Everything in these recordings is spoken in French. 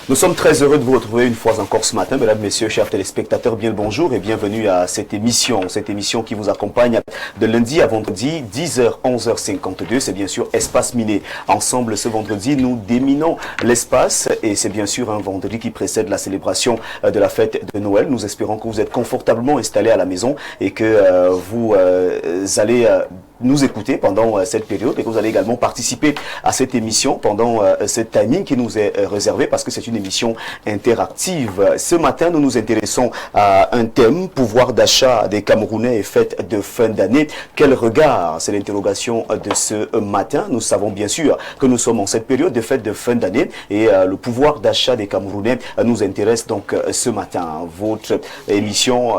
Nous sommes très heureux de vous retrouver une fois encore ce matin, mesdames, messieurs, chers téléspectateurs, bien le bonjour et bienvenue à cette émission qui vous accompagne de lundi à vendredi, 10h, 11h52. C'est bien sûr Espace Miné. Ensemble, ce vendredi, nous déminons l'espace et c'est bien sûr un vendredi qui précède la célébration de la fête de Noël. Nous espérons que vous êtes confortablement installés à la maison et que vous allez nous écouter pendant cette période et que vous allez également participer à cette émission pendant ce timing qui nous est réservé parce que c'est une émission interactive. Ce matin, nous nous intéressons à un thème, pouvoir d'achat des Camerounais et fête de fin d'année. Quel regard? C'est l'interrogation de ce matin. Nous savons bien sûr que nous sommes en cette période de fête de fin d'année et le pouvoir d'achat des Camerounais nous intéresse donc ce matin. Votre émission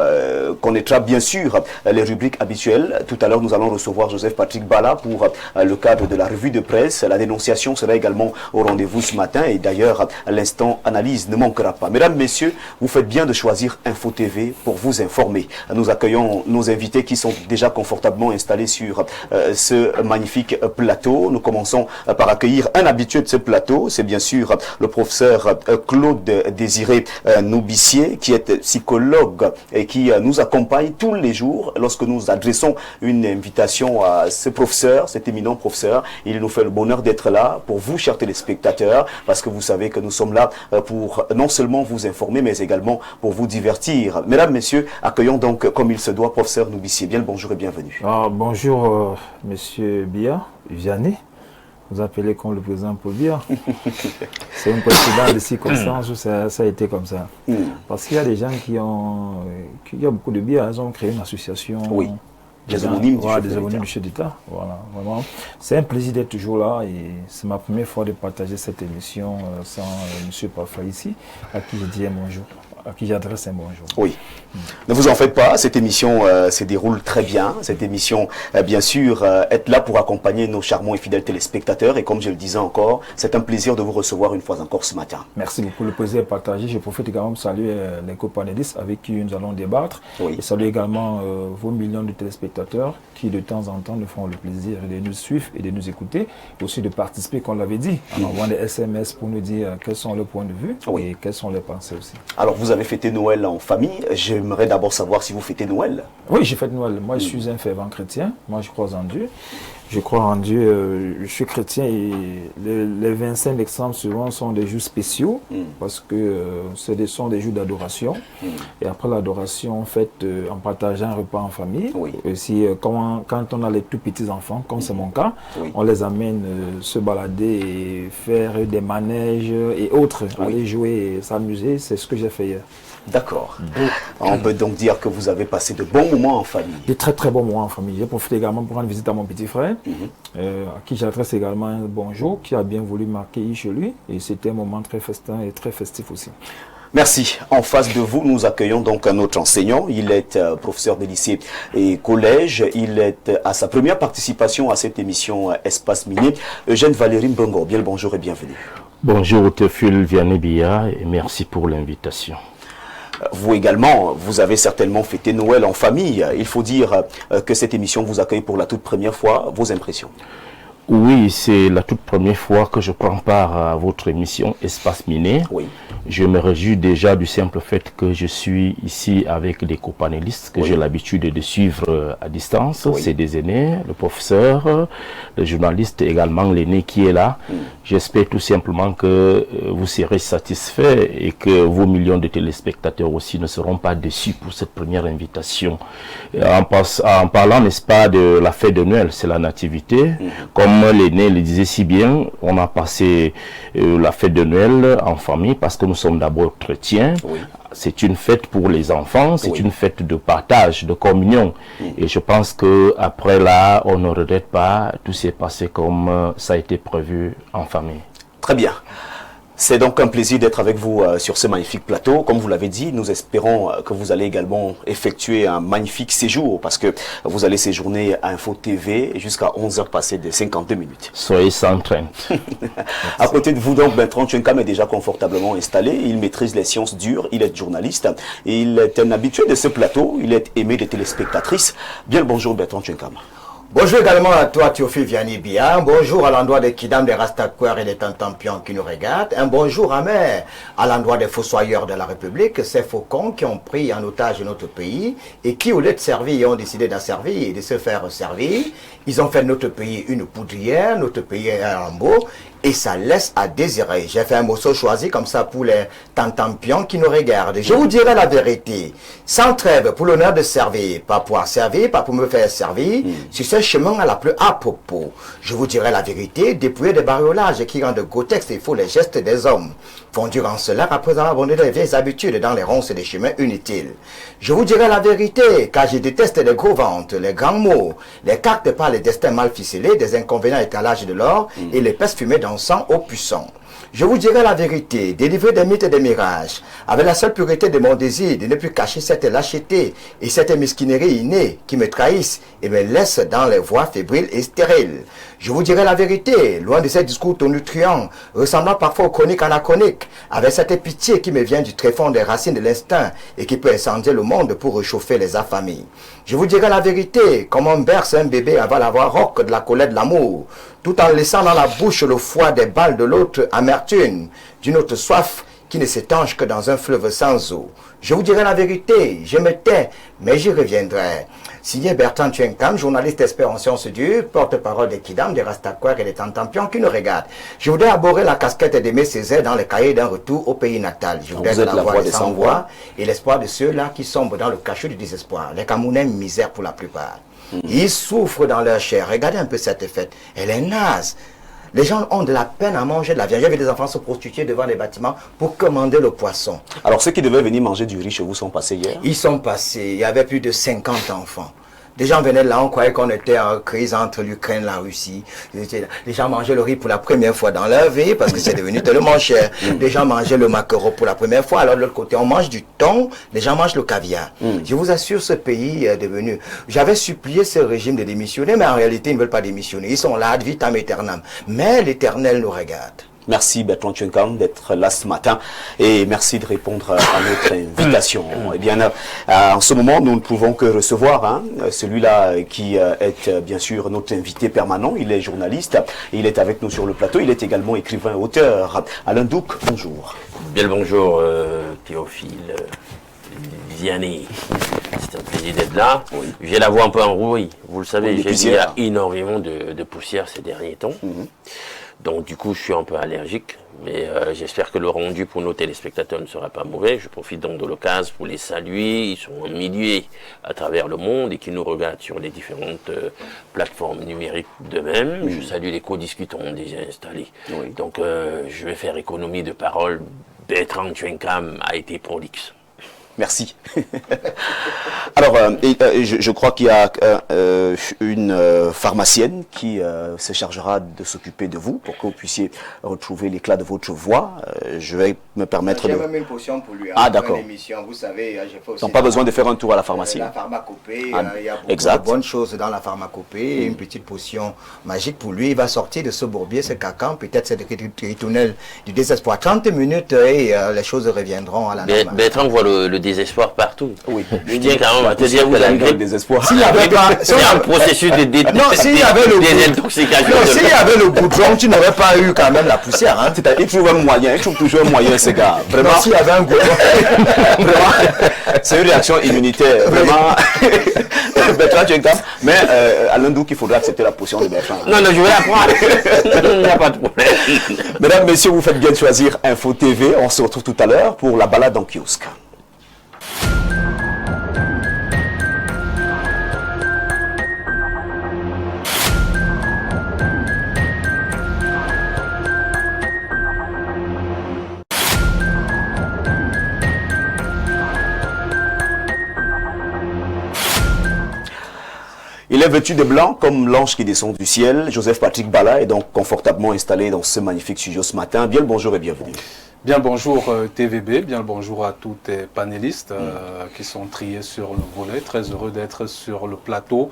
connaîtra bien sûr les rubriques habituelles. Tout à l'heure, nous allons recevoir Joseph Patrick Bala pour le cadre de la revue de presse. La dénonciation sera également au rendez-vous ce matin et d'ailleurs l'instant analyse ne manquera pas. Mesdames, messieurs, vous faites bien de choisir Info TV pour vous informer. Nous accueillons nos invités qui sont déjà confortablement installés sur ce magnifique plateau. Nous commençons par accueillir un habitué de ce plateau. C'est bien sûr le professeur Claude Désiré Noubissier qui est psychologue et qui nous accompagne tous les jours lorsque nous adressons une invitation à ce professeur, cet éminent professeur. Il nous fait le bonheur d'être là pour vous, chers téléspectateurs, parce que vous savez que nous sommes là pour non seulement vous informer, mais également pour vous divertir. Mesdames, messieurs, accueillons donc comme il se doit professeur Noubissier. Bien le bonjour et bienvenue. Bonjour, monsieur Bia, Vianney. Vous appelez comme le président Paul Biya. C'est un président de circonstances où ça a été comme ça. Parce qu'il y a des gens qui ont beaucoup de biens, ils ont créé une association. Oui. Des homonymes du chef d'État. Voilà, vraiment. C'est un plaisir d'être toujours là et c'est ma première fois de partager cette émission sans M. Parfa ici, à qui je dis un bonjour, à qui j'adresse un bonjour. Oui. Ne vous en faites pas, cette émission se déroule très bien. Cette émission, bien sûr, est là pour accompagner nos charmants et fidèles téléspectateurs. Et comme je le disais encore, c'est un plaisir de vous recevoir une fois encore ce matin. Merci beaucoup, le plaisir est partagé. Je profite également pour saluer les copanélistes avec qui nous allons débattre. Oui. Et saluer également vos millions de téléspectateurs qui de temps en temps nous font le plaisir de nous suivre et de nous écouter. Et aussi de participer, comme on l'avait dit, en envoyant des SMS pour nous dire quels sont leurs points de vue et quelles sont leurs pensées aussi. Alors, vous avez fêté Noël en famille. J'aimerais d'abord savoir si vous fêtez Noël. Oui, j'ai fêté Noël. Moi, je suis un fervent chrétien. Moi, je crois en Dieu. Je crois en Dieu. Je suis chrétien et les 25 décembre souvent sont des jours spéciaux parce que ce sont des jours d'adoration. Et après l'adoration, on fête en partageant un repas en famille. Oui. Aussi, quand on a les tout petits enfants, comme c'est mon cas, on les amène se balader et faire des manèges et autres, aller jouer et s'amuser. C'est ce que j'ai fait hier. D'accord. On peut donc dire que vous avez passé de bons moments en famille. Des très très bons moments en famille. J'ai profité également pour rendre visite à mon petit frère, à qui j'adresse également un bonjour, qui a bien voulu marquer chez lui. Et c'était un moment très festin et très festif aussi. Merci. En face de vous, nous accueillons donc un autre enseignant. Il est professeur de lycée et collège. Il est à sa première participation à cette émission Espace Miné. Eugène Valérie Mbongo. Bien le bonjour et bienvenue. Bonjour Théophile Vianney Biya et merci pour l'invitation. Vous également, vous avez certainement fêté Noël en famille. Il faut dire que cette émission vous accueille pour la toute première fois. Vos impressions? Oui, c'est la toute première fois que je prends part à votre émission Espace Miné. Oui. Je me réjouis déjà du simple fait que je suis ici avec des copanélistes que j'ai l'habitude de suivre à distance. Oui. C'est des aînés, le professeur, le journaliste, également l'aîné qui est là. J'espère tout simplement que vous serez satisfaits et que vos millions de téléspectateurs aussi ne seront pas déçus pour cette première invitation. En parlant, n'est-ce pas, de la fête de Noël, c'est la nativité. Comme l'aîné le disait si bien, on a passé la fête de Noël en famille parce que nous sommes d'abord chrétiens. Oui. C'est une fête pour les enfants, c'est une fête de partage, de communion. Et je pense que après là, on ne regrette pas, tout s'est passé comme ça a été prévu en famille. Très bien. C'est donc un plaisir d'être avec vous sur ce magnifique plateau. Comme vous l'avez dit, nous espérons que vous allez également effectuer un magnifique séjour parce que vous allez séjourner à Info TV jusqu'à 11h passées de 52 minutes. Soyez sans crainte. À côté de vous, donc, Bertrand Tchenkam est déjà confortablement installé. Il maîtrise les sciences dures, il est journaliste et il est un habitué de ce plateau. Il est aimé des téléspectatrices. Bien le bonjour, Bertrand Tchenkam. Bonjour également à toi, Théophile Vianney-Bia. Bonjour à l'endroit des Kidam, des Rastaquaires et des Tantampions qui nous regardent. Un bonjour amer à l'endroit des fossoyeurs de la République, ces faucons qui ont pris en otage notre pays et qui, au lieu de servir, ont décidé d'asservir et de se faire servir. Ils ont fait de notre pays une poudrière, notre pays un lambeau. Et ça laisse à désirer. J'ai fait un morceau choisi comme ça pour les tantampions qui nous regardent. Je vous dirai la vérité. Sans trêve, pour l'honneur de servir, pas pour servir, pas pour me faire servir, sur ce chemin à la plus à propos. Je vous dirai la vérité, dépouiller des bariolages qui rendent grotesques et faux les gestes des hommes. Font durant cela après avoir abandonné les vieilles habitudes dans les ronces des chemins inutiles. Je vous dirai la vérité, car je déteste les gros ventes, les grands mots, les cartes par les destins mal ficelés, des inconvénients étalages de l'or et les pestes fumées d'encens aux puissants. Je vous dirai la vérité, délivrer des mythes et des mirages, avec la seule pureté de mon désir de ne plus cacher cette lâcheté et cette mesquinerie innée qui me trahissent et me laissent dans les voies fébriles et stériles. Je vous dirai la vérité, loin de ces discours tonitruants, ressemblant parfois aux chroniques anachroniques, avec cette pitié qui me vient du tréfonds des racines de l'instinct et qui peut incendier le monde pour réchauffer les affamés. Je vous dirai la vérité, comme on berce un bébé avant la voix rauque de la colère de l'amour, tout en laissant dans la bouche le foie des balles de l'autre amertume, d'une autre soif qui ne s'étanche que dans un fleuve sans eau. Je vous dirai la vérité, je me tais, mais j'y reviendrai. Signé Bertrand Tchenkam, journaliste expert en sciences dures, porte-parole des Kidam, des Rastaquaires et des Tantampions qui nous regardent. Je voudrais aborder la casquette d'Aimé Césaire dans le cahier d'un retour au pays natal. Je voudrais la voix des sans-voix et l'espoir de ceux-là qui sombrent dans le cachot du désespoir. Les Camerounais misère pour la plupart. Ils souffrent dans leur chair. Regardez un peu cette fête. Elle est naze. Les gens ont de la peine à manger de la viande. J'avais des enfants se prostituer devant les bâtiments pour commander le poisson. Alors ceux qui devaient venir manger du riz chez vous sont passés hier? Ils sont passés. Il y avait plus de 50 enfants. Des gens venaient là, on croyait qu'on était en crise entre l'Ukraine et la Russie. Les gens mangeaient le riz pour la première fois dans leur vie parce que c'est devenu tellement cher. Les gens mangeaient le maquereau pour la première fois. Alors de l'autre côté, on mange du thon, les gens mangent le caviar. Je vous assure, ce pays est devenu... J'avais supplié ce régime de démissionner, mais en réalité, ils ne veulent pas démissionner. Ils sont là, ad vitam aeternam. Mais l'Éternel nous regarde. Merci Bertrand Tchenkam d'être là ce matin et merci de répondre à notre invitation. Eh bien, en ce moment, nous ne pouvons que recevoir celui-là qui est bien sûr notre invité permanent. Il est journaliste et il est avec nous sur le plateau. Il est également écrivain et auteur. Alain Douc, bonjour. Bien le bonjour Théophile Vianney. C'est un plaisir d'être là. Oui. J'ai la voix un peu enrouée. Vous le savez, j'ai eu énormément de poussière ces derniers temps. Donc du coup, je suis un peu allergique, mais j'espère que le rendu pour nos téléspectateurs ne sera pas mauvais. Je profite donc de l'occasion pour les saluer. Ils sont en milliers à travers le monde et qui nous regardent sur les différentes plateformes numériques d'eux-mêmes. Je salue les co-discutants déjà installés. Oui. Donc je vais faire économie de parole. Bertrand Tchenkam a été prolixe. Merci. Alors, je crois qu'il y a une pharmacienne qui se chargera de s'occuper de vous pour que vous puissiez retrouver l'éclat de votre voix. Je vais me permettre de... J'ai même une potion pour lui. Ah, d'accord. Vous savez, j'ai fait aussi... Ils n'ont pas besoin de faire un tour à la pharmacie. La pharmacopée, il y a beaucoup de bonnes choses dans la pharmacopée. Une petite potion magique pour lui. Il va sortir de ce bourbier, ce cacan, peut-être cette ritournelle du désespoir. 30 minutes et les choses reviendront à la normale. Bertrand voit le désespoir partout. Oui. Je tiens quand même à te dire que la grippe, désespoir. S'il y avait pas, c'est un processus de désintoxication. Non, s'il y avait le goudron, tu n'aurais pas eu quand même la poussière. Hein. Il trouve un moyen, il trouve toujours un moyen, ces gars. Vraiment. S'il y avait un goudron. Vraiment. C'est une réaction immunitaire. Vraiment. Bertrand, tu es calme. Mais Alain Douc, il faudra accepter la potion de Bertrand. Non, je vais la prendre. Il n'y a pas de problème. Mesdames, messieurs, vous faites bien de choisir Info TV. On se retrouve tout à l'heure pour la balade en kiosque. Il est vêtu de blanc comme l'ange qui descend du ciel. Joseph Patrick Bala est donc confortablement installé dans ce magnifique studio ce matin. Bien le bonjour et bienvenue. Bien le bonjour TVB, bien le bonjour à tous les panélistes qui sont triés sur le volet. Très heureux d'être sur le plateau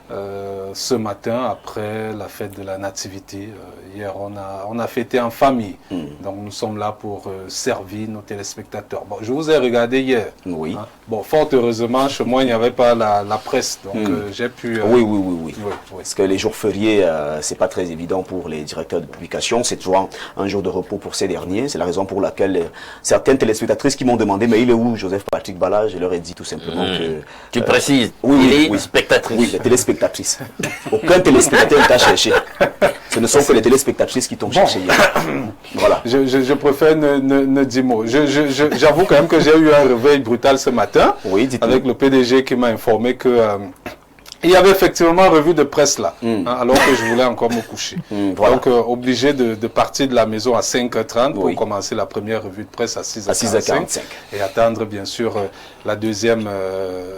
ce matin, après la fête de la Nativité. Hier, on a fêté en famille. Donc, nous sommes là pour servir nos téléspectateurs. Bon, je vous ai regardé hier. Oui. Hein. Bon, fort heureusement, chez moi, il n'y avait pas la presse. Donc, j'ai pu... Oui. Parce que les jours fériés, c'est pas très évident pour les directeurs de publication. C'est toujours un jour de repos pour ces derniers. C'est la raison pour laquelle certaines téléspectatrices qui m'ont demandé, mais il est où Joseph Patrick Bala? Je leur ai dit tout simplement que... Tu précises, oui, spectatrice. Oui, les téléspectatrices. Aucun téléspectateur ne t'a cherché. Ce ne sont que les téléspectatrices qui t'ont cherché hier. Voilà. Je préfère ne dire mot. J'avoue quand même que j'ai eu un réveil brutal ce matin. Oui, avec le PDG qui m'a informé que il y avait effectivement une revue de presse là, alors que je voulais encore me coucher. Voilà. Donc obligé de partir de la maison à 5h30 pour commencer la première revue de presse à 6h45 et attendre bien sûr la deuxième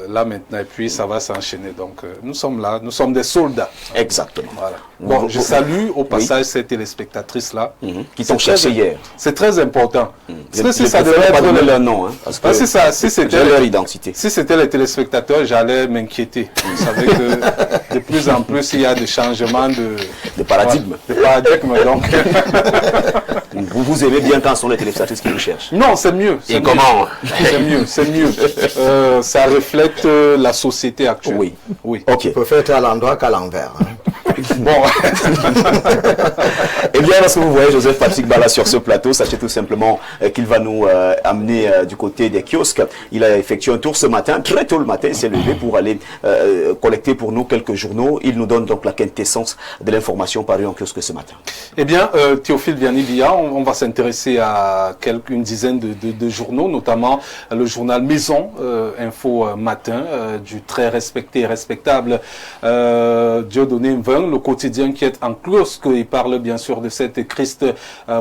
là maintenant, et puis ça va s'enchaîner. Donc nous sommes là, nous sommes des soldats. Exactement. Voilà. Bon, je salue au passage ces téléspectatrices là qui t'ont cherché hier. C'est très important. Parce que si ça devait être donner leur nom, hein, parce que si c'était leur identité. Si c'était les téléspectateurs, j'allais m'inquiéter. Vous savez que de plus en plus il y a des changements de paradigme. De paradigme, donc. Vous aimez bien quand ce sont les téléspectatrices qui vous cherchent? Non, c'est mieux. Et comment? C'est mieux. Ça reflète la société actuelle. Oui. Ok. On peut faire à l'endroit qu'à l'envers. Bon. Eh bien, lorsque vous voyez Joseph Patrick Bala sur ce plateau, sachez tout simplement qu'il va nous amener du côté des kiosques. Il a effectué un tour ce matin, très tôt le matin, il s'est levé pour aller collecter pour nous quelques journaux. Il nous donne donc la quintessence de l'information parue en kiosque ce matin. Eh bien, Théophile Vianney-Bia, on va s'intéresser à une dizaine de journaux, notamment le journal Maison, Info Matin, du très respecté et respectable Dieudonné Mveng, le quotidien qui est en kiosque. Il parle bien sûr de cette crise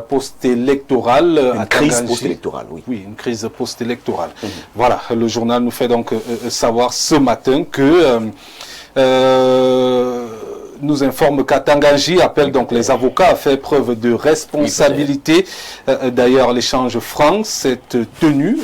post-électorale. Une crise post-électorale, oui. Oui, une crise post-électorale. Voilà, le journal nous fait donc savoir ce matin que... nous informe qu'Atanganji appelle donc les avocats à faire preuve de responsabilité. D'ailleurs, l'échange franc s'est tenu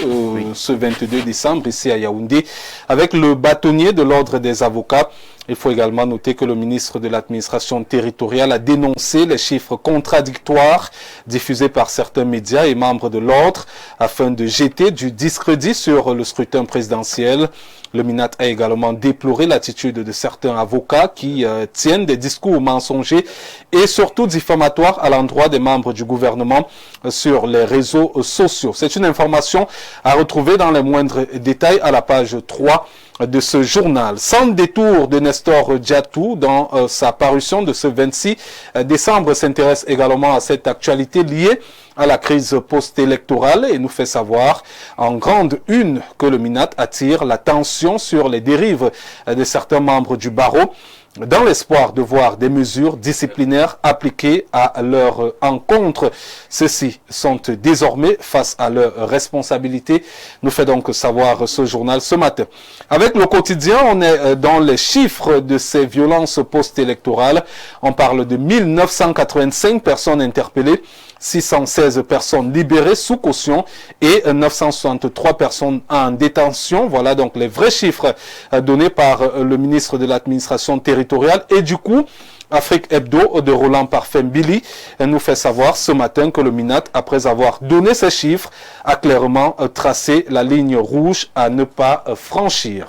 ce 22 décembre ici à Yaoundé avec le bâtonnier de l'ordre des avocats. Il faut également noter que le ministre de l'administration territoriale a dénoncé les chiffres contradictoires diffusés par certains médias et membres de l'ordre afin de jeter du discrédit sur le scrutin présidentiel. Le MINAT a également déploré l'attitude de certains avocats qui tiennent des discours mensongers et surtout diffamatoires à l'endroit des membres du gouvernement sur les réseaux sociaux. C'est une information à retrouver dans les moindres détails à la page 3 de ce journal. Sans détour de Nestor Diatou, dans sa parution de ce 26 décembre, s'intéresse également à cette actualité liée à la crise post-électorale et nous fait savoir en grande une que le MINAT attire l'attention sur les dérives de certains membres du barreau dans l'espoir de voir des mesures disciplinaires appliquées à leur encontre. Ceux-ci sont désormais face à leurs responsabilités, nous fait donc savoir ce journal ce matin. Avec le quotidien, on est dans les chiffres de ces violences post-électorales. On parle de 1985 personnes interpellées, 616 personnes libérées sous caution et 963 personnes en détention. Voilà donc les vrais chiffres donnés par le ministre de l'administration territoriale. Et du coup, Afrique Hebdo de Roland Parfait Billy nous fait savoir ce matin que le MINAT, après avoir donné ces chiffres, a clairement tracé la ligne rouge à ne pas franchir.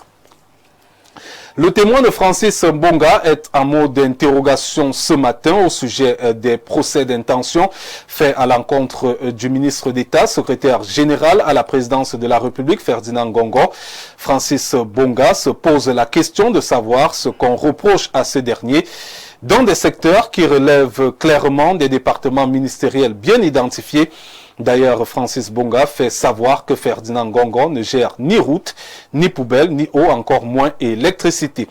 Le témoin de Francis Mbonga est en mot d'interrogation ce matin au sujet des procès d'intention faits à l'encontre du ministre d'État, secrétaire général à la présidence de la République, Ferdinand Ngongo. Francis Mbonga se pose la question de savoir ce qu'on reproche à ce dernier dans des secteurs qui relèvent clairement des départements ministériels bien identifiés. D'ailleurs, Francis Mbonga fait savoir que Ferdinand Ngongo ne gère ni route, ni poubelle, ni eau, encore moins électricité.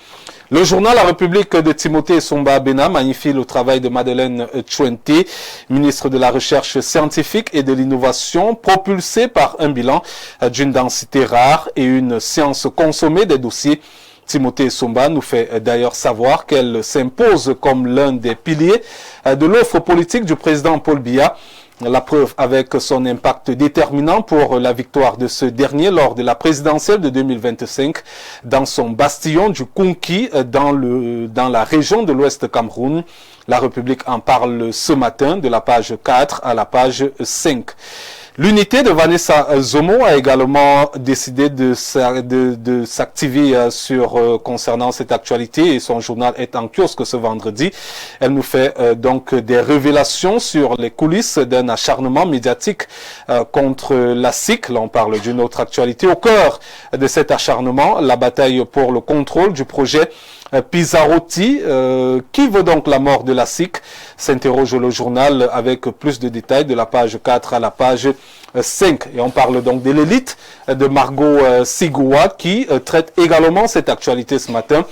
Le journal La République de Timothée Somba Bena magnifie le travail de Madeleine Tchouenté, ministre de la Recherche scientifique et de l'Innovation, propulsé par un bilan d'une densité rare et une science consommée des dossiers. Timothée Somba nous fait d'ailleurs savoir qu'elle s'impose comme l'un des piliers de l'offre politique du président Paul Biya. La preuve avec son impact déterminant pour la victoire de ce dernier lors de la présidentielle de 2025 dans son bastion du Kunki dans la région de l'Ouest Cameroun. La République en parle ce matin de la page 4 à la page 5. L'unité de Vanessa Zomo a également décidé de s'activer concernant cette actualité et son journal est en kiosque ce vendredi. Elle nous fait donc des révélations sur les coulisses d'un acharnement médiatique contre la SIC. Là, on parle d'une autre actualité. Au cœur de cet acharnement, la bataille pour le contrôle du projet Pizarotti, qui veut donc la mort de la SIC, s'interroge le journal avec plus de détails de la page 4 à la page 5. Et on parle donc de l'élite de Margot Sigoua qui traite également cette actualité ce matin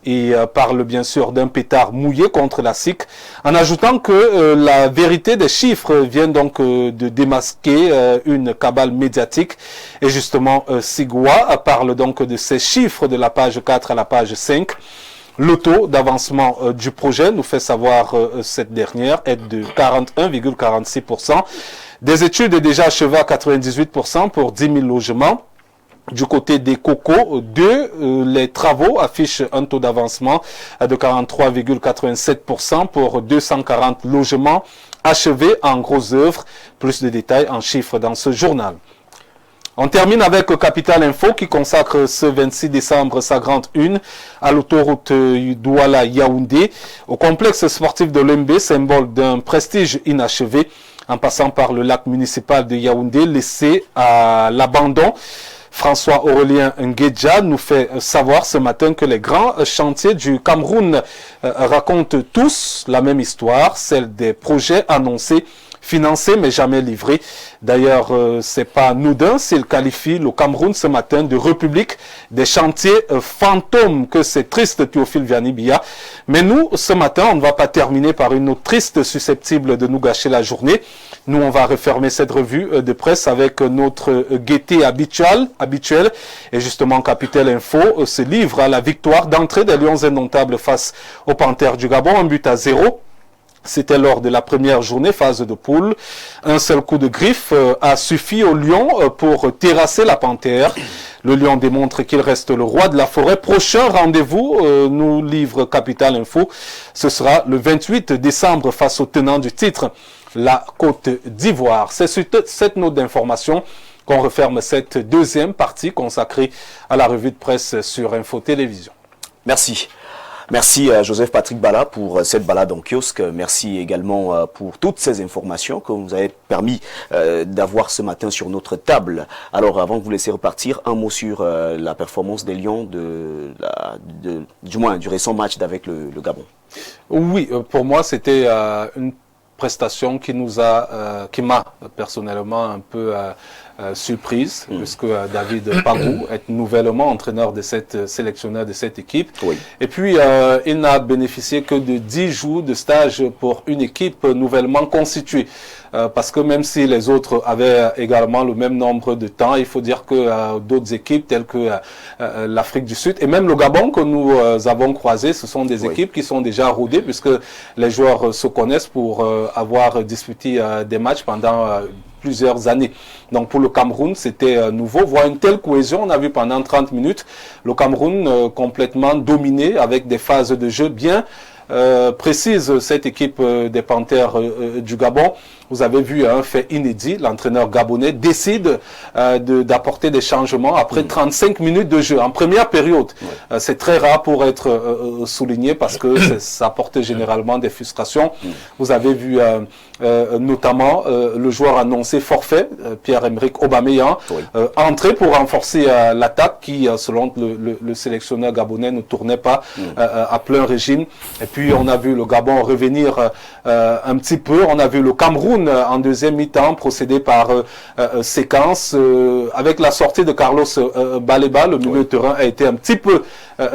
et parle bien sûr d'un pétard mouillé contre la SIC en ajoutant que la vérité des chiffres vient donc de démasquer une cabale médiatique et justement Sigoua parle donc de ces chiffres de la page 4 à la page 5. Le taux d'avancement du projet, nous fait savoir cette dernière, est de 41,46%. Des études déjà achevées à 98% pour 10 000 logements. Du côté des cocos, les travaux affichent un taux d'avancement de 43,87% pour 240 logements achevés en gros œuvre. Plus de détails en chiffres dans ce journal. On termine avec Capital Info qui consacre ce 26 décembre sa grande une à l'autoroute Douala-Yaoundé, au complexe sportif de l'Embe, symbole d'un prestige inachevé, en passant par le lac municipal de Yaoundé, laissé à l'abandon. François-Aurélien Nguedja nous fait savoir ce matin que les grands chantiers du Cameroun racontent tous la même histoire, celle des projets annoncés, financés mais jamais livrés. D'ailleurs, c'est pas anodin s'il qualifie le Cameroun ce matin de république des chantiers fantômes, que c'est triste, Théophile Vianney-Bia. Mais nous, ce matin, on ne va pas terminer par une note triste susceptible de nous gâcher la journée. Nous, on va refermer cette revue de presse avec notre gaieté habituelle. Et justement, Capital Info se livre à la victoire d'entrée des Lions indomptables face aux Panthères du Gabon, 1-0. C'était lors de la première journée, phase de poule. Un seul coup de griffe a suffi au Lion pour terrasser la Panthère. Le Lion démontre qu'il reste le roi de la forêt. Prochain rendez-vous, nous livre Capital Info. Ce sera le 28 décembre face au tenant du titre, la Côte d'Ivoire. C'est sur cette note d'information qu'on referme cette deuxième partie consacrée à la revue de presse sur Info Télévision. Merci. Merci à Joseph Patrick Bala pour cette balade en kiosque. Merci également pour toutes ces informations que vous avez permis d'avoir ce matin sur notre table. Alors, avant de vous laisser repartir, un mot sur la performance des Lions du récent match avec le Gabon. Oui, pour moi, c'était une prestation qui m'a personnellement un peu surprise, puisque David Pagou est nouvellement entraîneur de sélectionneur de cette équipe. Oui. Et puis, il n'a bénéficié que de 10 jours de stage pour une équipe nouvellement constituée. Parce que même si les autres avaient également le même nombre de temps, il faut dire que d'autres équipes telles que l'Afrique du Sud et même le Gabon que nous avons croisé, ce sont des équipes qui sont déjà rodées puisque les joueurs se connaissent pour avoir disputé des matchs pendant plusieurs années. Donc pour le Cameroun, c'était nouveau. Voir une telle cohésion, on a vu pendant 30 minutes le Cameroun complètement dominé avec des phases de jeu bien précises. Cette équipe des Panthères du Gabon, vous avez vu un fait inédit, l'entraîneur gabonais décide d'apporter des changements après 35 minutes de jeu en première période. C'est très rare pour être souligné parce que ça apporte généralement des frustrations. Vous avez vu notamment le joueur annoncé forfait, Pierre-Emerick Aubameyang, entrer pour renforcer l'attaque qui, selon le sélectionneur gabonais, ne tournait pas à plein régime. Et puis on a vu le Gabon revenir un petit peu. On a vu le Cameroun en deuxième mi-temps procéder par séquence. Avec la sortie de Carlos Baleba, le milieu de terrain a été un petit peu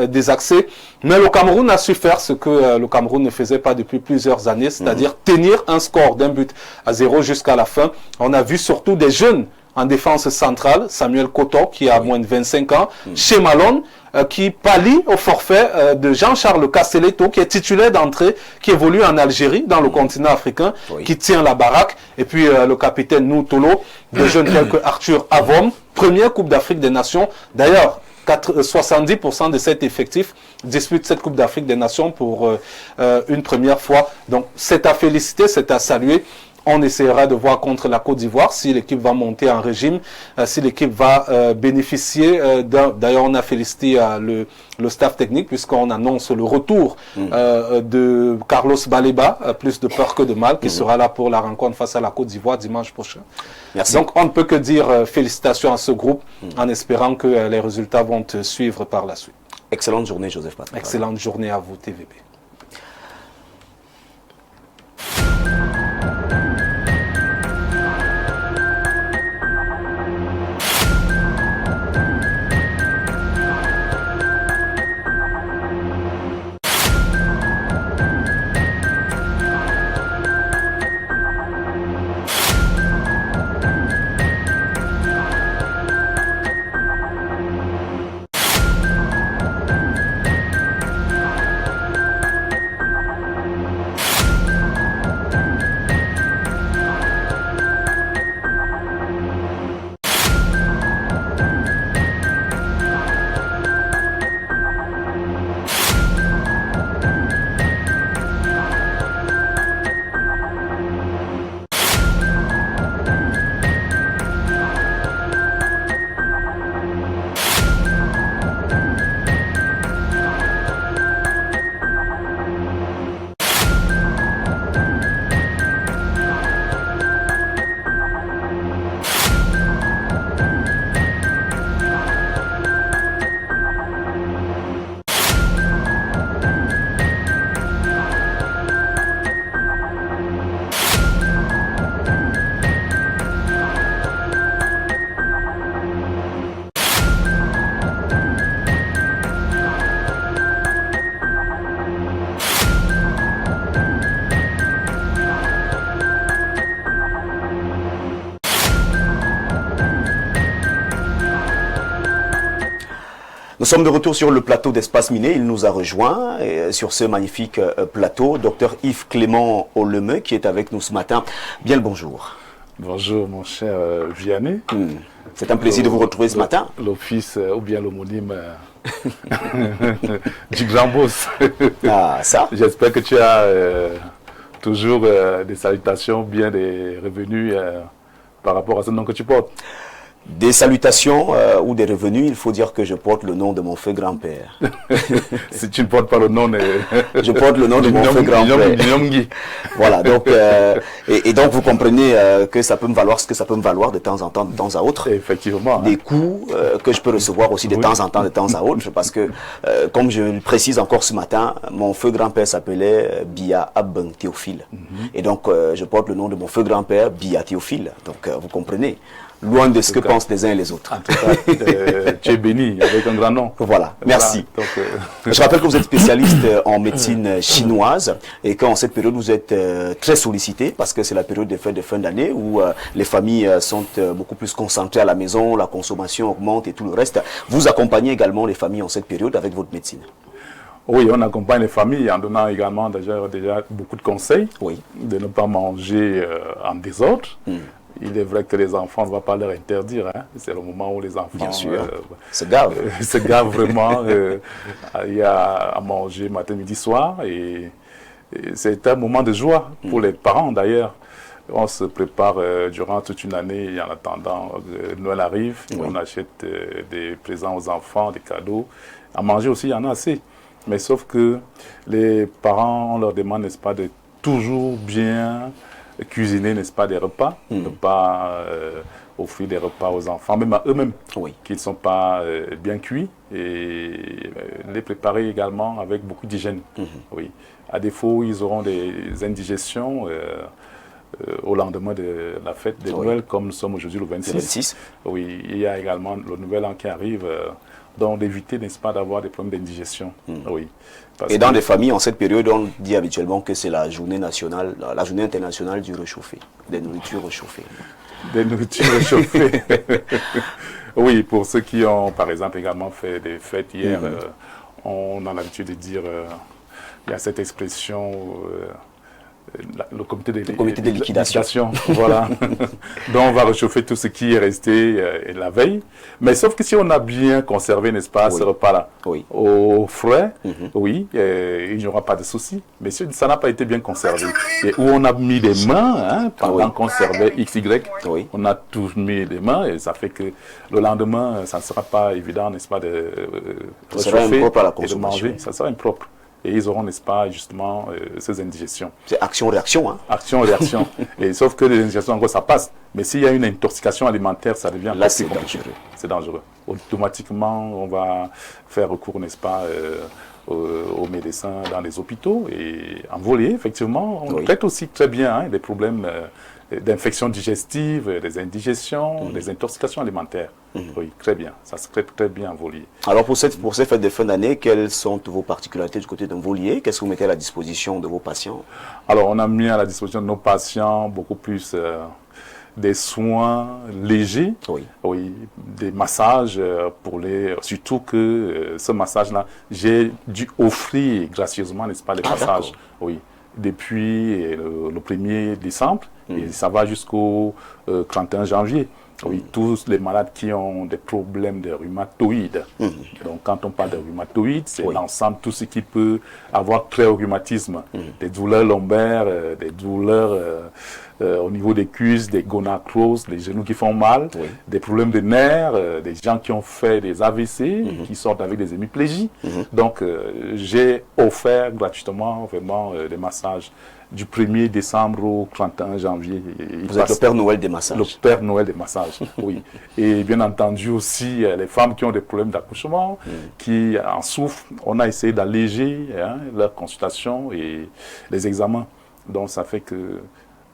désaxé. Mais le Cameroun a su faire ce que le Cameroun ne faisait pas depuis plusieurs années, c'est-à-dire tenir un score d'1-0 jusqu'à la fin. On a vu surtout des jeunes En défense centrale, Samuel Koto, qui a moins de 25 ans. Chez Malone, qui pallie au forfait de Jean-Charles Castelletto, qui est titulaire d'entrée, qui évolue en Algérie, dans le continent africain, qui tient la baraque. Et puis le capitaine Noutolo, des jeunes tels que Arthur Avom, première Coupe d'Afrique des Nations. D'ailleurs, 70% de cet effectif dispute cette Coupe d'Afrique des Nations pour une première fois. Donc c'est à féliciter, c'est à saluer. On essaiera de voir contre la Côte d'Ivoire si l'équipe va monter en régime, si l'équipe va bénéficier. D'ailleurs, on a félicité le staff technique puisqu'on annonce le retour de Carlos Baleba, plus de peur que de mal, qui sera là pour la rencontre face à la Côte d'Ivoire dimanche prochain. Merci. Donc, on ne peut que dire félicitations à ce groupe en espérant que les résultats vont te suivre par la suite. Excellente journée, Joseph Patrick. Excellente journée à vous, TVB. Nous sommes de retour sur le plateau d'Espace Miné. Il nous a rejoint sur ce magnifique plateau. Dr Yves Clément Oleme qui est avec nous ce matin. Bien le bonjour. Bonjour mon cher Vianney. C'est un plaisir de vous retrouver ce matin. L'office ou bien l'homonyme du grand boss. Ah, ça. J'espère que tu as toujours des salutations, bien des revenus par rapport à ce nom que tu portes. Des salutations ou des revenus, il faut dire que je porte le nom de mon feu grand-père. Si tu ne portes pas le nom je porte le nom de mon feu grand-père. Voilà, donc, et donc vous comprenez que ça peut me valoir ce que ça peut me valoir de temps en temps, de temps à autre. Effectivement. Des coups que je peux recevoir aussi de temps en temps, de temps à autre, parce que, comme je le précise encore ce matin, mon feu grand-père s'appelait Bia Abben Théophile. Et donc, je porte le nom de mon feu grand-père, Bia Théophile. Donc, vous comprenez. Loin de ce que pensent les uns et les autres. En tout cas, tu es béni avec un grand nom. Voilà, merci. Voilà, donc, je rappelle que vous êtes spécialiste en médecine chinoise et qu'en cette période, vous êtes très sollicité parce que c'est la période des fêtes de fin d'année où les familles sont beaucoup plus concentrées à la maison, la consommation augmente et tout le reste. Vous accompagnez également les familles en cette période avec votre médecine. Oui, on accompagne les familles en donnant également déjà beaucoup de conseils. Oui. De ne pas manger en désordre. Il est vrai que les enfants, on ne va pas leur interdire. Hein. C'est le moment où les enfants bien sûr, se gavent. Se gavent vraiment. Il y a à manger matin, midi, soir. Et c'est un moment de joie pour les parents d'ailleurs. On se prépare durant toute une année et en attendant Noël arrive. Oui. On achète des présents aux enfants, des cadeaux. À manger aussi, il y en a assez. Mais sauf que les parents, on leur demande, n'est-ce pas, de toujours bien cuisiner, n'est-ce pas, des repas, ne pas offrir des repas aux enfants, même à eux-mêmes, qui ne sont pas bien cuits, et les préparer également avec beaucoup d'hygiène. Oui. À défaut, ils auront des indigestions au lendemain de la fête de Noël, comme nous sommes aujourd'hui le 26. Oui, il y a également le Nouvel An qui arrive. Donc d'éviter, n'est-ce pas, d'avoir des problèmes d'indigestion. Oui. Et dans les familles, en cette période, on dit habituellement que c'est la journée nationale, la journée internationale du réchauffé, des nourritures réchauffées. Des nourritures réchauffées. Oui, pour ceux qui ont, par exemple, également fait des fêtes hier, on a l'habitude de dire, il y a cette expression, le comité de liquidation. Voilà. Donc on va réchauffer tout ce qui est resté la veille. Mais sauf que si on a bien conservé, n'est-ce pas, ce repas-là, au frais, oui, il n'y aura pas de souci. Mais si ça n'a pas été bien conservé, et où on a mis les mains, pendant qu'on servait XY, on a tous mis les mains, et ça fait que le lendemain, ça ne sera pas évident, n'est-ce pas, de réchauffer et de manger. Ça sera impropre. Et ils auront, n'est-ce pas, justement, ces indigestions. C'est action-réaction, hein? Action-réaction. Et sauf que les indigestions, en gros, ça passe. Mais s'il y a une intoxication alimentaire, ça devient là, c'est dangereux. C'est dangereux. Automatiquement, on va faire recours, n'est-ce pas, aux médecins dans les hôpitaux. Et en volet, effectivement, on traite aussi très bien des problèmes d'infections digestives, des indigestions, des intoxications alimentaires. Oui, très bien. Ça se traite très bien en volier. Alors pour ces fêtes de fin d'année, quelles sont vos particularités du côté d'un volier? Qu'est-ce que vous mettez à la disposition de vos patients? Alors on a mis à la disposition de nos patients beaucoup plus des soins légers, des massages pour surtout que ce massage-là, j'ai dû offrir gracieusement, n'est-ce pas, les massages. Oui. Depuis le 1er décembre, et ça va jusqu'au 31 janvier. Oui, tous les malades qui ont des problèmes de rhumatoïdes. Donc, quand on parle de rhumatoïdes, c'est l'ensemble, tout ce qui peut avoir trait au rhumatisme. Des douleurs lombaires, des douleurs au niveau des cuisses, des gonacroses, des genoux qui font mal, des problèmes de nerfs, des gens qui ont fait des AVC, qui sortent avec des hémiplégies. Donc, j'ai offert gratuitement vraiment des massages du 1er décembre au 31 janvier. Vous êtes le Père Noël des massages. Le Père Noël des massages, oui. Et bien entendu aussi, les femmes qui ont des problèmes d'accouchement, qui en souffrent, on a essayé d'alléger leur consultation et les examens. Donc ça fait que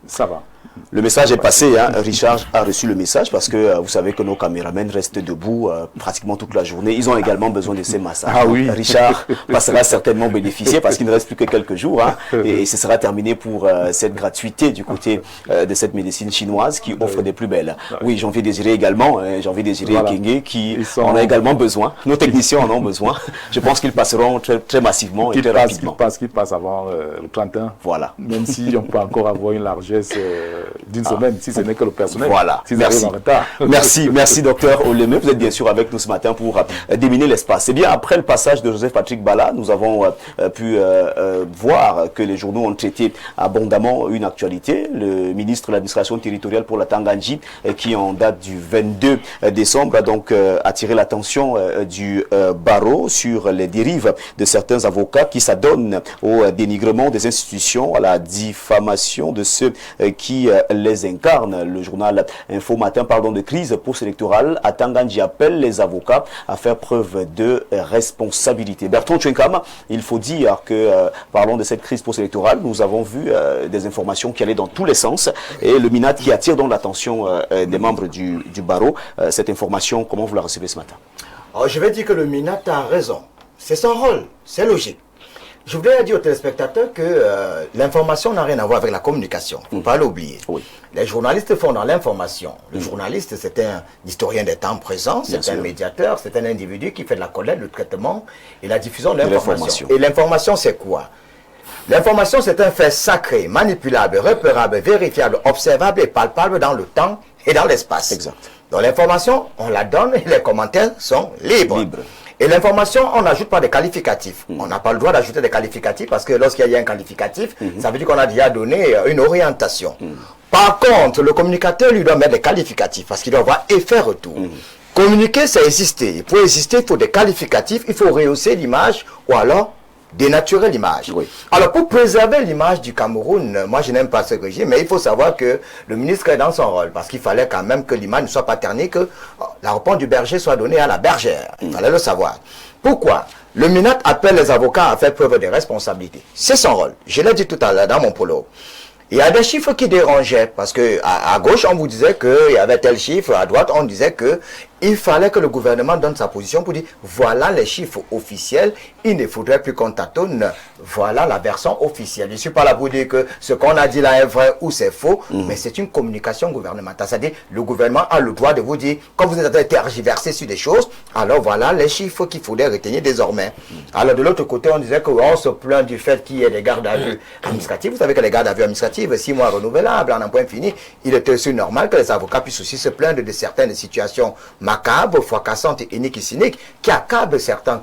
ça va. Le message est passé, hein. Richard a reçu le message parce que vous savez que nos caméramens restent debout pratiquement toute la journée. Ils ont également besoin de ces massages. Ah oui. Richard passera certainement bénéficier parce qu'il ne reste plus que quelques jours, hein, et ce sera terminé pour cette gratuité du côté de cette médecine chinoise qui offre des plus belles. Oui, Janvier Désiré également, Janvier Désiré et Kenge qui en a également besoin. Nos techniciens en ont besoin. Je pense qu'ils passeront très massivement et très rapidement. Qu'ils passent avant le 31. Voilà. Même si on peut encore avoir une largesse d'une semaine, si ce n'est que le personnel. Voilà. Merci. En retard. Merci docteur Oleme. Vous êtes bien sûr avec nous ce matin pour déminer l'espace. Eh bien, après le passage de Joseph Patrick Bala, nous avons pu voir que les journaux ont traité abondamment une actualité. Le ministre de l'administration territoriale pour la Tanganji, qui en date du 22 décembre, a donc attiré l'attention du barreau sur les dérives de certains avocats qui s'adonnent au dénigrement des institutions, à la diffamation de ceux qui les incarnent. Le journal Info Matin parle donc de crise post-électorale. À Tanganji appelle les avocats à faire preuve de responsabilité. Bertrand Tchenkam, il faut dire que, parlons de cette crise post-électorale, nous avons vu des informations qui allaient dans tous les sens et le MINAT qui attire donc l'attention des membres du barreau. Cette information, comment vous la recevez ce matin? Alors, je vais dire que le MINAT a raison. C'est son rôle, c'est logique. Je voudrais dire aux téléspectateurs que l'information n'a rien à voir avec la communication. Il ne faut pas l'oublier. Oui. Les journalistes font dans l'information. Le journaliste, c'est un historien des temps présents, c'est un médiateur, c'est un individu qui fait de la collecte, le traitement et la diffusion de l'information. Et l'information, c'est quoi? L'information, c'est un fait sacré, manipulable, repérable, vérifiable, observable et palpable dans le temps et dans l'espace. Exact. Donc l'information, on la donne et les commentaires sont libres. Et l'information, on n'ajoute pas des qualificatifs. On n'a pas le droit d'ajouter des qualificatifs parce que lorsqu'il y a un qualificatif, ça veut dire qu'on a déjà donné une orientation. Par contre, le communicateur lui doit mettre des qualificatifs parce qu'il doit avoir effet retour. Communiquer, c'est exister. Pour exister, il faut des qualificatifs, il faut rehausser l'image ou alors dénaturer l'image. Oui. Alors, pour préserver l'image du Cameroun, moi je n'aime pas ce régime, mais il faut savoir que le ministre est dans son rôle, parce qu'il fallait quand même que l'image ne soit pas ternie, que la réponse du berger soit donnée à la bergère. Il fallait le savoir. Pourquoi? Le MINAT appelle les avocats à faire preuve de responsabilité. C'est son rôle. Je l'ai dit tout à l'heure dans mon prologue. Il y a des chiffres qui dérangeaient, parce que à gauche, on vous disait qu'il y avait tel chiffre, à droite, on disait que il fallait que le gouvernement donne sa position pour dire voilà les chiffres officiels, il ne faudrait plus qu'on tâtonne, voilà la version officielle. Je ne suis pas là pour dire que ce qu'on a dit là est vrai ou c'est faux, mais c'est une communication gouvernementale. C'est-à-dire le gouvernement a le droit de vous dire, quand vous êtes tergiversé sur des choses, alors voilà les chiffres qu'il faudrait retenir désormais. Alors de l'autre côté, on disait qu'on se plaint du fait qu'il y ait des gardes à vue administratives. Vous savez que les gardes à vue administratives, 6 mois renouvelables, en un point fini, il était aussi normal que les avocats puissent aussi se plaindre de certaines situations macabres, fracassantes, iniques et cyniques, qui accablent certains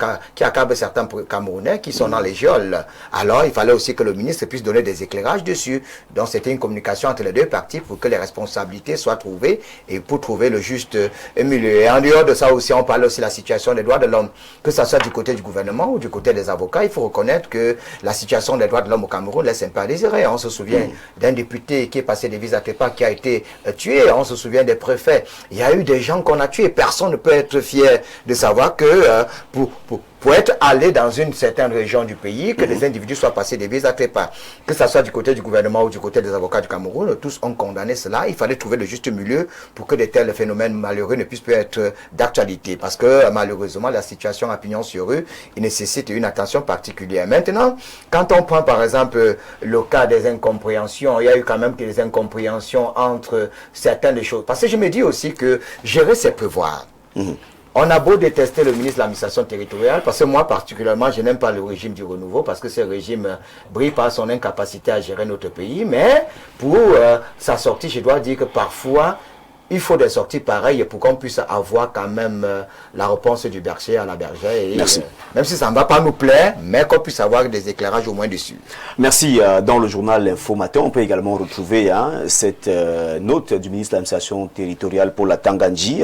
Camerounais qui sont dans les geôles. Alors, il fallait aussi que le ministre puisse donner des éclairages dessus. Donc, c'était une communication entre les deux parties pour que les responsabilités soient trouvées et pour trouver le juste milieu. Et en dehors de ça aussi, on parle aussi de la situation des droits de l'homme. Que ce soit du côté du gouvernement ou du côté des avocats, il faut reconnaître que la situation des droits de l'homme au Cameroun laisse un peu à désirer. On se souvient d'un député qui est passé des visas à Tepa qui a été tué. On se souvient des préfets. Il y a eu des gens qu'on a tués. Personne ne peut être fier de savoir que pour être allé dans une certaine région du pays, que des individus soient passés des visas à Tepa. Que ce soit du côté du gouvernement ou du côté des avocats du Cameroun, tous ont condamné cela. Il fallait trouver le juste milieu pour que de tels phénomènes malheureux ne puissent plus être d'actualité. Parce que malheureusement, la situation à pignon sur rue, il nécessite une attention particulière. Maintenant, quand on prend par exemple le cas des incompréhensions, il y a eu quand même des incompréhensions entre certaines des choses. Parce que je me dis aussi que gérer, c'est prévoir. On a beau détester le ministre de l'administration territoriale, parce que moi particulièrement, je n'aime pas le régime du renouveau, parce que ce régime brille par son incapacité à gérer notre pays, mais pour sa sortie, je dois dire que parfois, il faut des sorties pareilles pour qu'on puisse avoir quand même la réponse du berger à la bergère. Et, même si ça ne va pas nous plaire, mais qu'on puisse avoir des éclairages au moins dessus. Merci. Dans le journal Info Matin, on peut également retrouver cette note du ministre de l'administration territoriale pour la Tanganji.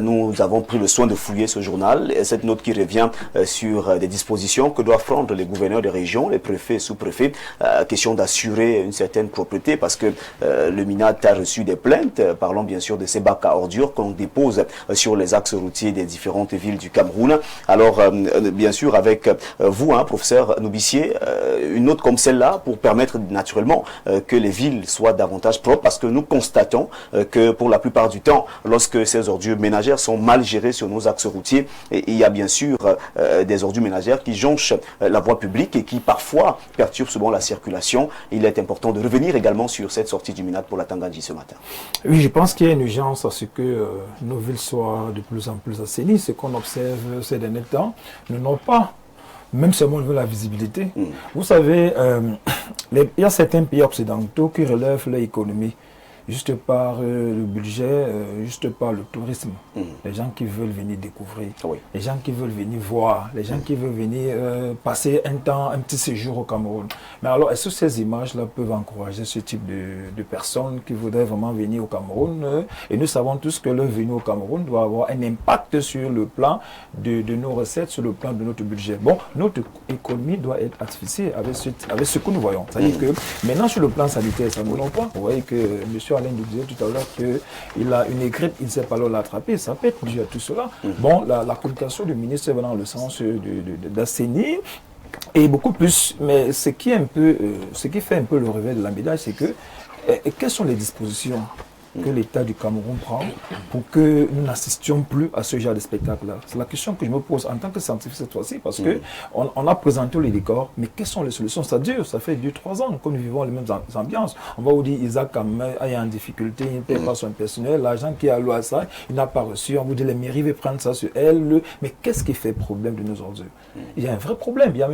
Nous avons pris le soin de fouiller ce journal. Et cette note qui revient sur des dispositions que doivent prendre les gouverneurs des régions, les préfets et sous-préfets. Question d'assurer une certaine propreté parce que le MINAT a reçu des plaintes par bien sûr de ces bacs à ordures qu'on dépose sur les axes routiers des différentes villes du Cameroun. Alors, bien sûr, avec vous, professeur Noubissier, une note comme celle-là pour permettre naturellement que les villes soient davantage propres parce que nous constatons que pour la plupart du temps, lorsque ces ordures ménagères sont mal gérées sur nos axes routiers, il y a bien sûr des ordures ménagères qui jonchent la voie publique et qui parfois perturbent souvent la circulation. Il est important de revenir également sur cette sortie du MINAT pour la Tanganji ce matin. Oui, je pense qu'il y a une urgence à ce que nos villes soient de plus en plus assainies. Ce qu'on observe ces derniers temps, nous n'avons pas, même seulement de la visibilité. Vous savez, il y a certains pays occidentaux qui relèvent leur économie juste par le budget, juste par le tourisme. Les gens qui veulent venir découvrir, les gens qui veulent venir voir, les gens qui veulent venir passer un petit séjour au Cameroun. Mais alors, est-ce que ces images-là peuvent encourager ce type de personnes qui voudraient vraiment venir au Cameroun et nous savons tous que leur venue au Cameroun doit avoir un impact sur le plan de nos recettes, sur le plan de notre budget. Bon, notre économie doit être asphyxiée avec ce que nous voyons. C'est-à-dire que maintenant, sur le plan sanitaire, ça ne nous pas. Vous voyez que M. Alain nous disait tout à l'heure qu'il a une grippe, il ne sait pas l'attraper, ça peut être dû à tout cela. Bon, la communication du ministre va dans le sens d'assainir et beaucoup plus, mais ce qui fait un peu le réveil de la médaille, c'est que quelles sont les dispositions que l'État du Cameroun prend pour que nous n'assistions plus à ce genre de spectacle-là? C'est la question que je me pose en tant que scientifique cette fois-ci, parce que on a présenté les décors, mais quelles sont les solutions? Ça dure, ça fait 2-3 ans que nous vivons les mêmes ambiances. On va vous dire, Isaac est en difficulté, il ne paie pas son personnel, l'argent qui est alloué à ça, il n'a pas reçu, on vous dit, les mairies vont prendre ça sur elle. Mais qu'est-ce qui fait problème de nos ordures? Il y a un vrai problème. Il y a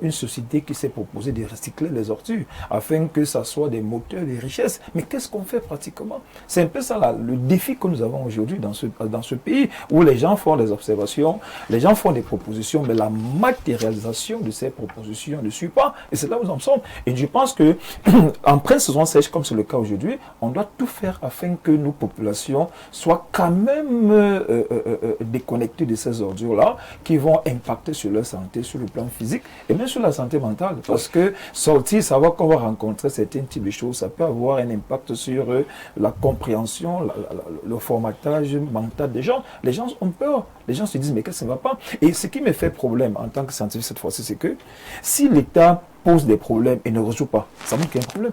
une société qui s'est proposée de recycler les ordures, afin que ça soit des moteurs de richesse. Mais qu'est-ce qu'on fait pratiquement? C'est un peu ça là, le défi que nous avons aujourd'hui dans ce pays, où les gens font des observations, les gens font des propositions, mais la matérialisation de ces propositions ne suit pas. Et c'est là où nous en sommes. Et je pense que en pleine saison sèche, comme c'est le cas aujourd'hui, on doit tout faire afin que nos populations soient quand même déconnectées de ces ordures-là, qui vont impacter sur leur santé, sur le plan physique, et même sur la santé mentale. Parce que sortir, savoir qu'on va rencontrer certains types de choses, ça peut avoir un impact sur la compréhension, le formatage mental des gens. Les gens ont peur. Les gens se disent, mais qu'est-ce que ça ne va pas? Et ce qui me fait problème en tant que scientifique cette fois-ci, c'est que si l'État pose des problèmes et ne résout pas, ça montre qu'il y a un problème.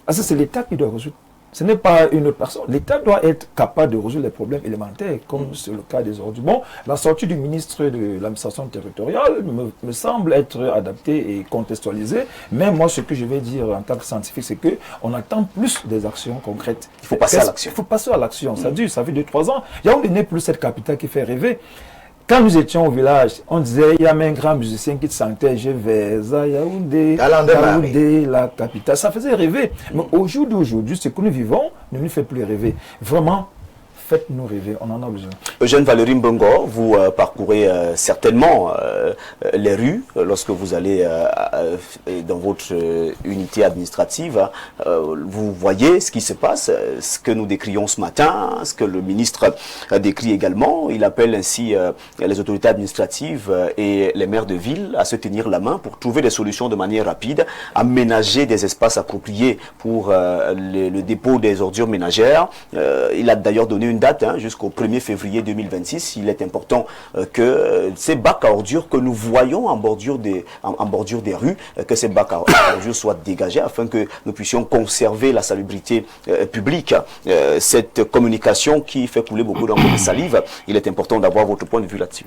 Parce que c'est l'État qui doit résoudre Ce n'est pas une personne. L'État doit être capable de résoudre les problèmes élémentaires, comme c'est le cas des ordures. Bon, la sortie du ministre de l'administration territoriale me semble être adaptée et contextualisée. Mais moi, ce que je vais dire en tant que scientifique, c'est qu'on attend plus des actions concrètes. Il faut passer à l'action. Il faut passer à l'action. Ça fait 2-3 ans. Yaoundé n'est plus cette capitale qui fait rêver. Quand nous étions au village, on disait, il y a même un grand musicien qui chantait, je vais à Yaoundé, la capitale. Ça faisait rêver. Mais au jour d'aujourd'hui, ce que nous vivons ne nous fait plus rêver. Vraiment, faites-nous rêver, on en a besoin. Eugène Valérie Mbongo, vous parcourez certainement les rues lorsque vous allez dans votre unité administrative. Vous voyez ce qui se passe, ce que nous décrions ce matin, ce que le ministre a décrit également. Il appelle ainsi les autorités administratives et les maires de ville à se tenir la main pour trouver des solutions de manière rapide, aménager des espaces appropriés pour le dépôt des ordures ménagères. Il a d'ailleurs donné une date jusqu'au 1er février 2026. Il est important que ces bacs à ordures que nous voyons en bordure des rues, que ces bacs à ordures soient dégagés afin que nous puissions conserver la salubrité publique. Cette communication qui fait couler beaucoup d'encre de salive, il est important d'avoir votre point de vue là-dessus.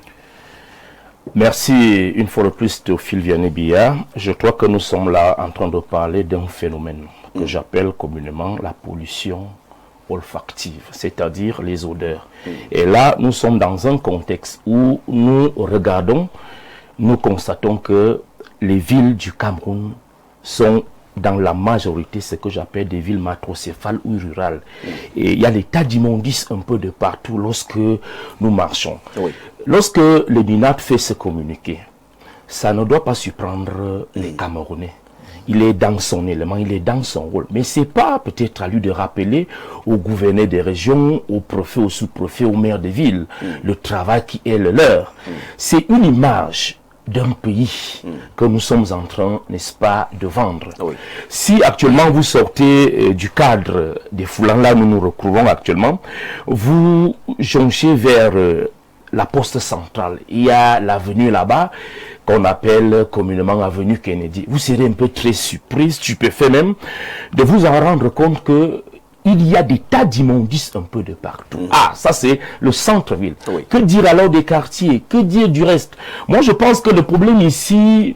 Merci une fois de plus Théophile Vianney-Billard. Je crois que nous sommes là en train de parler d'un phénomène que j'appelle communément la pollution olfactive, c'est-à-dire les odeurs. Et là, nous sommes dans un contexte où nous regardons, nous constatons que les villes du Cameroun sont dans la majorité ce que j'appelle des villes macrocéphales ou rurales. Et il y a l'état d'immondice un peu de partout lorsque nous marchons. Oui. Lorsque le MINAT fait ce communiqué, ça ne doit pas surprendre les Camerounais. Il est dans son élément, il est dans son rôle. Mais ce n'est pas peut-être à lui de rappeler aux gouverneurs des régions, aux préfets, aux sous-préfets, aux maires des villes, le travail qui est le leur. C'est une image d'un pays que nous sommes en train, n'est-ce pas, de vendre. Oui. Si actuellement vous sortez du cadre des foulants, là nous nous recouvrons actuellement, vous jonchez vers la poste centrale. Il y a l'avenue là-bas, qu'on appelle communément avenue Kennedy. Vous serez un peu très surpris, stupéfait même, de vous en rendre compte que il y a des tas d'immondices un peu de partout. Ah, ça c'est le centre-ville. Oui. Que dire alors des quartiers? Que dire du reste? Moi je pense que le problème ici,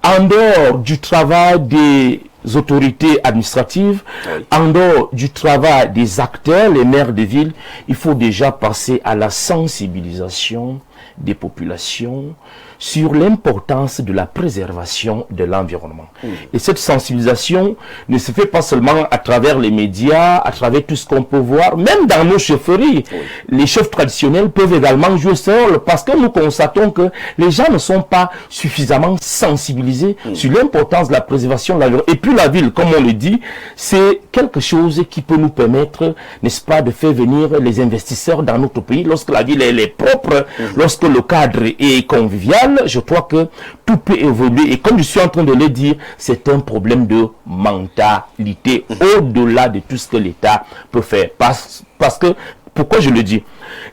en dehors du travail des autorités administratives, en dehors du travail des acteurs, les maires de ville, il faut déjà passer à la sensibilisation des populations sur l'importance de la préservation de l'environnement. Et cette sensibilisation ne se fait pas seulement à travers les médias, à travers tout ce qu'on peut voir, même dans nos chefferies. Les chefs traditionnels peuvent également jouer ce rôle parce que nous constatons que les gens ne sont pas suffisamment sensibilisés sur l'importance de la préservation de l'environnement. Et puis la ville, comme on le dit, c'est quelque chose qui peut nous permettre, n'est-ce pas, de faire venir les investisseurs dans notre pays lorsque la ville elle est propre, lorsque le cadre est convivial. Je crois que tout peut évoluer et comme je suis en train de le dire, c'est un problème de mentalité au-delà de tout ce que l'État peut faire. Parce que, pourquoi je le dis?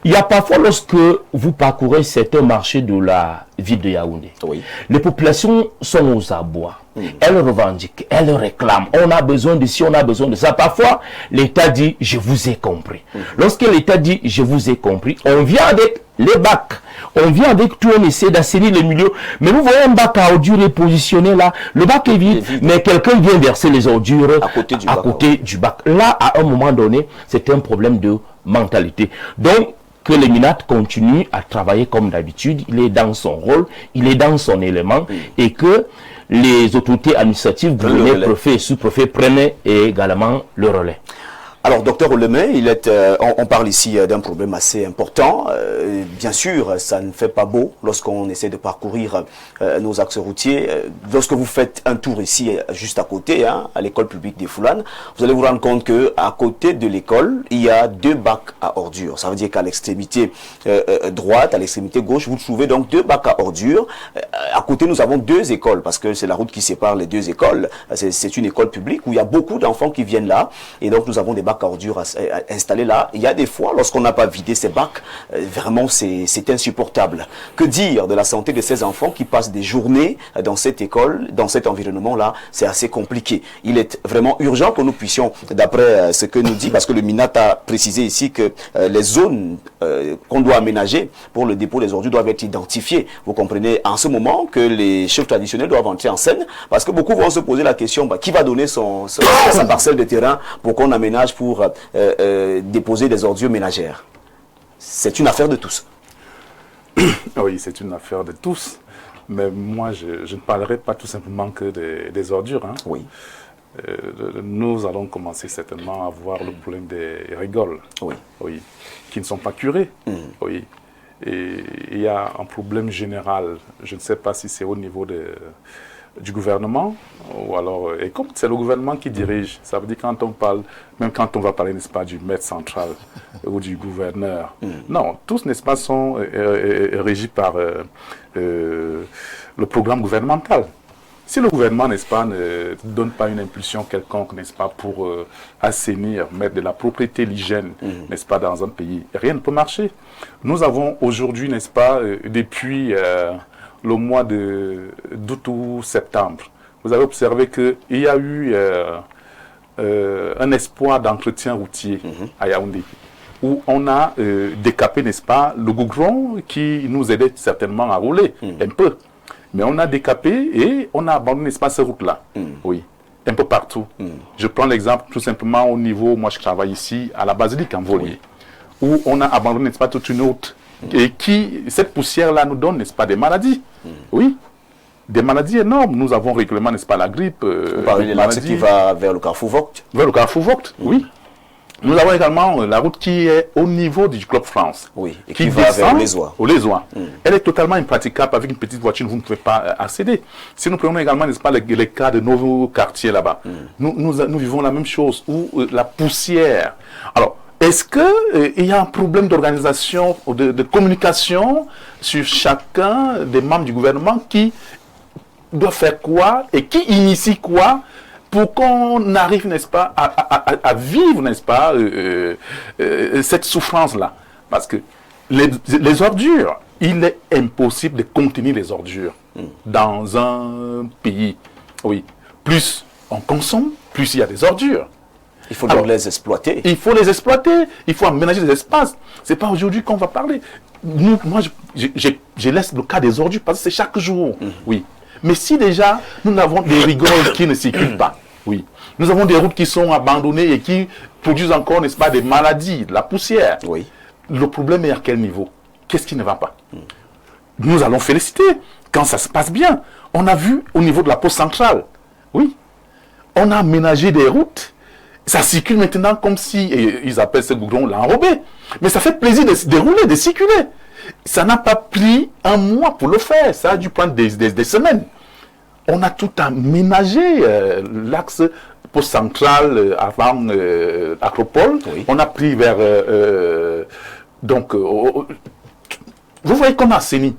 Il y a parfois lorsque vous parcourez certains marchés de la ville de Yaoundé, les populations sont aux abois. Elles revendiquent, elles réclament. On a besoin de ci, on a besoin de ça. Parfois, l'État dit, je vous ai compris. Lorsque l'État dit, je vous ai compris, on vient avec les bacs. On vient avec tout, on essaie d'assainir le milieu. Mais vous voyez un bac à ordures positionné là. Le bac est vide, mais quelqu'un vient verser les ordures à côté du bac. Là, à un moment donné, c'est un problème de mentalité. Donc, que le MINAT continue à travailler comme d'habitude. Il est dans son rôle, il est dans son élément et que les autorités administratives, gouverneurs, préfets et sous-préfets prennent également le relais. Alors, docteur Oulemé, on parle ici d'un problème assez important. Bien sûr, ça ne fait pas beau lorsqu'on essaie de parcourir nos axes routiers. Lorsque vous faites un tour ici, juste à côté, à l'école publique des Foulanes, vous allez vous rendre compte qu'à côté de l'école, il y a 2 bacs à ordures. Ça veut dire qu'à l'extrémité droite, à l'extrémité gauche, vous trouvez donc 2 bacs à ordures. À côté, nous avons 2 écoles, parce que c'est la route qui sépare les 2 écoles. C'est une école publique où il y a beaucoup d'enfants qui viennent là. Et donc, nous avons des bacs bacs à ordures installés là. Il y a des fois, lorsqu'on n'a pas vidé ces bacs, vraiment c'est insupportable. Que dire de la santé de ces enfants qui passent des journées dans cette école, dans cet environnement-là? C'est assez compliqué. Il est vraiment urgent que nous puissions, d'après ce que nous dit, parce que le MINAT a précisé ici que les zones qu'on doit aménager pour le dépôt des ordures doivent être identifiées. Vous comprenez en ce moment que les chefs traditionnels doivent entrer en scène, parce que beaucoup vont se poser la question, qui va donner sa parcelle de terrain pour qu'on aménage pour déposer des ordures ménagères. C'est une affaire de tous. Oui, c'est une affaire de tous. Mais moi, je ne parlerai pas tout simplement que des ordures. Hein. Oui. Nous allons commencer certainement à voir le problème des rigoles, oui. Oui, qui ne sont pas curés. Oui. Et il y a un problème général. Je ne sais pas si c'est au niveau du gouvernement, ou alors, et comme c'est le gouvernement qui dirige, ça veut dire quand on parle, même quand on va parler, n'est-ce pas, du maître central ou du gouverneur. Non, tous, n'est-ce pas, sont régis par le programme gouvernemental. Si le gouvernement, n'est-ce pas, ne donne pas une impulsion quelconque, n'est-ce pas, pour assainir, mettre de la propriété, l'hygiène, n'est-ce pas, dans un pays, rien ne peut marcher. Nous avons aujourd'hui, n'est-ce pas, depuis le mois d'août ou septembre, vous avez observé qu'il y a eu un espoir d'entretien routier à Yaoundé, où on a décapé, n'est-ce pas, le goudron qui nous aidait certainement à rouler un peu. Mais on a décapé et on a abandonné, n'est-ce pas, ces routes-là. Oui, un peu partout. Je prends l'exemple tout simplement au niveau, moi je travaille ici, à la basilique en Volier, où on a abandonné, n'est-ce pas, toute une route. Et cette poussière-là nous donne, n'est-ce pas, des maladies. Oui, des maladies énormes. Nous avons régulièrement, n'est-ce pas, la grippe. Vous parlez de l'axe qui va vers le Carrefour Vogt. Vers le Carrefour Vogt, oui. Nous avons également la route qui est au niveau du Club France. Oui, et qui va vers au Lézois. Elle est totalement impraticable. Avec une petite voiture, vous ne pouvez pas accéder. Si nous prenons également, n'est-ce pas, les cas de nos quartiers là-bas, nous vivons la même chose, où la poussière. Alors, est-ce qu'il y a un problème d'organisation, de communication sur chacun des membres du gouvernement qui doit faire quoi et qui initie quoi pour qu'on arrive, n'est-ce pas, à vivre, n'est-ce pas, cette souffrance-là? Parce que les ordures, il est impossible de contenir les ordures dans un pays. Oui, plus on consomme, plus il y a des ordures. Il faut donc les exploiter. Il faut les exploiter, il faut aménager des espaces. Ce n'est pas aujourd'hui qu'on va parler. Moi, je laisse le cas des ordures parce que c'est chaque jour. Oui. Mais si déjà, nous avons des rigoles qui ne circulent pas, oui, nous avons des routes qui sont abandonnées et qui produisent encore, n'est-ce pas, des maladies, de la poussière. Oui. Le problème est à quel niveau? Qu'est-ce qui ne va pas? Nous allons féliciter quand ça se passe bien. On a vu au niveau de la poste centrale, oui, on a aménagé des routes. Ça circule maintenant comme si, ils appellent ce goudron l'enrobé. Mais ça fait plaisir de rouler, de circuler. Ça n'a pas pris un mois pour le faire. Ça a dû prendre des semaines. On a tout aménagé. L'axe poste central avant Acropole. Oui. On a pris vers... vous voyez qu'on a assaini.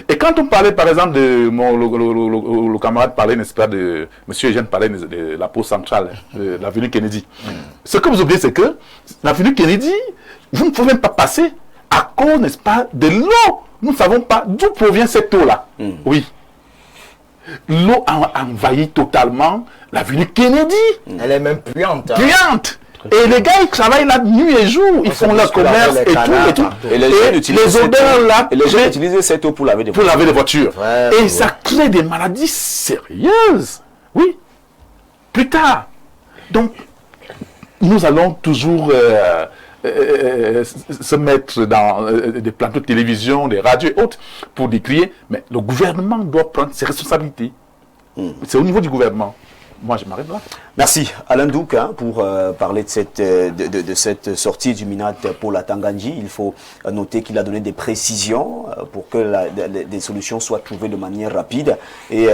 Et quand on parlait, par exemple, le camarade parlait, n'est-ce pas, de M. Eugène parlait de la poste centrale, de l'avenue Kennedy. Ce que vous oubliez, c'est que l'avenue Kennedy, vous ne pouvez même pas passer à cause, n'est-ce pas, de l'eau. Nous ne savons pas d'où provient cette eau-là. Oui. L'eau a envahi totalement l'avenue Kennedy. Elle est même puante. Puante. Et les gars, ils travaillent là nuit et jour, ils font leur commerce et tout. Et les odeurs là, et les gens utilisent cette eau pour laver des voitures. Et ça crée des maladies sérieuses. Oui. Plus tard. Donc, nous allons toujours se mettre dans des plateaux de télévision, des radios et autres pour décrier. Mais le gouvernement doit prendre ses responsabilités. C'est au niveau du gouvernement. Moi, je m'arrête là. Merci Alain Douk pour parler de cette sortie du MINAT pour la Tangandji. Il faut noter qu'il a donné des précisions pour que des solutions soient trouvées de manière rapide. Et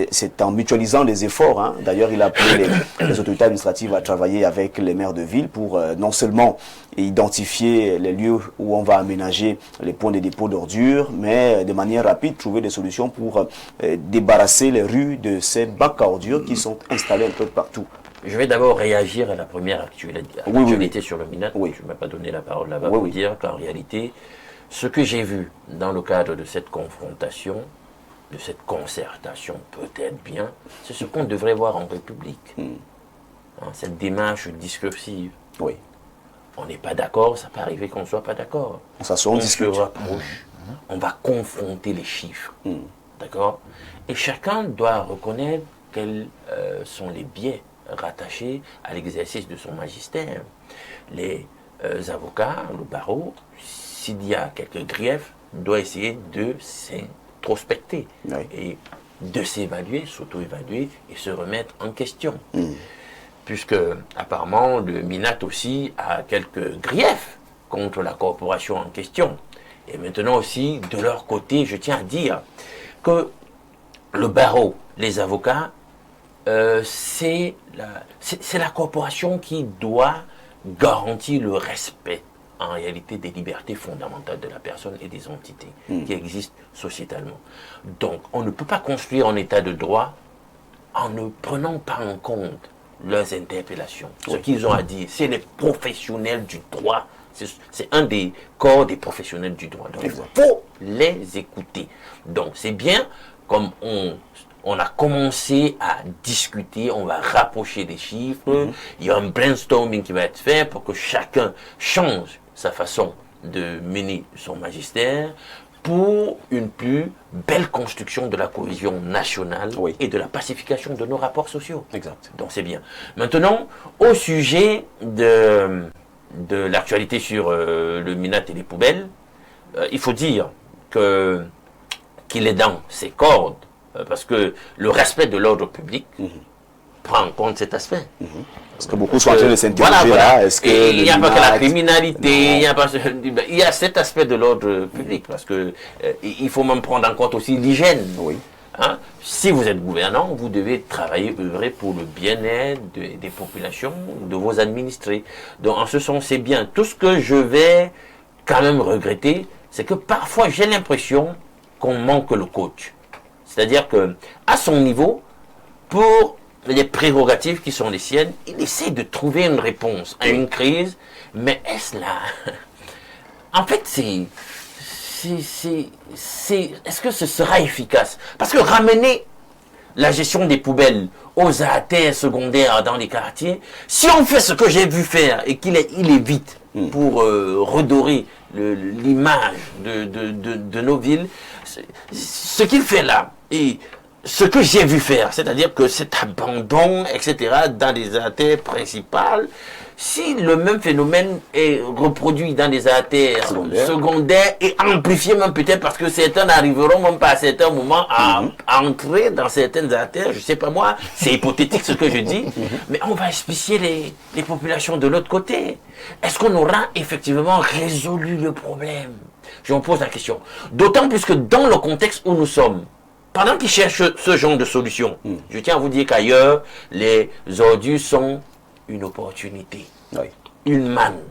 c'est en mutualisant les efforts. D'ailleurs, il a appelé les autorités administratives à travailler avec les maires de ville pour non seulement identifier les lieux où on va aménager les points de dépôt d'ordures, mais de manière rapide trouver des solutions pour débarrasser les rues de ces bacs à ordures qui sont installés un peu partout. Je vais d'abord réagir à la première actualité sur le MINAT. Oui. Je ne m'ai pas donné la parole là-bas pour dire qu'en réalité, ce que j'ai vu dans le cadre de cette confrontation, de cette concertation peut-être bien, c'est ce qu'on devrait voir en République. Cette démarche discursive. Oui. On n'est pas d'accord, ça peut arriver qu'on ne soit pas d'accord. On s'assoit, on discute. Se rapproche, on va confronter les chiffres. D'accord? Et chacun doit reconnaître quels sont les biais rattachés à l'exercice de son magistère. Les avocats, le barreau, s'il y a quelques griefs, doit essayer de s'introspecter et de s'évaluer, s'auto-évaluer et se remettre en question. Puisque apparemment le MINAT aussi a quelques griefs contre la corporation en question. Et maintenant aussi, de leur côté, je tiens à dire que le barreau, les avocats, c'est la corporation qui doit garantir le respect en réalité des libertés fondamentales de la personne et des entités qui existent sociétalement. Donc on ne peut pas construire un état de droit en ne prenant pas en compte leurs interpellations. Ce qu'ils ont à dire, c'est les professionnels du droit. C'est un des corps des professionnels du droit. Donc il faut les écouter. Donc c'est bien, comme on a commencé à discuter, on va rapprocher des chiffres, il y a un brainstorming qui va être fait pour que chacun change sa façon de mener son magistère pour une plus belle construction de la cohésion nationale et de la pacification de nos rapports sociaux. Exact. Donc c'est bien. Maintenant, au sujet de l'actualité sur le MINAT et les poubelles, il faut dire qu'il est dans ses cordes, parce que le respect de l'ordre public prend en compte cet aspect. Parce que beaucoup sont en train de s'interroger là. Est-ce que il n'y a pas que la criminalité, il y a cet aspect de l'ordre public, parce que il faut même prendre en compte aussi l'hygiène. Hein? Si vous êtes gouvernant, vous devez travailler, œuvrer pour le bien-être des populations, de vos administrés. Donc en ce sens, c'est bien. Tout ce que je vais quand même regretter, c'est que parfois j'ai l'impression qu'on manque le coach. C'est-à-dire que à son niveau, pour les prérogatives qui sont les siennes, il essaie de trouver une réponse à une crise, mais est-ce là? En fait, est-ce que ce sera efficace? Parce que ramener la gestion des poubelles aux artères secondaires dans les quartiers, si on fait ce que j'ai vu faire et qu'il évite pour redorer l'image de nos villes, ce qu'il fait là, et ce que j'ai vu faire, c'est-à-dire que cet abandon, etc., dans les artères principales, si le même phénomène est reproduit dans les artères secondaires et amplifié même peut-être parce que certains n'arriveront même pas à certains moments à entrer dans certaines artères, je sais pas moi, c'est hypothétique ce que je dis, mais on va expulser les populations de l'autre côté. Est-ce qu'on aura effectivement résolu le problème? Je me pose la question. D'autant plus que dans le contexte où nous sommes, pendant qu'ils cherchent ce genre de solution, je tiens à vous dire qu'ailleurs, les ordures sont une opportunité, une manne.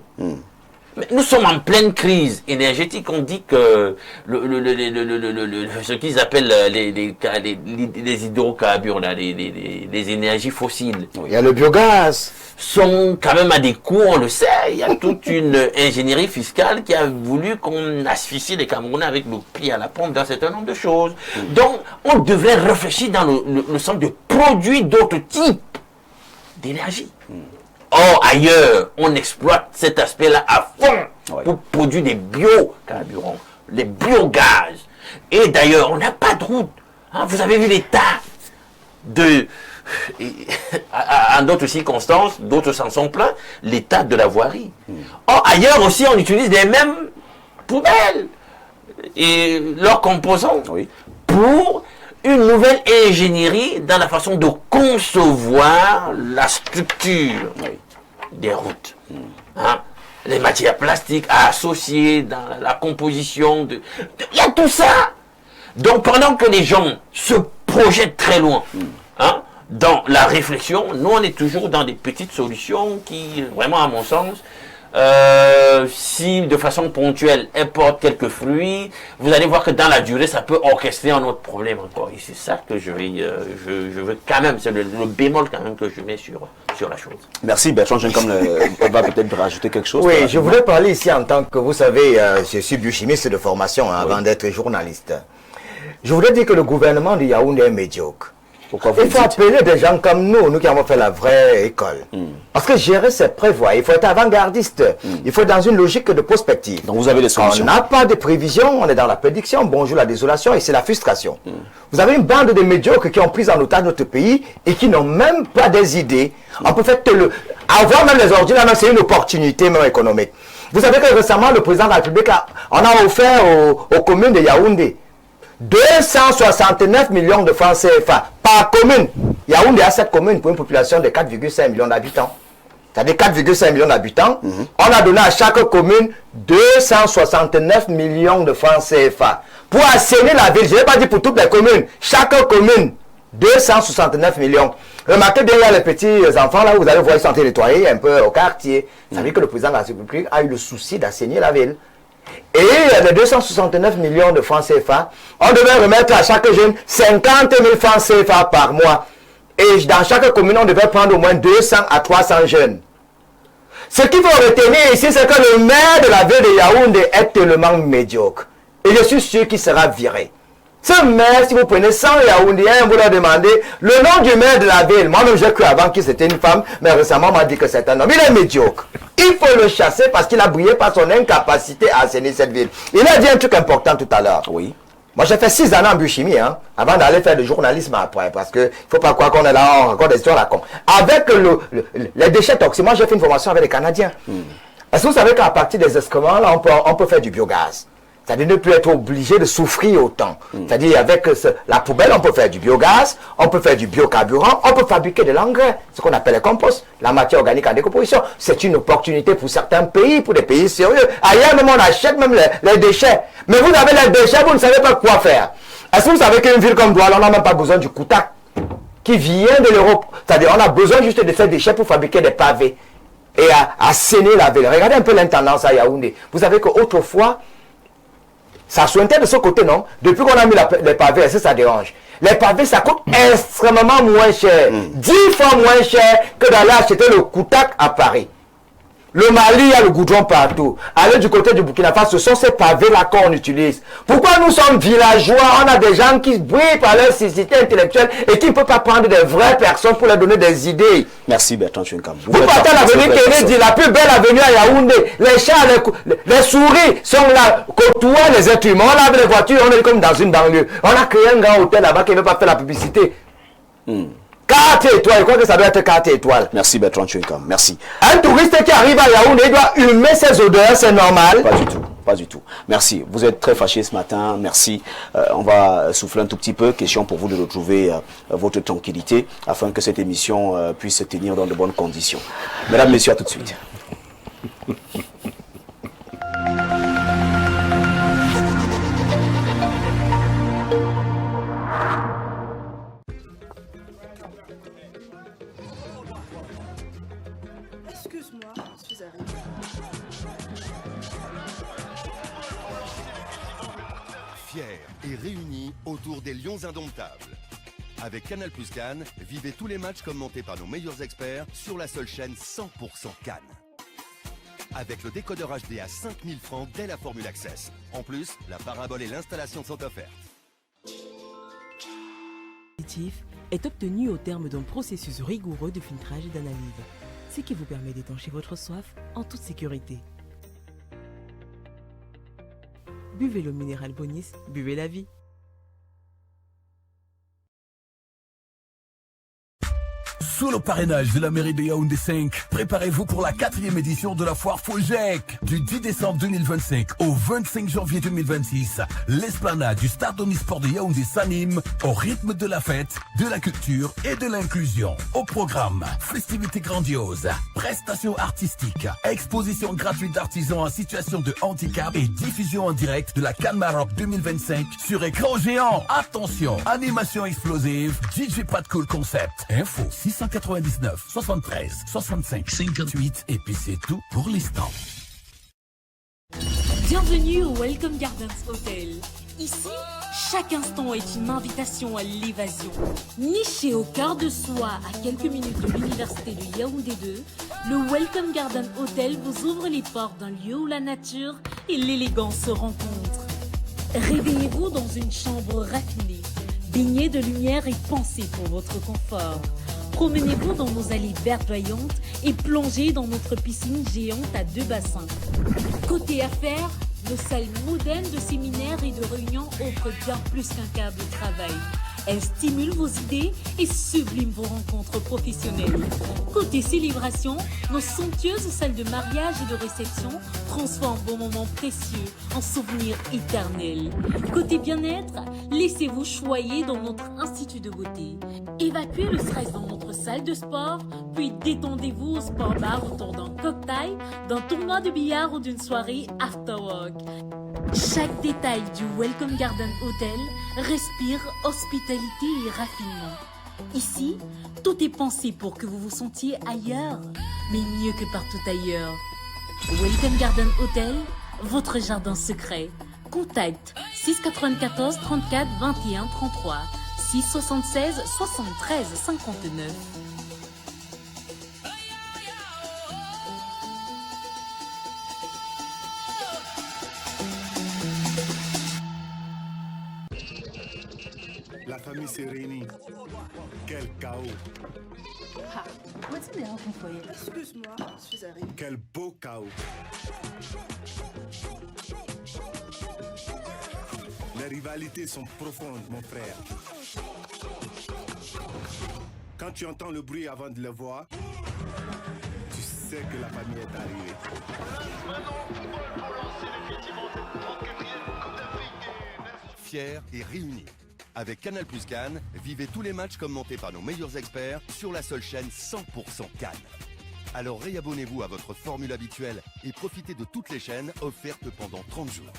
Mais nous sommes en pleine crise énergétique. On dit que ce qu'ils appellent les hydrocarbures, là, les énergies fossiles. Il y a le biogaz. Sont quand même à des coûts, on le sait. Il y a toute une ingénierie fiscale qui a voulu qu'on asphyxie les Camerounais avec le pied à la pompe dans un certain nombre de choses. Donc, on devrait réfléchir dans le sens de produire d'autres types d'énergie. Or, ailleurs, on exploite cet aspect-là à fond pour produire des biocarburants, les biogaz. Et d'ailleurs, on n'a pas de route. Hein, vous avez vu l'état de... En d'autres circonstances, d'autres s'en sont plaints, l'état de la voirie. Or, ailleurs aussi, on utilise les mêmes poubelles et leurs composants pour une nouvelle ingénierie dans la façon de concevoir la structure des routes. Hein? Les matières plastiques associées dans la composition de... Il y a tout ça. Donc, pendant que les gens se projettent très loin, hein, dans la réflexion, nous, on est toujours dans des petites solutions qui, vraiment, à mon sens, si de façon ponctuelle elle porte quelques fruits, vous allez voir que dans la durée ça peut orchestrer un autre problème encore. Et c'est ça que je veux quand même, c'est le bémol quand même que je mets sur la chose. Merci Bertrand Djenkam, on va peut-être rajouter quelque chose. Oui, je voulais parler ici en tant que, vous savez, je suis biochimiste de formation avant d'être journaliste. Je voudrais dire que le gouvernement de Yaoundé est médiocre. Pourquoi vous Il faut appeler des gens comme nous qui avons fait la vraie école. Parce que gérer, c'est prévoir. Il faut être avant-gardiste. Il faut être dans une logique de prospective. Donc vous avez des solutions. On n'a pas de prévision, on est dans la prédiction. Bonjour la désolation et c'est la frustration. Vous avez une bande de médiocres qui ont pris en otage notre pays et qui n'ont même pas des idées. On peut faire avoir même les ordinateurs, c'est une opportunité même économique. Vous savez que récemment, le président de la République, on a offert aux communes de Yaoundé 269 millions de francs CFA par commune. Yaoundé a cette commune pour une population de 4,5 millions d'habitants. C'est-à-dire 4,5 millions d'habitants. On a donné à chaque commune 269 millions de francs CFA pour assainir la ville. Je n'ai pas dit pour toutes les communes. Chaque commune, 269 millions. Remarquez bien, il y a les petits enfants là, vous allez voir, ils sont en train de nettoyer un peu au quartier. Ça veut dire que le président de la République a eu le souci d'assainir la ville. Et les 269 millions de francs CFA, on devait remettre à chaque jeune 50 000 francs CFA par mois. Et dans chaque commune, on devait prendre au moins 200 à 300 jeunes. Ce qu'il faut retenir ici, c'est que le maire de la ville de Yaoundé est tellement médiocre. Et je suis sûr qu'il sera viré. Ce maire, si vous prenez 100 Yaoundéens, vous leur demandez le nom du maire de la ville. Moi-même, j'ai cru avant que c'était une femme, mais récemment, on m'a dit que c'est un homme. Il est médiocre. Il faut le chasser parce qu'il a brillé par son incapacité à assainir cette ville. Il a dit un truc important tout à l'heure. Oui. Moi, j'ai fait 6 années en biochimie, avant d'aller faire du journalisme après, parce que il faut pas croire qu'on est là, on raconte des histoires à con. Avec les déchets toxiques, moi, j'ai fait une formation avec les Canadiens. Est-ce que vous savez qu'à partir des excréments, là, on peut faire du biogaz? C'est-à-dire ne plus être obligé de souffrir autant. C'est-à-dire avec la poubelle, on peut faire du biogaz, on peut faire du biocarburant, on peut fabriquer de l'engrais, ce qu'on appelle le compost, la matière organique en décomposition. C'est une opportunité pour certains pays, pour des pays sérieux. Ailleurs même, on achète même les déchets. Mais vous avez les déchets, vous ne savez pas quoi faire. Est-ce que vous savez qu'une ville comme Douala, on n'a même pas besoin du Koutak qui vient de l'Europe. C'est-à-dire on a besoin juste de ces déchets pour fabriquer des pavés et assainir la ville. Regardez un peu l'intendance à Yaoundé. Vous savez qu'autrefois, ça sointait de ce côté, non? Depuis qu'on a mis les pavés, est-ce que ça dérange? Les pavés, ça coûte extrêmement moins cher. 10 fois moins cher que d'aller acheter le Koutak à Paris. Le Mali, il y a le goudron partout. Aller du côté du Burkina Faso, ce sont ces pavés-là qu'on utilise. Pourquoi nous sommes villageois? On a des gens qui brillent par leur cécité intellectuelle et qui ne peuvent pas prendre des vraies personnes pour leur donner des idées. Merci Bertrand Djenkam. Vous partez à l'avenue Kennedy, la plus belle avenue à Yaoundé. Les chats, les souris sont là, côtoient les êtres humains. On lave les voitures, on est comme dans une banlieue. On a créé un grand hôtel là-bas qui ne veut pas faire la publicité. 4 étoiles, je crois que ça doit être 4 étoiles. Merci Bertrand Djenkam, merci. Un touriste qui arrive à Yaoundé doit humer ses odeurs, c'est normal. Pas du tout, pas du tout. Merci. Vous êtes très fâché ce matin, merci. On va souffler un tout petit peu. Question pour vous de retrouver votre tranquillité afin que cette émission puisse se tenir dans de bonnes conditions. Mesdames, messieurs, à tout de suite. Excuse-moi, je suis arrivée. Fiers et réunis autour des Lions indomptables. Avec Canal Plus Cannes, vivez tous les matchs commentés par nos meilleurs experts sur la seule chaîne 100% Cannes. Avec le décodeur HD à 5000 francs dès la formule Access. En plus, la parabole et l'installation sont offertes. Est obtenu au terme d'un processus rigoureux de filtrage et d'analyse, ce qui vous permet d'étancher votre soif en toute sécurité. Buvez l'eau minérale Bonis, buvez la vie. Sous le parrainage de la mairie de Yaoundé 5, préparez-vous pour la 4e édition de la foire Fojec. Du 10 décembre 2025 au 25 janvier 2026, l'esplanade du Stade Omnisport de Yaoundé s'anime au rythme de la fête, de la culture et de l'inclusion. Au programme, festivités grandioses, prestations artistiques, exposition gratuite d'artisans en situation de handicap et diffusion en direct de la Cannes Maroc 2025 sur écran géant. Attention, animation explosive, DJ Pat Cool Concept. Info 600 099 73 65 58 et puis c'est tout pour l'instant. Bienvenue au Welcome Gardens Hotel. Ici, chaque instant est une invitation à l'évasion. Niché au cœur de soi, à quelques minutes de l'université de Yaoundé 2, le Welcome Garden Hotel vous ouvre les portes d'un lieu où la nature et l'élégance se rencontrent. Réveillez-vous dans une chambre raffinée, baignée de lumière et pensée pour votre confort. Promenez-vous dans nos allées verdoyantes et plongez dans notre piscine géante à 2 bassins. Côté affaires, nos salles modernes de séminaires et de réunions offrent bien plus qu'un cadre de travail. Elles stimulent vos idées et subliment vos rencontres professionnelles. Côté célébration, nos somptueuses salles de mariage et de réception transforment vos moments précieux en souvenirs éternels. Côté bien-être, laissez-vous choyer dans notre institut de beauté. Évacuez le stress dans notre salle de sport, puis détendez-vous au sport bar autour d'un cocktail, d'un tournoi de billard ou d'une soirée after work. Chaque détail du Welcome Garden Hotel respire hospitalité et raffinement. Ici, tout est pensé pour que vous vous sentiez ailleurs, mais mieux que partout ailleurs. Welcome Garden Hotel, votre jardin secret. Contact 694 34 21 33 676 73 59. La famille s'est réunie. Quel chaos. Ah, excuse-moi, je suis arrivée. Quel beau chaos. Les rivalités sont profondes, mon frère. Quand tu entends le bruit avant de le voir, tu sais que la famille est arrivée. Fiers et réunis. Avec Canal Plus Cannes, vivez tous les matchs commentés par nos meilleurs experts sur la seule chaîne 100% Cannes. Alors réabonnez-vous à votre formule habituelle et profitez de toutes les chaînes offertes pendant 30 jours.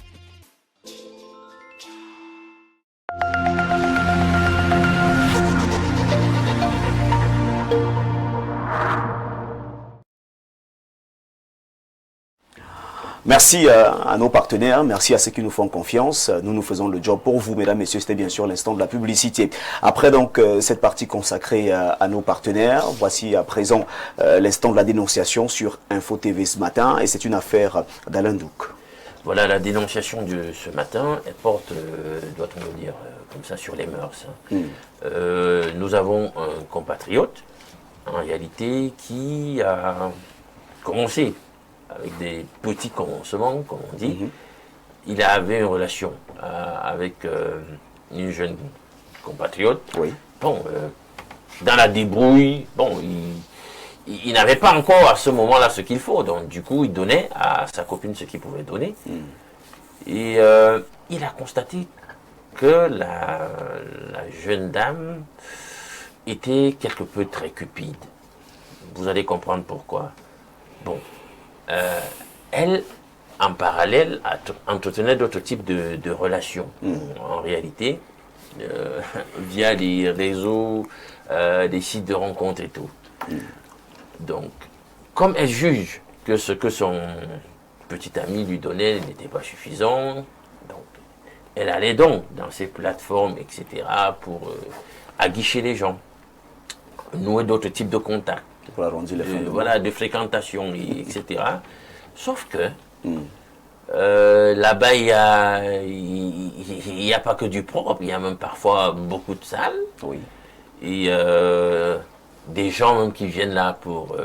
Merci à nos partenaires, merci à ceux qui nous font confiance. Nous faisons le job pour vous, mesdames, messieurs. C'était bien sûr l'instant de la publicité. Après donc cette partie consacrée à nos partenaires, voici à présent l'instant de la dénonciation sur Info TV ce matin. Et c'est une affaire d'Alain Douk. Voilà, la dénonciation de ce matin, elle porte, doit-on le dire, comme ça, sur les mœurs. Nous avons un compatriote, en réalité, qui a commencé avec des petits commencements, comme on dit. Il avait une relation avec une jeune compatriote. Oui. Bon, dans la débrouille, bon, il n'avait pas encore à ce moment-là ce qu'il faut. Donc, du coup, il donnait à sa copine ce qu'il pouvait donner. Et il a constaté que la jeune dame était quelque peu très cupide. Vous allez comprendre pourquoi. Bon. Elle, en parallèle, entretenait d'autres types de relations, en réalité, via les réseaux, des sites de rencontres et tout. Donc, comme elle juge que ce que son petit ami lui donnait n'était pas suffisant, donc, elle allait donc dans ces plateformes, etc., pour aguicher les gens, nouer d'autres types de contacts. Pour arrondir les fins de voilà, de fréquentation, etc. Sauf que là-bas, il n'y a pas que du propre, il y a même parfois beaucoup de sales. Oui. Et des gens même qui viennent là pour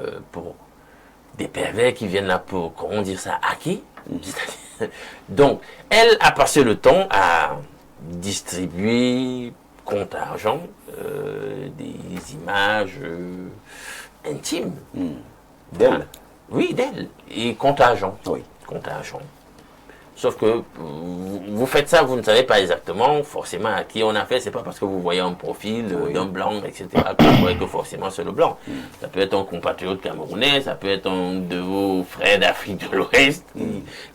des pervers qui viennent là pour, comment dire ça, hacker. Donc, elle a passé le temps à distribuer compte argent des images intime. D'elle. Oui, d'elle. Et compte argent. Oui. Compte argent. Sauf que vous faites ça, vous ne savez pas exactement forcément à qui on a fait. C'est pas parce que vous voyez un profil d'un blanc, etc., que vous voyez que forcément c'est le blanc. Ça peut être un compatriote camerounais, ça peut être un de vos frères d'Afrique de l'Ouest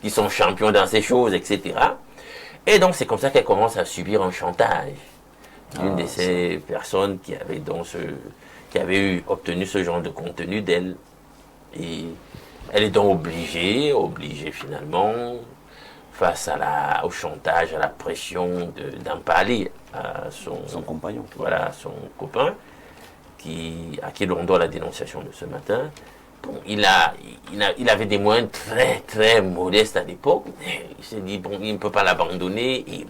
qui sont champions dans ces choses, etc. Et donc c'est comme ça qu'elle commence à subir un chantage d'une de ces personnes qui avait donc qui avait obtenu ce genre de contenu d'elle. Et elle est donc obligée finalement, face au chantage, à la pression d'en parler à son compagnon. Voilà, son copain, à qui l'on doit la dénonciation de ce matin. Bon, il avait des moyens très très modestes à l'époque. Il s'est dit, bon, il ne peut pas l'abandonner,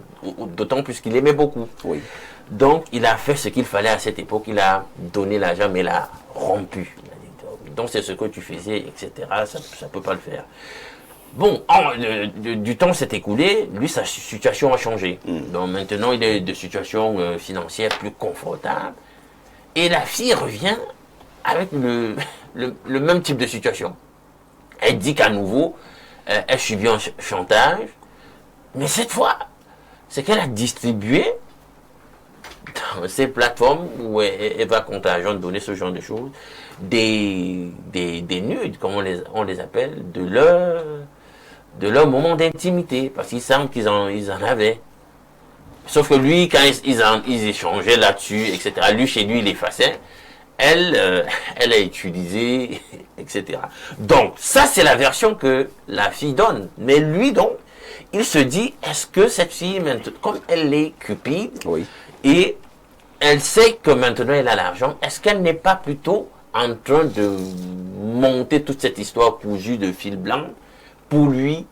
d'autant plus qu'il aimait beaucoup. Oui. Donc, il a fait ce qu'il fallait à cette époque. Il a donné l'argent, mais il a rompu. Donc, c'est ce que tu faisais, etc. Ça ne peut pas le faire. Bon, du temps s'est écoulé, lui, sa situation a changé. Donc, maintenant, il est de situation financière plus confortable. Et la fille revient avec le même type de situation. Elle dit qu'à nouveau, elle subit un chantage. Mais cette fois, c'est qu'elle a distribué dans ces plateformes où elle va compter argent, donner ce genre de choses, des nudes, comme on les appelle, de leur moment d'intimité, parce qu'ils savent qu'ils en avaient. Sauf que lui, quand ils échangeaient là-dessus, etc., lui, chez lui, il effaçait. Elle a utilisé, etc. Donc, ça, c'est la version que la fille donne. Mais lui, donc, il se dit, est-ce que cette fille, comme elle est cupide, oui, et elle sait que maintenant elle a l'argent, est-ce qu'elle n'est pas plutôt en train de monter toute cette histoire cousue de fil blanc pour lui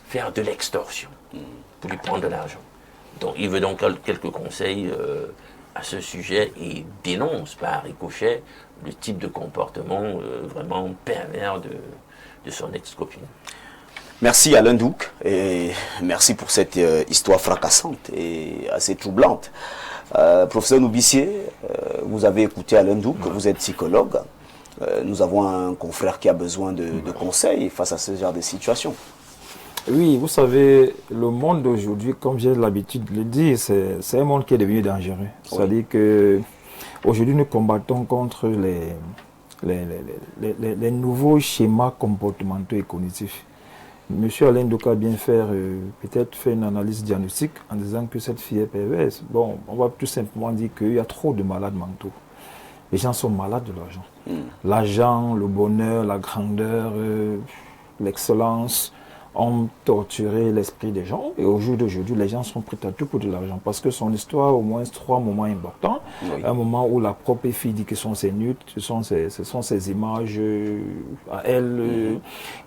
faire de l'extorsion, pour lui prendre de l'argent? Donc, il veut donc quelques conseils à ce sujet et dénonce par ricochet le type de comportement vraiment pervers de son ex-copine. Merci Alain Douc et merci pour cette histoire fracassante et assez troublante. Professeur Noubissier, vous avez écouté Alain Douc, vous êtes psychologue. Nous avons un confrère qui a besoin de conseils face à ce genre de situation. Oui, vous savez, le monde d'aujourd'hui, comme j'ai l'habitude de le dire, c'est un monde qui est devenu dangereux. Oui. C'est-à-dire que aujourd'hui, nous combattons contre les nouveaux schémas comportementaux et cognitifs. Monsieur Alain Douc a bien peut-être fait une analyse diagnostique en disant que cette fille est perverse. Bon, on va tout simplement dire qu'il y a trop de malades mentaux. Les gens sont malades de l'argent. L'argent, le bonheur, la grandeur, l'excellence ont torturé l'esprit des gens. Et au jour d'aujourd'hui, les gens sont prêts à tout pour de l'argent. Parce que son histoire, au moins 3 moments importants. Oui. Un moment où la propre fille dit que ce sont ses nudes, ce sont ses images à elle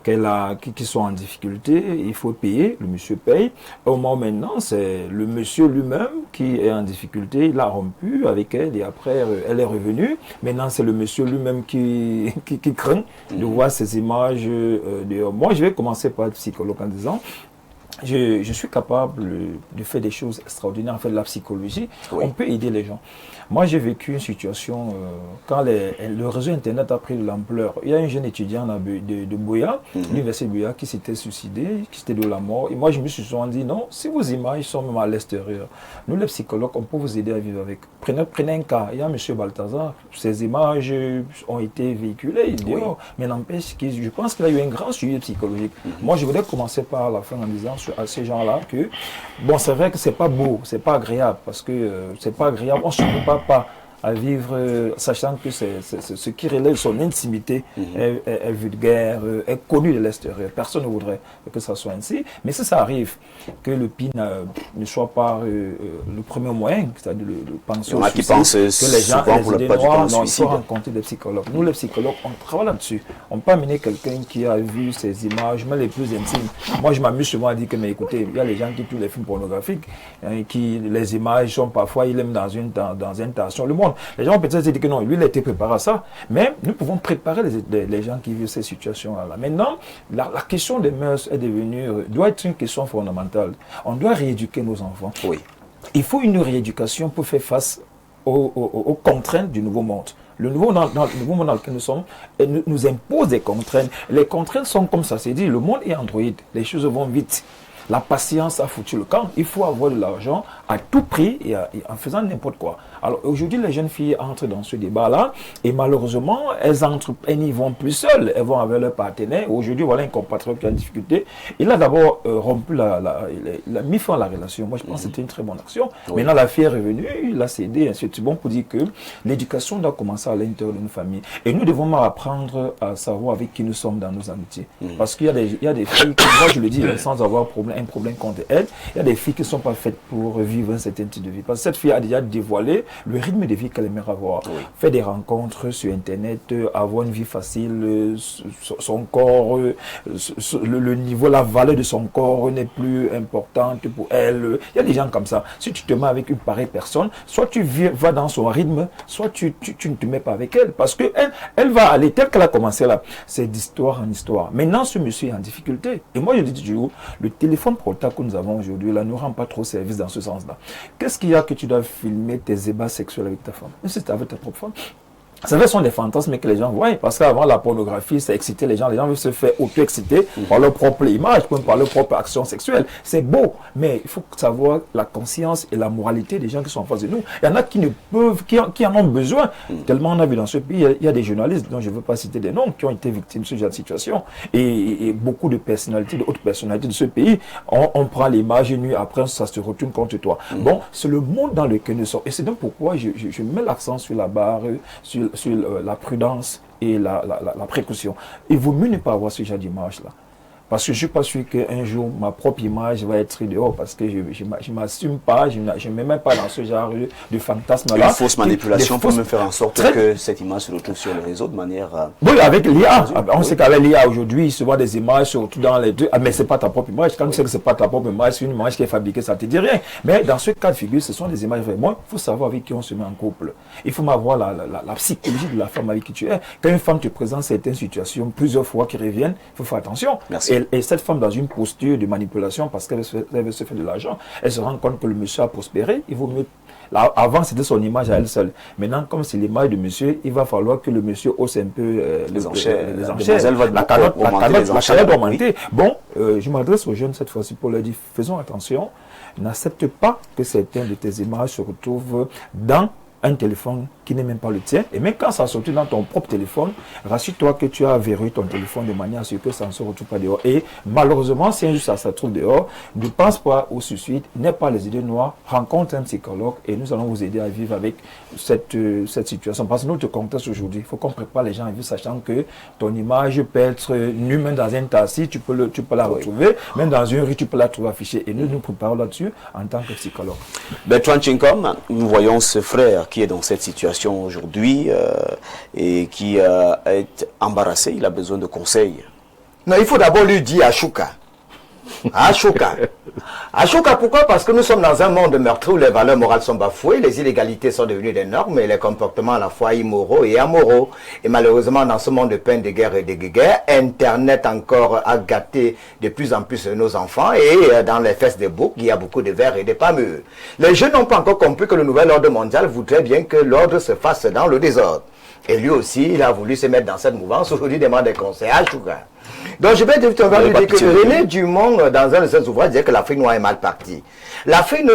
qui sont en difficulté. Il faut payer, le monsieur paye. Au moment maintenant, c'est le monsieur lui-même qui est en difficulté. Il a rompu avec elle et après, elle est revenue. Maintenant, c'est le monsieur lui-même qui craint de voir ces images dehors. Moi, je vais commencer par être psychologue en disant, je suis capable de faire des choses extraordinaires, en fait, de la psychologie. Oui. On peut aider les gens. Moi, j'ai vécu une situation quand le réseau Internet a pris de l'ampleur. Il y a un jeune étudiant de Boya, l'université de Boya, qui s'était suicidé, qui s'était de la mort. Et moi, je me suis souvent dit, non, si vos images sont même à l'extérieur, nous, les psychologues, on peut vous aider à vivre avec. Prenez un cas. Il y a M. Balthazar, ces images ont été véhiculées. Il dit, oh, mais n'empêche, je pense qu'il a eu un grand suivi psychologique. Moi, je voudrais commencer par la fin en disant à ces gens-là que, bon, c'est vrai que c'est pas beau, c'est pas agréable, parce que c'est pas agréable, on ne se prépare pas à vivre sachant que ce qui relève son intimité est vulgaire, est connu de l'extérieur. Personne ne voudrait que ça soit ainsi. Mais si ça arrive, que le PIN ne soit pas le premier moyen, c'est-à-dire le pension, il y en a qui pensent que les gens souvent pour le pas du temps, non, il faut rencontrer des psychologues. Nous, les psychologues, on travaille là-dessus. On peut amener quelqu'un qui a vu ces images, même les plus intimes. Moi, je m'amuse souvent à dire que, mais écoutez, il y a les gens qui tuent les films pornographiques, les images sont parfois, ils aiment dans une tension. Le monde, les gens peut-être dire que non, lui, il a été préparé à ça, mais nous pouvons préparer les gens qui vivent ces situations-là. Maintenant, la question des mœurs est devenue, doit être une question fondamentale. On doit rééduquer nos enfants. Oui. Il faut une rééducation pour faire face aux contraintes du nouveau monde. Le nouveau monde dans lequel nous sommes nous impose des contraintes. Les contraintes sont comme ça, c'est dit, le monde est Android, les choses vont vite. La patience a foutu le camp. Il faut avoir de l'argent à tout prix et en faisant n'importe quoi. Alors aujourd'hui, les jeunes filles entrent dans ce débat-là et malheureusement, elles n'y vont plus seules. Elles vont avec leur partenaire. Aujourd'hui, voilà un compatriote qui a une difficulté. Il a d'abord rompu il a mis fin à la relation. Moi, je pense que c'était une très bonne action. Oui. Maintenant, la fille est revenue, il a cédé. C'est bon pour dire que l'éducation doit commencer à l'intérieur d'une famille. Et nous devons apprendre à savoir avec qui nous sommes dans nos amitiés. Parce qu'il y a des filles, qui, moi je le dis, sans avoir un problème contre elles, il y a des filles qui ne sont pas faites pour vivre un certain type de vie. Parce que cette fille a déjà dévoilé le rythme de vie qu'elle aimerait avoir. Oui. Faire des rencontres sur Internet, avoir une vie facile, son corps, le niveau, la valeur de son corps n'est plus importante pour elle. Il y a des gens comme ça. Si tu te mets avec une pareille personne, soit tu vas dans son rythme, soit tu ne te mets pas avec elle. Parce qu'elle va aller telle qu'elle a commencé là. C'est d'histoire en histoire. Maintenant, ce monsieur est en difficulté. Et moi, je dis toujours, le téléphone portable que nous avons aujourd'hui, là, ne rend pas trop service dans ce sens-là. Qu'est-ce qu'il y a que tu dois filmer tes ébats sexuels avec ta femme? C'est avec ta propre femme. Ce sont des fantasmes que les gens voient, parce qu'avant la pornographie, ça excitait les gens veulent se faire auto-exciter par leur propre image, par leur propre action sexuelle. C'est beau, mais il faut savoir la conscience et la moralité des gens qui sont en face de nous. Il y en a qui ne peuvent, qui en ont besoin. Tellement on a vu dans ce pays, il y a des journalistes, dont je ne veux pas citer des noms, qui ont été victimes de ce genre de situation. Et beaucoup de personnalités, de hautes personnalités de ce pays, on prend l'image et nuit après, ça se retourne contre toi. Bon, c'est le monde dans lequel nous sommes. Et c'est donc pourquoi je mets l'accent sur la barre, sur la prudence et la précaution. Il vaut mieux ne pas avoir ce genre d'image-là. Parce que je ne suis pas sûr qu'un jour, ma propre image va être dehors, parce que je ne m'assume pas, je ne me mets pas dans ce genre de fantasme-là. Une fausse manipulation peut me faire en sorte que cette image se retrouve sur les réseaux de manière... Oui, avec l'IA. On sait qu'avec l'IA aujourd'hui, il se voit des images, surtout dans les deux. Mais ce n'est pas ta propre image. Quand tu sais que ce n'est pas ta propre image, c'est une image qui est fabriquée, ça ne te dit rien. Mais dans ce cas de figure, ce sont des images vraiment. Il faut savoir avec qui on se met en couple. Il faut avoir la psychologie de la femme avec qui tu es. Quand une femme te présente certaines situations plusieurs fois qui reviennent, il faut faire attention. Merci. Et cette femme dans une posture de manipulation parce qu'elle veut se faire de l'argent, elle se rend compte que le monsieur a prospéré, il vaut mieux... Là, avant, c'était son image à elle seule. Maintenant, comme c'est l'image de monsieur, il va falloir que le monsieur hausse un peu les enchères. La calotte doit augmenter. Bon, je m'adresse aux jeunes cette fois-ci pour leur dire, faisons attention, n'accepte pas que certaines de tes images se retrouvent dans un téléphone qui n'est même pas le tien. Et même quand ça sort dans ton propre téléphone, rassure-toi que tu as verrouillé ton téléphone de manière à ce que ça ne se retrouve pas dehors. Et malheureusement, si un jour ça se trouve dehors, ne pense pas au suicide, n'aie pas les idées noires, rencontre un psychologue et nous allons vous aider à vivre avec cette situation. Parce que notre contexte aujourd'hui, il faut qu'on prépare les gens à vivre sachant que ton image peut être nue même dans un taxi, tu peux la retrouver, même dans une rue, tu peux la trouver affichée. Et nous nous préparons là-dessus en tant que psychologue. Bertrand Tchinkom, nous voyons ce frère qui est dans cette situation aujourd'hui et qui est embarrassé, il a besoin de conseils. Non, il faut d'abord lui dire Ashuka. Ashuka, pourquoi? Parce que nous sommes dans un monde meurtri où les valeurs morales sont bafouées, les illégalités sont devenues des normes et les comportements à la fois immoraux et amoraux. Et malheureusement, dans ce monde de peine, de guerre et de guerre, Internet encore a gâté de plus en plus nos enfants et dans les Facebook, il y a beaucoup de vers et de pas mûrs. Les jeunes n'ont pas encore compris que le nouvel ordre mondial voudrait bien que l'ordre se fasse dans le désordre. Et lui aussi, il a voulu se mettre dans cette mouvance. Aujourd'hui, il demande des conseils à Ashuka. Donc je vais te dire que René Dumont, dans un de ses ouvrages, disait que l'Afrique noire est mal partie. L'Afrique,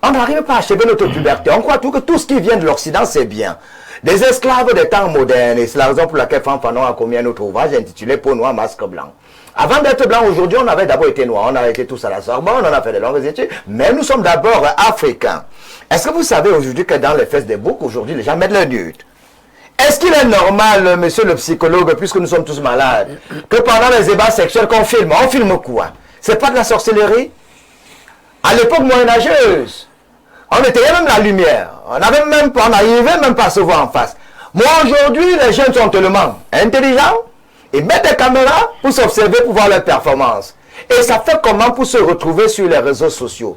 on n'arrive pas à achever notre puberté. On croit que tout ce qui vient de l'Occident, c'est bien. Des esclaves des temps modernes, et c'est la raison pour laquelle Fanfanon a commis un autre ouvrage intitulé Peau noire, masque blanc. Avant d'être blanc, aujourd'hui, on avait d'abord été noir. On a été tous à la Sorbonne, on a fait de longues études, mais nous sommes d'abord africains. Est-ce que vous savez aujourd'hui que dans les Facebook, aujourd'hui, les gens mettent le nude? Est-ce qu'il est normal, monsieur le psychologue, puisque nous sommes tous malades, que pendant les ébats sexuels qu'on filme, on filme quoi? C'est pas de la sorcellerie? À l'époque moyenâgeuse, on éteignait même la lumière. On n'arrivait même pas à se voir en face. Moi, aujourd'hui, les jeunes sont tellement intelligents, ils mettent des caméras pour s'observer, pour voir leurs performances. Et ça fait comment pour se retrouver sur les réseaux sociaux?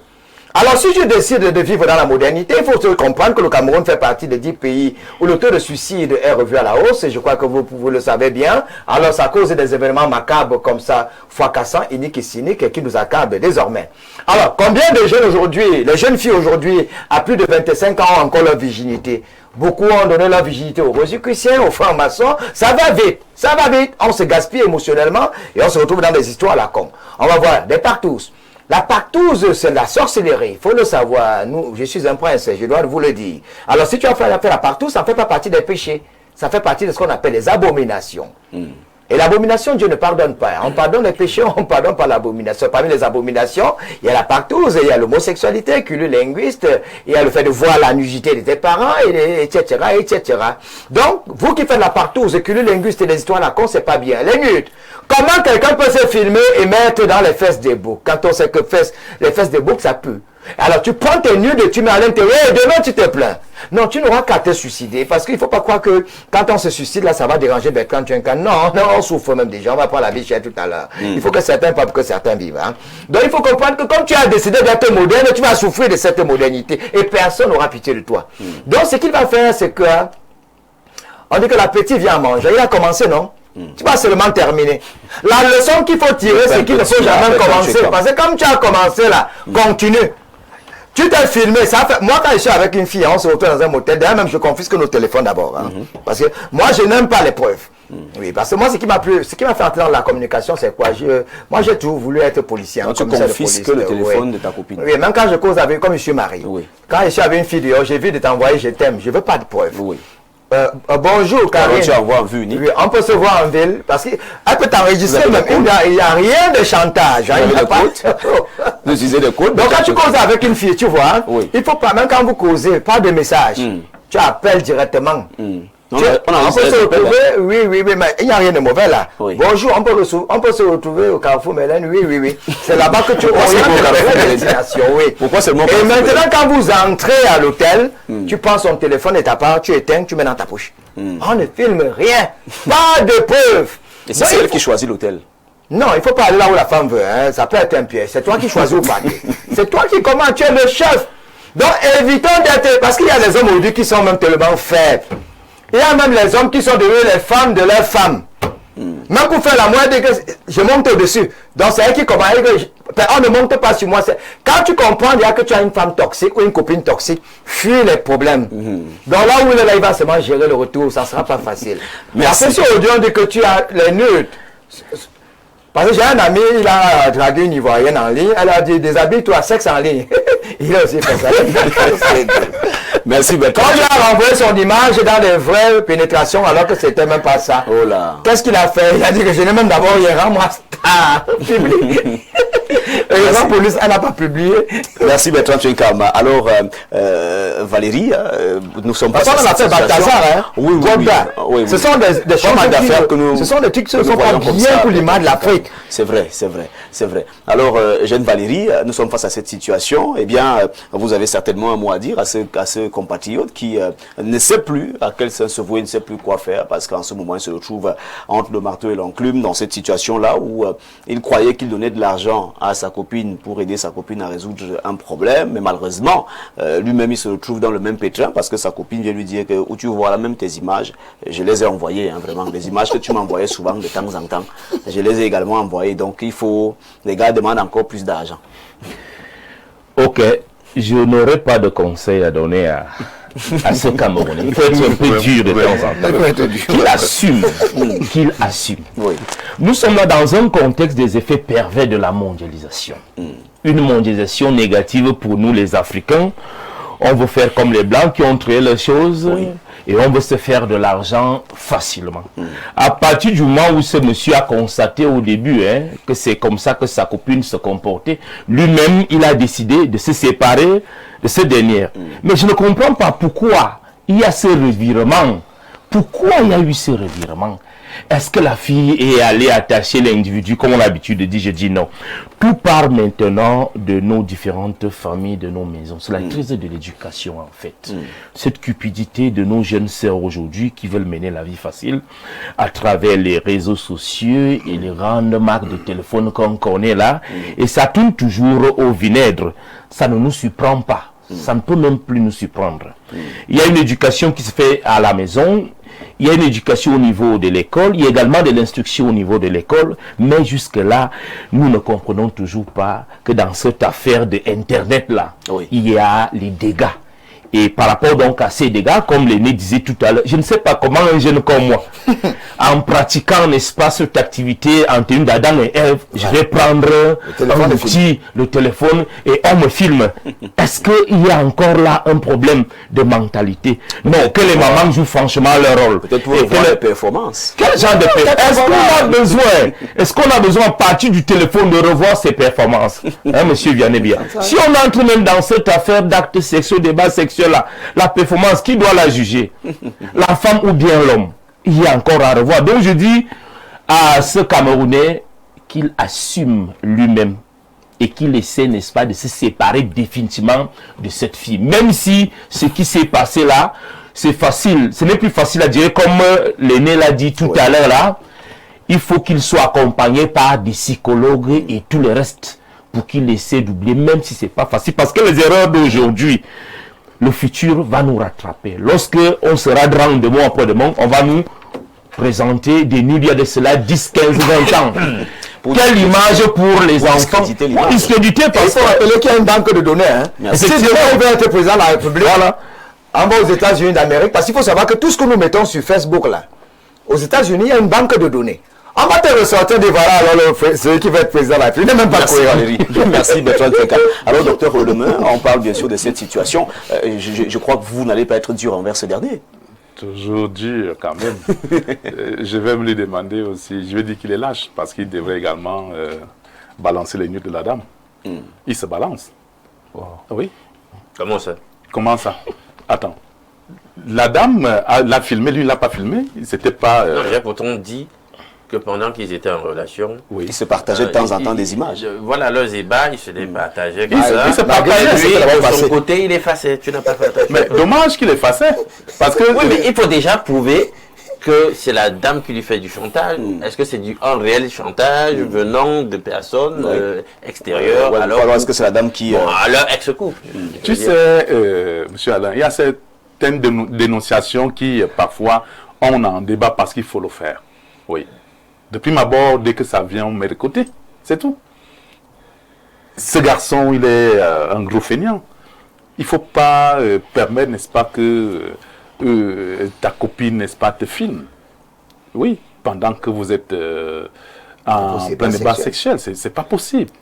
Alors, si je décide de vivre dans la modernité, il faut comprendre que le Cameroun fait partie des 10 pays où le taux de suicide est revu à la hausse. Et je crois que vous le savez bien. Alors, ça cause des événements macabres comme ça, fracassants, iniques et cyniques, et qui nous accablent désormais. Alors, combien de jeunes aujourd'hui, les jeunes filles aujourd'hui, à plus de 25 ans, ont encore leur virginité? Beaucoup ont donné leur virginité aux rosicruciens, aux francs-maçons. Ça va vite, ça va vite. On se gaspille émotionnellement et on se retrouve dans des histoires à la con. On va voir des partous. La partouze, c'est la sorcellerie. Il faut le savoir. Nous, je suis un prince, je dois vous le dire. Alors, si tu as fait la partouze, ça ne fait pas partie des péchés. Ça fait partie de ce qu'on appelle les abominations. Et l'abomination, Dieu ne pardonne pas. On pardonne les péchés, on ne pardonne pas l'abomination. Parmi les abominations, il y a la partouze, il y a l'homosexualité, linguiste, il y a le fait de voir la nudité de tes parents, etc., etc. Donc, vous qui faites la partouze, linguiste et les histoires à la con, c'est pas bien. Les nudes. Comment quelqu'un peut se filmer et mettre dans les fesses des boucs? Quand on sait que les fesses des boucs, ça pue. Alors, tu prends tes nudes, tu mets à l'intérieur et demain, tu te plains. Non, tu n'auras qu'à te suicider. Parce qu'il ne faut pas croire que quand on se suicide, là, ça va déranger Bertrand Tchenkan. Non, on souffre même déjà. On va prendre la vie chère tout à l'heure. Il faut que certains parlent, que certains vivent. Hein. Donc, il faut comprendre que comme tu as décidé d'être moderne, tu vas souffrir de cette modernité. Et personne n'aura pitié de toi. Donc, ce qu'il va faire, c'est que... On dit que l'appétit vient à manger. Il a commencé, non? Tu vas seulement terminer. La leçon qu'il faut tirer, c'est qu'il ne faut jamais commencer. Parce que comme tu as commencé là, continue. Tu t'es filmé, ça fait... Moi, quand je suis avec une fille, on se retrouve dans un motel. D'ailleurs, même je confisque nos téléphones d'abord. Hein, parce que moi, je n'aime pas les preuves. Oui, parce que moi, ce qui m'a fait entrer dans la communication, c'est quoi? Moi, j'ai toujours voulu être policier. Donc, tu confisques le téléphone de ta copine. Oui, même quand je cause avec, comme je suis marié. Quand je suis avec une fille dehors, j'ai vu de t'envoyer, je t'aime. Je ne veux pas de preuves. Bonjour, Karine. Tu vas voir en vue unique. Oui, on peut se voir en ville parce qu'elle peut t'enregistrer même. Il n'y a rien de chantage. Il n'y a pas de donc, quand tu causes avec une fille, tu vois, il faut pas, même quand vous causez, pas de message. Tu appelles directement. On peut se retrouver, oui, mais il n'y a rien de mauvais là. Bonjour, on peut se retrouver au Carrefour Mélène, oui. C'est là-bas que tu orientes la destination, oui. Pourquoi seulement? Et maintenant, quand vous entrez à l'hôtel, tu prends son téléphone et ta part, tu éteins, tu mets dans ta poche. On ne filme rien, pas de preuves. Et c'est elle qui choisit l'hôtel? Non, il ne faut pas aller là où la femme veut, hein. Ça peut être un piège. C'est toi qui choisis où partir. C'est toi qui commandes, tu es le chef. Donc évitons d'être... Parce qu'il y a des hommes aujourd'hui qui sont même tellement faibles. Il y a même les hommes qui sont devenus les femmes de leurs femmes. Même pour faire la moitié, je monte au-dessus. Donc c'est elle qui commence. On ne monte pas sur moi. Quand tu comprends déjà que tu as une femme toxique ou une copine toxique, fuis les problèmes. Donc là où il est là, il va seulement gérer le retour. Ça ne sera pas facile. Mais après, si aujourd'hui on dit que tu as les nudes. Parce que j'ai un ami, il a dragué une Ivoirienne en ligne. Elle a dit, déshabille-toi, sexe en ligne. Il a aussi fait ça. Merci Bertrand. Quand il a renvoyé son image dans les vraies pénétrations alors que c'était même pas ça. Oh là. Qu'est-ce qu'il a fait? Il a dit que je n'ai même d'abord rien rend-moi star. Publié. Et la police, elle n'a pas publié. Merci Bertrand Tchenkama. Alors, Valérie, nous sommes pas... on a fait Balthazar, hein? Oui. Ce sont des choses d'affaires que nous... Ce sont des trucs qui ne sont pas bien pour l'image de l'Afrique. C'est vrai. Alors, jeune Valérie, nous sommes face à cette situation. Eh bien, vous avez certainement un mot à dire à ce compatriote qui ne sait plus à quel sens se vouer, ne sait plus quoi faire, parce qu'en ce moment, il se retrouve entre le marteau et l'enclume dans cette situation-là où il croyait qu'il donnait de l'argent à sa copine pour aider sa copine à résoudre un problème, mais malheureusement, lui-même, il se retrouve dans le même pétrin parce que sa copine vient lui dire que où tu vois là même tes images, je les ai envoyées, hein, vraiment, des images que tu m'envoyais souvent de temps en temps, je les ai également envoyées, donc il faut, les gars demandent encore plus d'argent. Ok, je n'aurai pas de conseil à donner à ce Camerounais. Il faut être un peu dur de temps en temps. Qu'il assume. Oui. Nous sommes là dans un contexte des effets pervers de la mondialisation. Une mondialisation négative pour nous les Africains. On veut faire comme les Blancs qui ont créé les choses. Et on veut se faire de l'argent facilement. À partir du moment où ce monsieur a constaté au début que c'est comme ça que sa copine se comportait, lui-même, il a décidé de se séparer de cette dernière. Mais je ne comprends pas pourquoi il y a ce revirement. Pourquoi il y a eu ce revirement? Est-ce que la fille est allée attacher l'individu, comme on a l'habitude de dire? Je dis non. Tout part maintenant de nos différentes familles, de nos maisons. C'est la crise de l'éducation, en fait. Cette cupidité de nos jeunes sœurs aujourd'hui qui veulent mener la vie facile à travers les réseaux sociaux et les grandes marques de téléphone qu'on connaît là. Et ça tourne toujours au vinaigre. Ça ne nous surprend pas. Ça ne peut même plus nous surprendre. Il y a une éducation qui se fait à la maison. Il y a une éducation au niveau de l'école, il y a également de l'instruction au niveau de l'école, mais jusque-là, nous ne comprenons toujours pas que dans cette affaire de Internet-là, il y a les dégâts. Et par rapport donc à ces dégâts, comme l'aîné disait tout à l'heure, je ne sais pas comment un jeune comme moi, en pratiquant, n'est-ce pas, cette activité en tenue d'Adam et Ève, je vais prendre un outil, le téléphone, et on me filme. Est-ce qu'il y a encore là un problème de mentalité? Non, que les mamans jouent franchement leur rôle. Peut-être pour voir les performances. Quel genre de performances? Est-ce qu'on a besoin, à partir du téléphone, de revoir ses performances? Hein, monsieur Vianney bien. Si on entre même dans cette affaire d'actes sexuels, débat sexuel, la performance, qui doit la juger? La femme ou bien l'homme? Il y a encore à revoir. Donc je dis à ce Camerounais qu'il assume lui-même et qu'il essaie, n'est-ce pas, de se séparer définitivement de cette fille. Même si ce qui s'est passé là, c'est facile, ce n'est plus facile à dire, comme l'aîné l'a dit tout à l'heure là, il faut qu'il soit accompagné par des psychologues et tout le reste pour qu'il essaie d'oublier, même si c'est pas facile, parce que les erreurs d'aujourd'hui, le futur va nous rattraper. Lorsque on sera grand de mois après demain, on va nous présenter des nuits de cela 10, 15, 20 ans. Quelle image pour les enfants? Discréditer parce qu'il y a une banque de données. Hein. Si demain on veut être président de la République, en bas aux États-Unis d'Amérique, parce qu'il faut savoir que tout ce que nous mettons sur Facebook là, aux États-Unis, il y a une banque de données. En matière de sortir des voilà, alors celui qui va être président de la République, il n'est même pas cohérent. Merci Bertrand Teka. Alors docteur Olemain, on parle bien sûr de cette situation. Je crois que vous n'allez pas être dur envers ce dernier. Toujours dur quand même. Je vais me lui demander aussi, je vais dire qu'il est lâche, parce qu'il devrait également balancer les nuits de la dame. Il se balance. Wow. Oui. Comment ça? Comment ça? Attends. La dame l'a filmé, lui il l'a pas filmé. C'était pas... J'ai pourtant dit que pendant qu'ils étaient en relation, ils se partageaient de temps en temps des images. Voilà leurs débats, ils se les partageaient. Il se partageait. Lui, de son côté, il effaçait. Tu n'as pas fait attention. Mais dommage qu'il effaçait. Parce que oui, mais il faut déjà prouver que c'est la dame qui lui fait du chantage. Est-ce que c'est du réel chantage venant de personnes extérieures? Alors est-ce que c'est la dame qui... à leur ex-couple. Tu sais, monsieur Alain, il y a certaines dénonciations qui, parfois, on en débat parce qu'il faut le faire. Oui. Depuis ma bord, dès que ça vient, on met de côté. C'est tout. Ce garçon, il est un gros feignant. Il ne faut pas permettre, n'est-ce pas, que ta copine, n'est-ce pas, te filme. Oui, pendant que vous êtes en plein débat sexuel. C'est pas possible.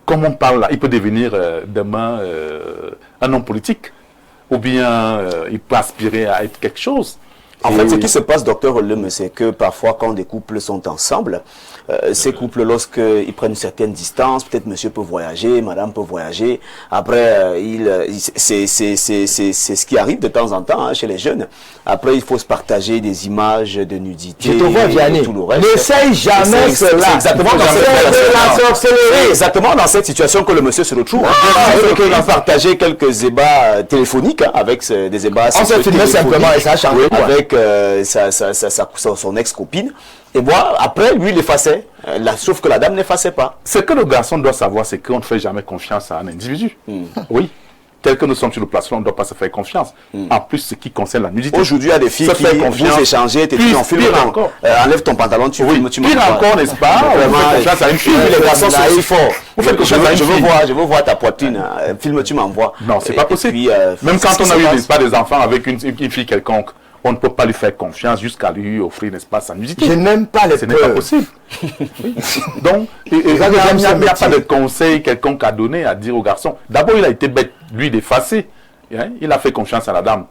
Comme on parle là, il peut devenir demain un homme politique. Ou bien il peut aspirer à être quelque chose. En fait, ce qui se passe, docteur Olemain, c'est que parfois, quand des couples sont ensemble, ces couples, lorsqu'ils prennent une certaine distance, peut-être monsieur peut voyager, madame peut voyager. Après, c'est ce qui arrive de temps en temps chez les jeunes. Après, il faut se partager des images de nudité. Je te vois, Vianney. N'essaye jamais cela. C'est exactement dans cette situation que le monsieur se retrouve. Il a partagé quelques ébats téléphoniques avec des ébats. On se filmait simplement et ça a changé. Avec son ex-copine. Et moi, après, lui, il effaçait. Sauf que la dame n'effaçait pas. Ce que le garçon doit savoir, c'est qu'on ne fait jamais confiance à un individu. Oui. Tel que nous sommes sur le plateau, on ne doit pas se faire confiance. En plus, ce qui concerne la nudité. Aujourd'hui, il y a des filles qui vous échangez, tes filles en film. Enlève ton pantalon, tu filmes, tu m'envoies. Pire encore, n'est-ce pas? Vraiment, confiance à une fille. Les garçons sont si forts. Je veux voir ta poitrine. Filme, tu m'envoies. Non, c'est pas possible. Même quand on a eu, n'est-ce pas, des enfants avec une fille quelconque, on ne peut pas lui faire confiance jusqu'à lui offrir, n'est-ce pas, sa nudité. Je n'aime pas les preuves. Ce n'est pas possible. Oui. Donc, il n'y a pas de conseil quelconque à donner, à dire au garçon. D'abord, il a été bête, lui, d'effacer. Il a fait confiance à la dame,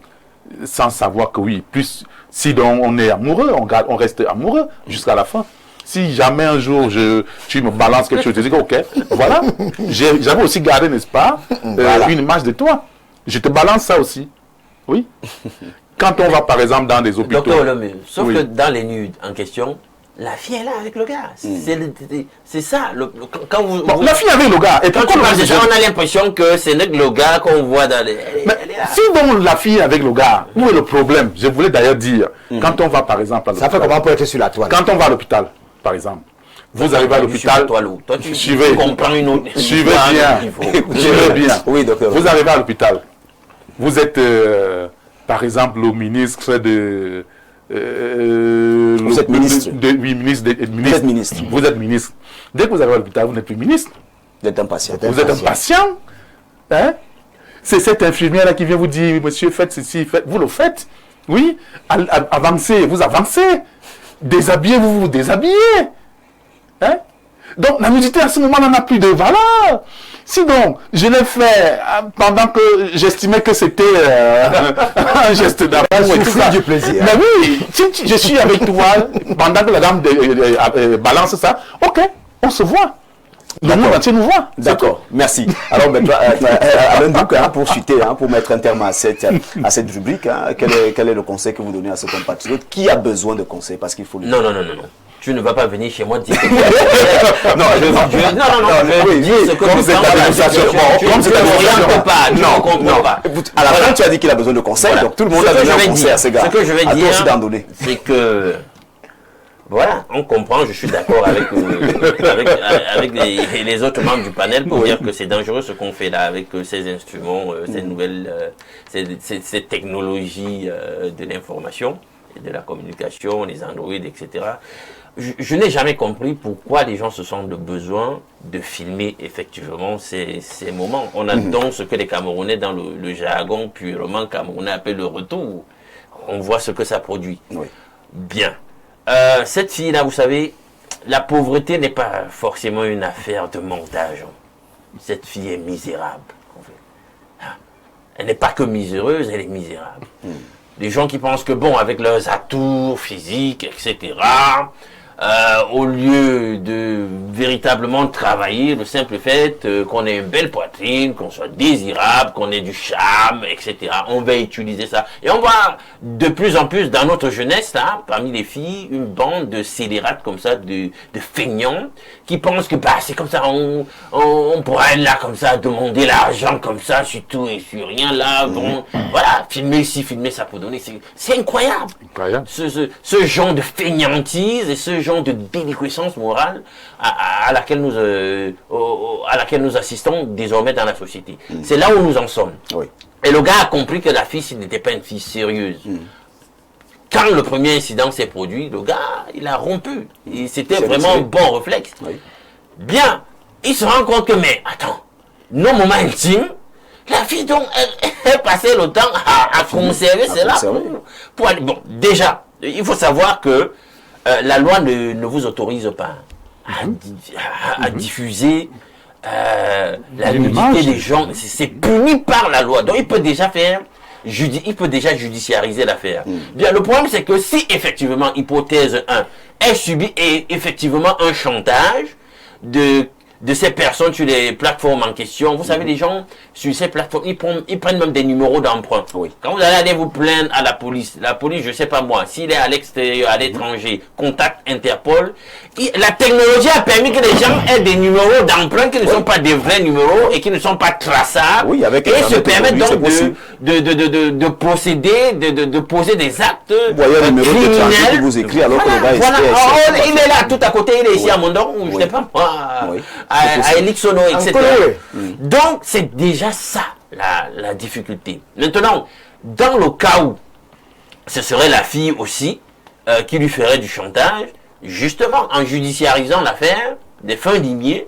sans savoir que oui, plus, si donc on est amoureux, on reste amoureux jusqu'à la fin. Si jamais un jour tu me balances quelque chose, je te dis ok, voilà. J'avais aussi gardé, n'est-ce pas, une image de toi. Je te balance ça aussi. Oui. Quand on va par exemple dans des hôpitaux... Docteur Lemieux, sauf Oui. que dans les nudes en question, la fille est là avec le gars. C'est ça. Quand vous, Bon, la fille avec le gars... Et quand tu parles de ça, on a l'impression que c'est le gars qu'on voit dans les... Si donc la fille avec le gars, où est le problème? Je voulais d'ailleurs dire, quand on va par exemple à Ça fait comment pour être sur la toile? Quand on va à l'hôpital, par exemple, vous arrivez à l'hôpital, toi, tu suivez, comprends une autre... suivez bien, suivez bien. Oui, docteur. Vous arrivez à l'hôpital, vous êtes par exemple le ministre de... vous êtes ministre. Oui, ministre. Vous êtes ministre. Vous êtes ministre. Dès que vous arrivez à l'hôpital, vous n'êtes plus ministre. Vous êtes un patient. Vous êtes un patient. Hein? C'est cette infirmière-là qui vient vous dire, monsieur, faites ceci, faites. Vous le faites. Oui. Avancez, vous avancez. Déshabillez, vous vous déshabillez. Hein? Donc la nudité à ce moment n'en a plus de valeur. Si donc je l'ai fait pendant que j'estimais que c'était un geste d'amour et tout ça. Du plaisir. Mais oui, si je suis avec toi pendant que la dame balance ça, ok, on se voit. Le monde entier nous voit. D'accord, merci. Alors maintenant, Alain Douka, pour chuter, pour mettre un terme à cette rubrique, quel est le conseil que vous donnez à ce compatriote qui a besoin de conseils? Parce qu'il faut le... Non. Tu ne vas pas venir chez moi dire que... Non, je dis ce que tu ne comprends pas. À la fin, tu as dit qu'il a besoin de conseils, donc tout le monde a besoin de conseils à ce gars. Ce que je vais dire, c'est que... Voilà, on comprend, je suis d'accord avec les autres membres du panel pour dire que c'est dangereux ce qu'on fait là avec ces instruments, ces nouvelles, ces technologies de l'information et de la communication, les Android, etc. Je n'ai jamais compris pourquoi les gens se sentent le besoin de filmer effectivement ces moments. On a donc ce que les Camerounais, dans le jargon purement camerounais, appellent le retour. On voit ce que ça produit. Oui. Bien. Cette fille-là, vous savez, la pauvreté n'est pas forcément une affaire de manque d'argent. Cette fille est misérable. En fait. Elle n'est pas que miséreuse, elle est misérable. Les gens qui pensent que, bon, avec leurs atours physiques, etc., au lieu de véritablement travailler, le simple fait qu'on ait une belle poitrine, qu'on soit désirable, qu'on ait du charme, etc. On va utiliser ça. Et on voit de plus en plus dans notre jeunesse, là, parmi les filles, une bande de scélérates comme ça, de feignants, qui pensent que bah, c'est comme ça, on pourra être là comme ça, demander l'argent comme ça, sur tout et sur rien là, bon, voilà, filmer ici, filmer ça pour donner, c'est incroyable. Ce genre de feignantise et ce genre de déliquescence morale à laquelle nous assistons désormais dans la société. C'est là où nous en sommes. Oui. Et le gars a compris que la fille, s'il n'était pas une fille sérieuse. Quand le premier incident s'est produit, le gars, il a rompu. C'était vraiment un bon réflexe. Oui. Bien, il se rend compte que, mais attends, nos moments intimes, la fille donc, elle passait le temps à conserver cela. Pour aller, bon, déjà, il faut savoir que la loi ne vous autorise pas à diffuser la nudité des gens. C'est puni par la loi. Donc il peut déjà judiciariser l'affaire. Bien, le problème c'est que si effectivement, hypothèse 1, elle subit effectivement un chantage de ces personnes sur les plateformes en question. Vous savez, les gens sur ces plateformes, ils prennent même des numéros d'emprunt. Oui. Quand vous allez vous plaindre à la police, je sais pas moi, s'il est à l'extérieur, à l'étranger, contacte Interpol, la technologie a permis que les gens aient des numéros d'emprunt qui ne sont pas des vrais numéros et qui ne sont pas traçables. Oui, avec et se permettent donc de procéder, de poser des actes criminels. Qui vous écrit alors que le gars il est là tout à côté, il est ici à Mondor, ou je sais pas moi. À Elixono, etc. Donc, c'est déjà ça, la difficulté. Maintenant, dans le cas où ce serait la fille aussi qui lui ferait du chantage, justement, en judiciarisant l'affaire, des fins limiers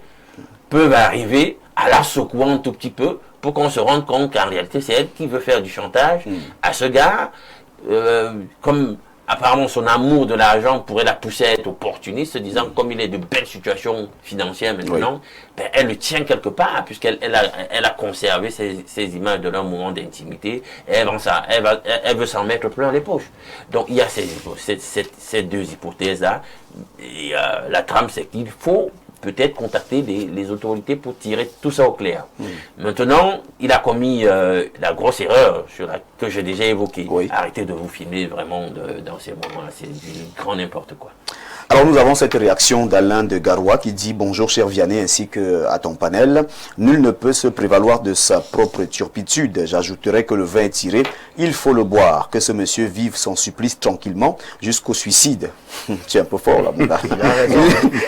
peuvent arriver à la secouer un tout petit peu pour qu'on se rende compte qu'en réalité, c'est elle qui veut faire du chantage à ce gars, comme... Apparemment, son amour de l'argent pourrait la pousser à être opportuniste, se disant comme il est de belles situations financières maintenant, ben, elle le tient quelque part, puisqu'elle a conservé ces images de leur moment d'intimité, et elle veut s'en mettre plein les poches. Donc, il y a ces deux hypothèses-là, et la trame, c'est qu'il faut peut-être contacter les autorités pour tirer tout ça au clair. Maintenant, il a commis la grosse erreur que j'ai déjà évoquée. Arrêtez de vous filmer vraiment dans ces moments-là, c'est du grand n'importe quoi. Alors nous avons cette réaction d'Alain de Garoua qui dit « Bonjour cher Vianney ainsi qu'à ton panel. Nul ne peut se prévaloir de sa propre turpitude. J'ajouterai que le vin est tiré, il faut le boire. Que ce monsieur vive son supplice tranquillement jusqu'au suicide. » Tu es un peu fort là, mon gars.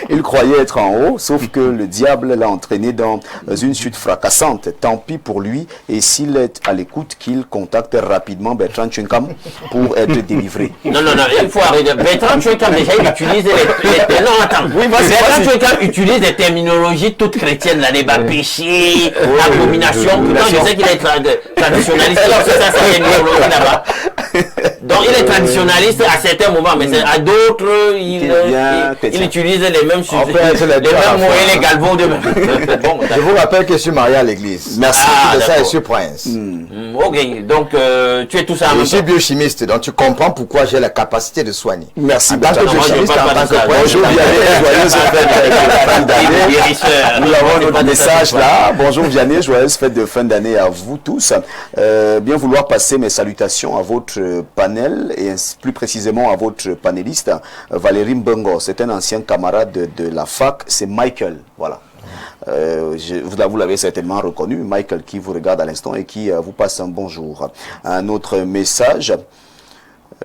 Il croyait être en haut, sauf que le diable l'a entraîné dans une chute fracassante. Tant pis pour lui, et s'il est à l'écoute, qu'il contacte rapidement Bertrand Tchenkam pour être délivré. Non, il faut arrêter. Bertrand Tchenkam, déjà, il utilise non, attends. Oui, Bertrand Tchenkam utilise des terminologies toutes chrétiennes, là, les bas péchés, abomination. Pourtant, je sais qu'il est traditionnaliste. C'est ça, sa terminologie là-bas. Donc, il est traditionnaliste à certains moments, mais à d'autres, il utilise les mêmes sujets, les mêmes mots et les galvaux de même. Je vous rappelle que je suis marié à l'église. Merci. De ça, je suis prince. Ok, donc tu es tout ça en même temps. Je suis biochimiste, donc tu comprends pourquoi j'ai la capacité de soigner. Merci. En tant que biochimiste, en tant que prince. Bonjour, Vianney, joyeuse fête de fin d'année. Nous avons notre message là. Bonjour Vianney, joyeuse fête de fin d'année à vous tous. Bien vouloir passer mes salutations à votre panel et plus précisément à votre panéliste Valérie Mbengo. C'est un ancien camarade de la fac, c'est Michael. Voilà. Vous l'avez certainement reconnu, Michael qui vous regarde à l'instant et qui vous passe un bonjour. Un autre message.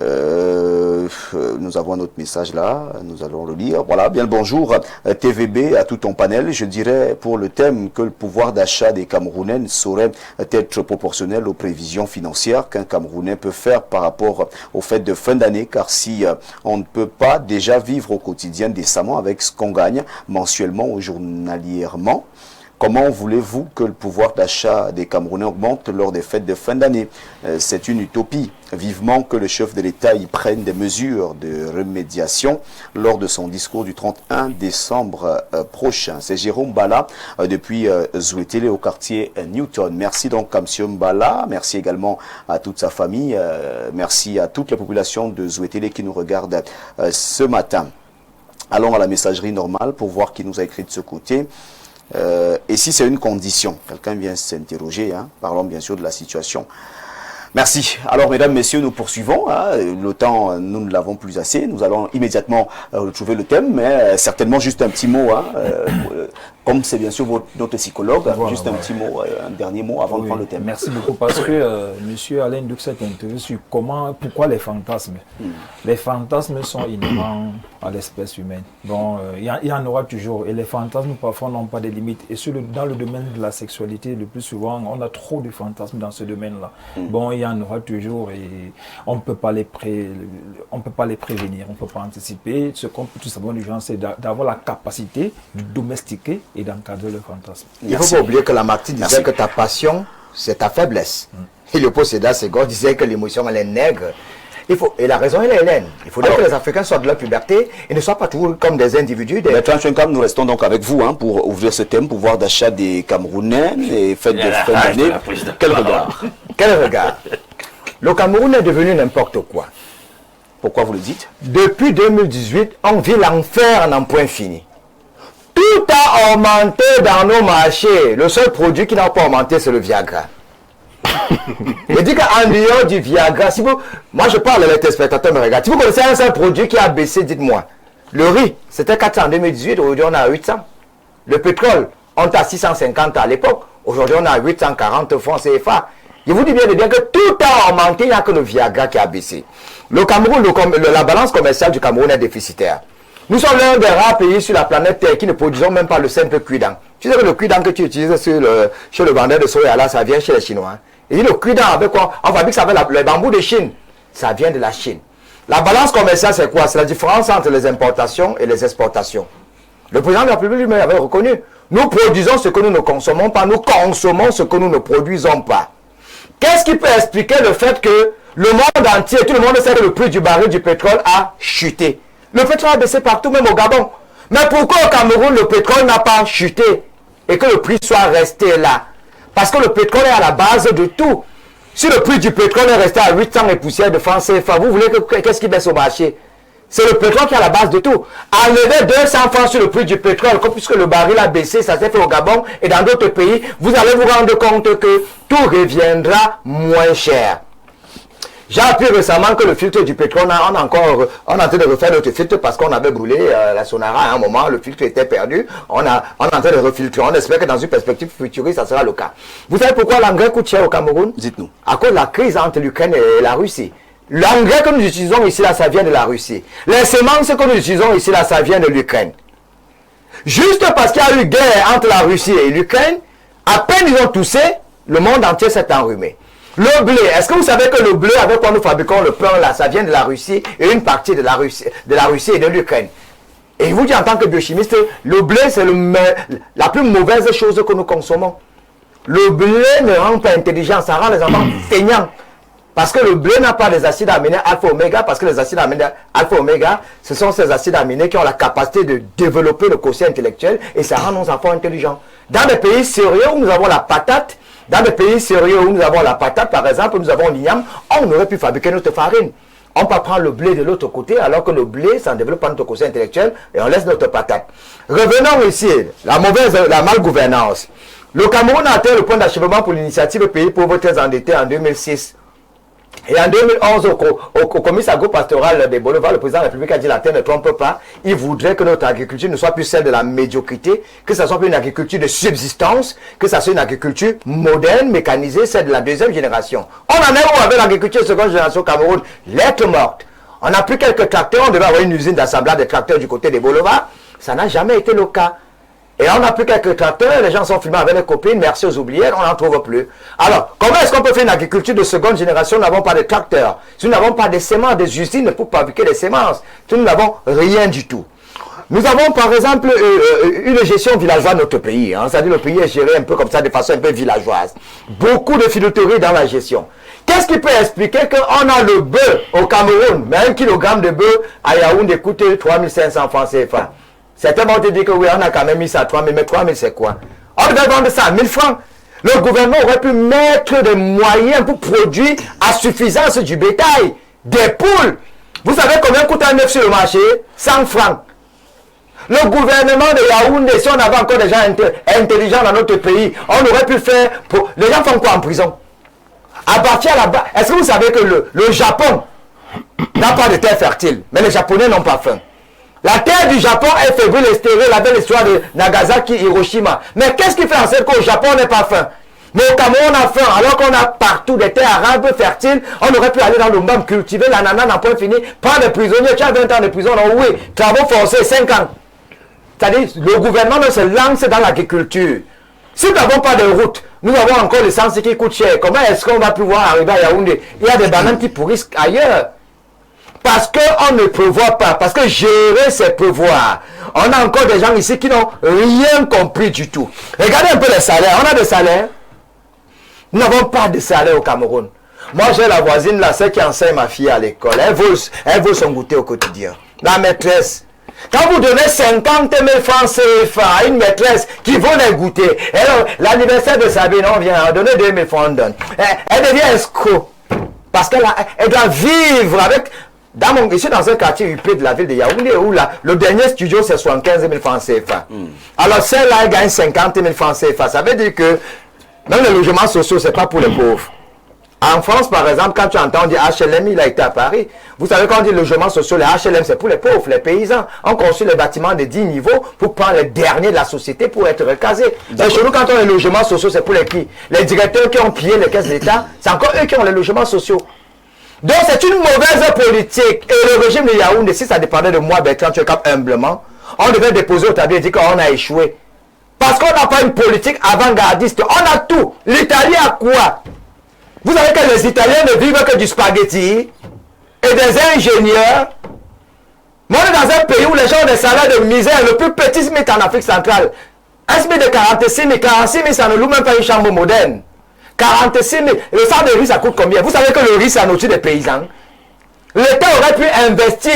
Nous avons notre message là, nous allons le lire. Voilà, bien le bonjour TVB à tout ton panel. Je dirais pour le thème que le pouvoir d'achat des Camerounais ne saurait être proportionnel aux prévisions financières qu'un Camerounais peut faire par rapport aux fêtes de fin d'année, car si on ne peut pas déjà vivre au quotidien décemment avec ce qu'on gagne mensuellement ou journalièrement, comment voulez-vous que le pouvoir d'achat des Camerounais augmente lors des fêtes de fin d'année? C'est une utopie. Vivement que le chef de l'État y prenne des mesures de remédiation lors de son discours du 31 décembre prochain. C'est Jérôme Bala depuis Zouétélé au quartier Newton. Merci donc à M. Mbala, merci également à toute sa famille, merci à toute la population de Zouétélé qui nous regarde ce matin. Allons à la messagerie normale pour voir qui nous a écrit de ce côté. Et si c'est une condition, quelqu'un vient s'interroger, hein, parlons bien sûr de la situation. Merci. Alors, mesdames, messieurs, nous poursuivons. Hein. Le temps, nous ne l'avons plus assez. Nous allons immédiatement retrouver le thème, mais certainement juste un petit mot. Hein, comme c'est bien sûr notre psychologue, voilà, juste un petit mot, un dernier mot avant de prendre le thème. Merci beaucoup parce que monsieur Alain Duc s'est intéressé sur pourquoi les fantasmes. Les fantasmes sont inhérents à l'espèce humaine. Bon, il y en aura toujours. Et les fantasmes, parfois, n'ont pas de limites. Et dans le domaine de la sexualité, le plus souvent, on a trop de fantasmes dans ce domaine-là. Bon, il y en aura toujours et on ne peut pas les prévenir, on ne peut pas anticiper. Ce qu'on peut tout simplement lui dire, c'est d'avoir la capacité de domestiquer et d'encadrer le fantasme. Il ne faut pas oublier que Lamartine disait que ta passion, c'est ta faiblesse. Et le possédant Senghor disait que l'émotion, elle est nègre. Et la raison, elle est Hélène. Il faudrait que les Africains soient de leur puberté et ne soient pas toujours comme des individus. Bertrand Tchenkam, nous restons donc avec vous hein, pour ouvrir ce thème, pouvoir d'achat des Camerounais, les fêtes de fin d'année. Quel regard? Quel regard? Le Cameroun est devenu n'importe quoi. Pourquoi vous le dites? Depuis 2018, on vit l'enfer en un point fini. Tout a augmenté dans nos marchés. Le seul produit qui n'a pas augmenté, c'est le Viagra. Je dis qu'en dehors du Viagra, moi je parle, les téléspectateurs me regardent. Si vous connaissez un seul produit qui a baissé, dites-moi. Le riz, c'était 400 en 2018, aujourd'hui on est à 800. Le pétrole, on est à 650 à l'époque, aujourd'hui on est à 840 francs CFA. Je vous dis bien que tout a augmenté, il n'y a que le Viagra qui a baissé. Le Cameroun, la balance commerciale du Cameroun est déficitaire. Nous sommes l'un des rares pays sur la planète Terre qui ne produisons même pas le simple cuidant. Tu sais que le cuidant que tu utilises chez le vendeur de soya, là, ça vient chez les Chinois. Et le cuidant avec quoi? On fabrique ça avec le bambou de Chine. Ça vient de la Chine. La balance commerciale, c'est quoi? C'est la différence entre les importations et les exportations. Le président de la République lui-même avait reconnu. Nous produisons ce que nous ne consommons pas, nous consommons ce que nous ne produisons pas. Qu'est-ce qui peut expliquer le fait que le monde entier, tout le monde sait que le prix du baril du pétrole a chuté? Le pétrole a baissé partout, même au Gabon. Mais pourquoi au Cameroun, le pétrole n'a pas chuté et que le prix soit resté là? Parce que le pétrole est à la base de tout. Si le prix du pétrole est resté à 800 et poussières de francs CFA, vous voulez qu'est-ce qui baisse au marché? C'est le pétrole qui est à la base de tout. Enlever 200 francs sur le prix du pétrole, puisque le baril a baissé, ça s'est fait au Gabon et dans d'autres pays, vous allez vous rendre compte que tout reviendra moins cher. J'ai appris récemment que le filtre du pétrole, on est en train de refaire notre filtre parce qu'on avait brûlé la Sonara à un moment, le filtre était perdu, on est en train de refiltrer. On espère que dans une perspective futuriste, ça sera le cas. Vous savez pourquoi l'engrais coûte cher au Cameroun? Dites-nous. À cause de la crise entre l'Ukraine et la Russie. L'engrais que nous utilisons ici, là, ça vient de la Russie. Les semences que nous utilisons ici, là, ça vient de l'Ukraine. Juste parce qu'il y a eu guerre entre la Russie et l'Ukraine, à peine ils ont toussé, le monde entier s'est enrhumé. Le blé, est-ce que vous savez que le blé avec quoi nous fabriquons le pain, là, ça vient de la Russie et une partie de la Russie et de l'Ukraine. Et je vous dis en tant que biochimiste, le blé, c'est la plus mauvaise chose que nous consommons. Le blé ne rend pas intelligent, ça rend les enfants feignants. Parce que le blé n'a pas des acides aminés alpha-oméga, parce que les acides aminés alpha-oméga, ce sont ces acides aminés qui ont la capacité de développer le quotient intellectuel et ça rend nos enfants intelligents. Dans des pays sérieux où nous avons la patate, par exemple, nous avons l'igname, on aurait pu fabriquer notre farine. On peut prendre le blé de l'autre côté, alors que le blé, ça ne développe pas notre quotient intellectuel et on laisse notre patate. Revenons ici, la malgouvernance. Le Cameroun a atteint le point d'achèvement pour l'initiative Pays pauvres très endettés en 2006. Et en 2011, au comité agro-pastoral des Bolivar, le président de la République a dit la terre ne trompe pas. Il voudrait que notre agriculture ne soit plus celle de la médiocrité, que ce soit plus une agriculture de subsistance, que ce soit une agriculture moderne, mécanisée, celle de la deuxième génération. On en est où avec l'agriculture de seconde génération au Cameroun? Lettre morte. On a pris quelques tracteurs, on devait avoir une usine d'assemblage de tracteurs du côté des Bolivar. Ça n'a jamais été le cas. Et on a pris quelques tracteurs, les gens sont filmés avec les copines, merci aux oubliettes, on n'en trouve plus. Alors, comment est-ce qu'on peut faire une agriculture de seconde génération? Nous n'avons pas de tracteurs, si nous n'avons pas de semences, des usines pour fabriquer des semences, si nous n'avons rien du tout. Nous avons par exemple une gestion villageoise de notre pays, hein, c'est-à-dire le pays est géré un peu comme ça, de façon un peu villageoise. Beaucoup de filouterie dans la gestion. Qu'est-ce qui peut expliquer qu'on a le bœuf au Cameroun, mais 1 kilogramme de bœuf à Yaoundé coûte 3500 francs CFA? Certains vont te dire que oui, on a quand même mis ça à 3 000, mais 3 000 c'est quoi? On devait vendre ça à 1 000 francs. Le gouvernement aurait pu mettre des moyens pour produire à suffisance du bétail, des poules. Vous savez combien coûte un œuf sur le marché? 100 francs. Le gouvernement de Yaoundé, si on avait encore des gens intelligents dans notre pays, on aurait pu faire... Les gens font quoi en prison? À partir là-bas, est-ce que vous savez que le Japon n'a pas de terre fertile, mais les Japonais n'ont pas faim? La terre du Japon est fébrile et stérile, la belle histoire de Nagasaki, Hiroshima. Mais qu'est-ce qui fait en sorte qu'au Japon on n'est pas faim? Mais au Cameroun on a faim, alors qu'on a partout des terres arabes fertiles, on aurait pu aller dans le Mbam, cultiver l'ananas n'en point fini, prendre des prisonniers, tu as 20 ans de prison, non, oui, travaux forcés, 5 ans. C'est-à-dire, le gouvernement se lance dans l'agriculture. Si nous n'avons pas de route, nous avons encore l'essence qui coûte cher. Comment est-ce qu'on va pouvoir arriver à Yaoundé? Il y a des bananes qui pourrissent ailleurs. Parce qu'on ne prévoit pas, parce que gérer c'est prévoir. On a encore des gens ici qui n'ont rien compris du tout. Regardez un peu les salaires. On a des salaires. Nous n'avons pas de salaire au Cameroun. Moi j'ai la voisine là, celle qui enseigne ma fille à l'école. Elle veut son goûter au quotidien. La maîtresse. Quand vous donnez 50 000 francs CFA à une maîtresse qui veut les goûter, l'anniversaire de Sabine, on vient donner 2 000 francs, on donne. Elle devient escroc. Parce qu'elle doit vivre avec... Ici, dans un quartier huppé de la ville de Yaoundé, où le dernier studio, c'est 75 000 francs CFA. Alors, celle-là, elle gagne 50 000 francs CFA. Ça veut dire que même les logements sociaux, ce n'est pas pour les pauvres. En France, par exemple, quand tu entends dire HLM, il a été à Paris. Vous savez, quand on dit logements sociaux, les HLM, c'est pour les pauvres, les paysans. On construit les bâtiments de 10 niveaux pour prendre les derniers de la société pour être recasés. Mais chez nous, quand on a les logements sociaux, c'est pour les qui? Les directeurs qui ont pillé les caisses d'État, c'est encore eux qui ont les logements sociaux. Donc c'est une mauvaise politique. Et le régime de Yaoundé, si ça dépendait de moi, Bertrand Tchekap, humblement, on devait déposer au tablier et dire qu'on a échoué. Parce qu'on n'a pas une politique avant-gardiste. On a tout. L'Italie a quoi? Vous savez que les Italiens ne vivent que du spaghetti et des ingénieurs. Moi, on est dans un pays où les gens ont des salaires de misère. Le plus petit SMIC en Afrique centrale. Un SMIC de 46 000. 46 000, ça ne loue même pas une chambre moderne. 46 000. Le sac de riz, ça coûte combien? Vous savez que le riz, c'est la nourriture des paysans. L'État aurait pu investir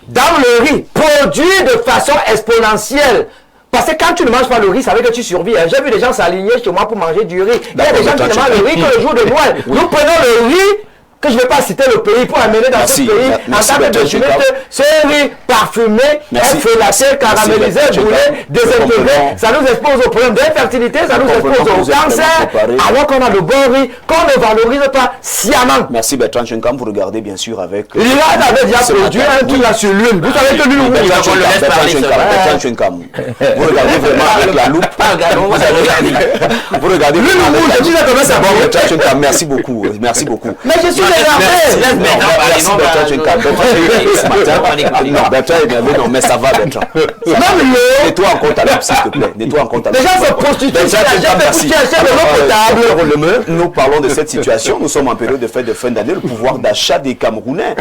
dans le riz, produire de façon exponentielle. Parce que quand tu ne manges pas le riz, ça veut dire que tu survis. J'ai vu des gens s'aligner chez moi pour manger du riz. Il y a des gens qui ne mangent le riz que le jour de Noël. Nous prenons le riz que je ne vais pas citer le pays, pour amener dans ce pays, en tant que document, ce riz parfumé, effeuillé, caramélisé, brûlé, désintégré, ça nous expose aux problèmes d'infertilité, ça nous expose au cancer, alors qu'on a le bon riz, qu'on ne valorise pas sciemment. Merci Bertrand Chenkam, vous regardez bien sûr avec... L'Iran avait déjà produit un truc là sur l'huile. Vous savez que l'huile rouge... Bertrand Chenkam, vous regardez vraiment avec la loupe. Vous regardez l'huile rouge, je dis là comment ça va. Bertrand Chenkam, merci beaucoup. Merci beaucoup. Mais je suis énervé. Merci Bertrand Chenkam. Non, Bertrand est énervé, non, mais ça va Bertrand. Nettoie encore ta loupe s'il te plaît. Nettoie encore ta loupe. Les gens se prostituent, nous parlons de cette situation. Nous sommes en période de fête de fin d'année, le pouvoir d'achat des Camerounais.